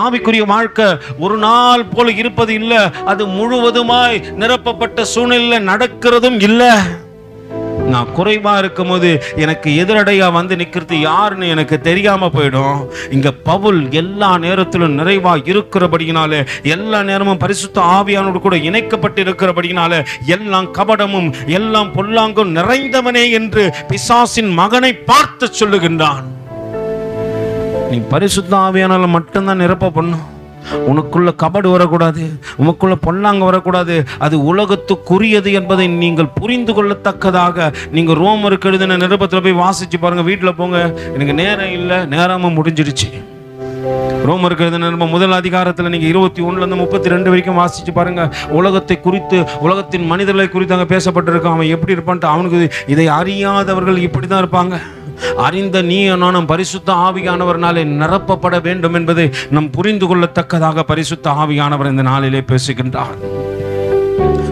ஆவிக்குரிய வாழ்க்கை ஒரு நாள் போல இருப்பது இல்ல, அது முழுவதுமாய் நிரப்பப்பட்ட சூழ்நிலை நடக்கிறதும் இல்ல. நான் குறைவா இருக்கும் போது எனக்கு எதிரடையா வந்து நிக்கிறது யாருன்னு எனக்கு தெரியாம போயிடும். இங்க பவுல் எல்லா நேரத்திலும் நிறைவா இருக்கிறபடினால, எல்லா நேரமும் பரிசுத்த ஆவியானோடு கூட இணைக்கப்பட்டு இருக்கிறபடினால, எல்லாம் கபடமும் எல்லாம் பொல்லாங்கும் நிறைந்தவனே என்று பிசாசின் மகனை பார்த்து சொல்லுகின்றான். நீ பரிசுத்த ஆவியானால மட்டும்தான் நிரப்ப பண்ணும். உனக்குள்ள கபடு வரக்கூடாது, உனக்குள்ள பொல்லாங்க வரக்கூடாது. அது உலகத்துக்குரியது என்பதை நீங்கள் புரிந்து கொள்ளத்தக்கதாக நீங்க ரோமருக்கு எழுதின நிருபத்தில் போய் வாசிச்சு பாருங்க. வீட்டில் போங்க, எனக்கு நேரம் இல்லை, நேரமும் முடிஞ்சிருச்சு. ரோமருக்கு எழுதின நிருபம் 1 அதிகாரத்தில் நீங்க 21 32 வரைக்கும் வாசிச்சு பாருங்க. உலகத்தை குறித்து, உலகத்தின் மனிதர்களை குறித்து அங்கே பேசப்பட்டிருக்கான். அவன் எப்படி இருப்பான்ட்டு அவனுக்கு இதை அறியாதவர்கள் இப்படிதான் இருப்பாங்க. அறிந்த நீ நானும் பரிசுத்த ஆவியானவர்னாலே நிரப்பப்பட வேண்டும் என்பதை நம் புரிந்து கொள்ளத்தக்கதாக பரிசுத்த ஆவியானவர் இந்த நாளிலே பேசுகின்றார்.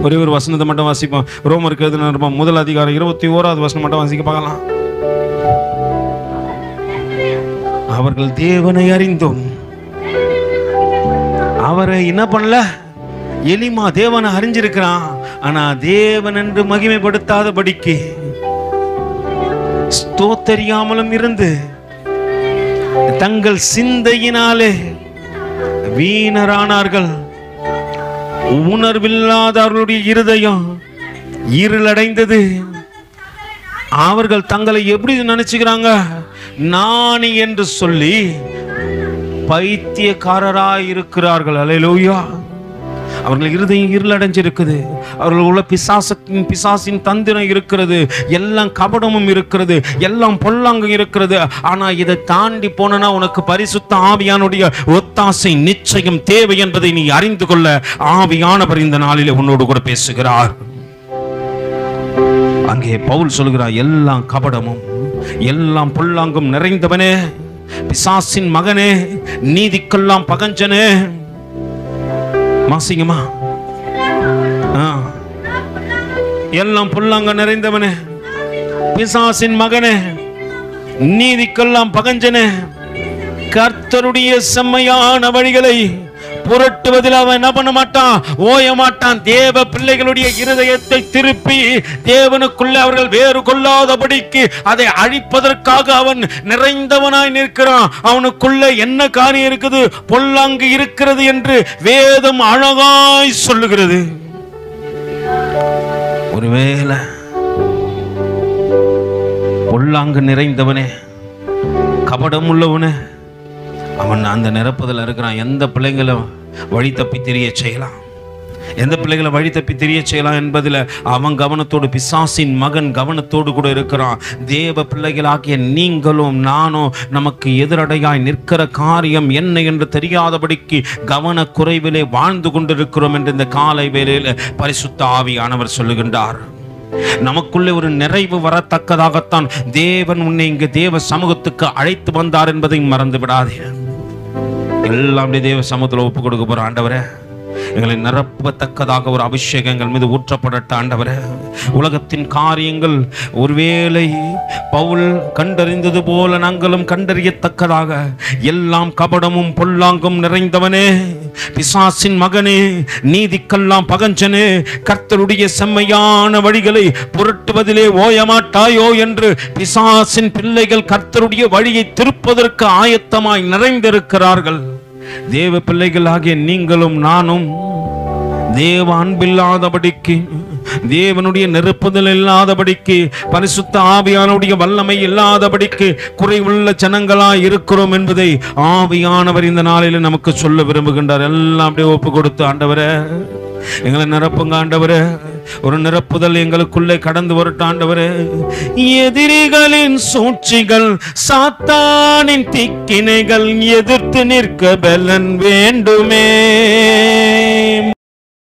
ஒரே ஒரு வசனத்தை மட்டும் வாசிப்போம். ரோமருக்கு எழுதின முதல் அதிகாரம் 21வது வசனம் மட்டும் வாசிக்க பார்க்கலாம். அவர்கள் தேவனை அறிந்தும் அவரை என்ன பண்ணல, எலிமா தேவனை அறிஞ்சிருக்கிறான், ஆனா தேவன் என்று மகிமைப்படுத்தாதபடிக்கு ஸ்தோத்தரியாமலும் இருந்து தங்கள் சிந்தையினாலே வீணரானார்கள். உணர்வில்லாதவர்களுடைய இருதயம் இருளடைந்தது. அவர்கள் தங்களை எப்படி நினைச்சுக்கிறாங்க, நானி என்று சொல்லி பைத்தியக்காரராய் இருக்கிறார்கள். அல்லேலூயா. அவர்கள் இருதயம் இருளடைஞ்சிருக்குது. அவர்கள் உள்ள பிசாசின் தந்திரம் இருக்கிறது, எல்லாம் கபடமும் இருக்கிறது, எல்லாம் பொல்லாங்கும் இருக்கிறது. ஆனா இதை தாண்டி போனா உனக்கு பரிசுத்த ஆவியானுடைய ஒத்தாசை நிச்சயம் தேவை என்பதை நீ அறிந்து கொள்ள ஆவியானவர் இந்த நாளிலே உன்னோடு கூட பேசுகிறார். அங்கே பவுல் சொல்கிறார், எல்லாம் கபடமும் எல்லாம் பொல்லாங்கும் நிறைந்தவனே, பிசாசின் மகனே, நீதிக்கெல்லாம் பகஞ்சனே. மாசிங்கம்மா, எல்லாம் பொல்லாங்க நிறைந்தவனே, பிசாசின் மகனே, நீதிக்கெல்லாம் பகஞ்சனே, கர்த்தருடைய செம்மையான வழிகளை புரட்டுவதில் அவன் என்ன பண்ண மாட்டான், ஓய மாட்டான். தேவ பிள்ளைகளுடைய இருதயத்தை திருப்பி தேவனுக்குள்ள அவர்கள் வேறு கொள்ளாதபடிக்கு அதை அழிப்பதற்காக அவன் நிறைந்தவனாய் நிற்கிறான். அவனுக்குள்ள என்ன காரியம் இருக்குது, பொல்லாங்கு இருக்கிறது என்று வேதம் அழகாய் சொல்லுகிறது. ஒருவேளை பொல்லாங்கு நிறைந்தவனே, கபடம் உள்ளவனே, அவன் அந்த நிரப்புதல் இருக்கிறான். எந்த பிள்ளைங்களை வழி தப்பி தெரிய செய்யலாம், எந்த பிள்ளைகளை வழி தப்பி தெரிய செய்யலாம் என்பதில் அவன் கவனத்தோடு, பிசாசின் மகன் கவனத்தோடு கூட இருக்கிறான். தேவ பிள்ளைகளாகிய நீங்களும் நானும் நமக்கு எதிரடையாய் நிற்கிற காரியம் என்ன என்று தெரியாதபடிக்கு கவன குறைவிலே வாழ்ந்து கொண்டிருக்கிறோம் என்று இந்த காலை வேளையில் பரிசுத்த ஆவியானவர் சொல்லுகின்றார். நமக்குள்ளே ஒரு நிறைவு வரத்தக்கதாகத்தான் தேவன் உன்னை இங்கு தேவ சமூகத்துக்கு அழைத்து வந்தார் என்பதை மறந்து விடாதே. எல்லாம் தேவ சமூகத்தில் ஒப்பு கொடுக்க போற ஆண்டவரே, எங்களை நிரப்பத்தக்கதாக ஒரு அபிஷேகம் எங்கள் மீது ஊற்றப்படட்ட ஆண்டவரே. உலகத்தின் காரியங்கள் ஒருவேளை பவுல் கண்டறிந்தது போல நாங்களும் கண்டறியத்தக்கதாக எல்லாம் கபடமும் பொல்லாங்கும் நிறைந்தவனே, பிசாசின் மகனே, நீதிக்கெல்லாம் பகஞ்சனே, கர்த்தருடைய செம்மையான வழிகளை புரட்டுவதிலே ஓயமாட்டாயோ என்று பிசாசின் பிள்ளைகள் கர்த்தருடைய வழியை திருப்பதற்கு ஆயத்தமாய் நிறைந்திருக்கிறார்கள். தேவ பிள்ளைகளாகிய நீங்களும் நானும் தேவ அன்பில்லாதபடிக்கு, தேவனுடைய நெருப்புதல் இல்லாதபடிக்கு, பரிசுத்த ஆவியானுடைய வல்லமை இல்லாதபடிக்கு குறைவுள்ள ஜனங்களாய் இருக்கிறோம் என்பதை ஆவியானவர் இந்த நாளில் நமக்கு சொல்ல விரும்புகின்றார். எல்லாம் அப்படியே ஒப்பு கொடுத்து, ஆண்டவரே எங்களை நிரப்புங்க ஆண்டவரே, ஒரு நிரப்புதல் எங்களுக்குள்ளே கடந்து வரட்டும் ஆண்டவரே. எதிரிகளின் சூழ்ச்சிகள், சாத்தானின் திக்கினைகள் எதிர்த்து நிற்க பலன் வேண்டுமே.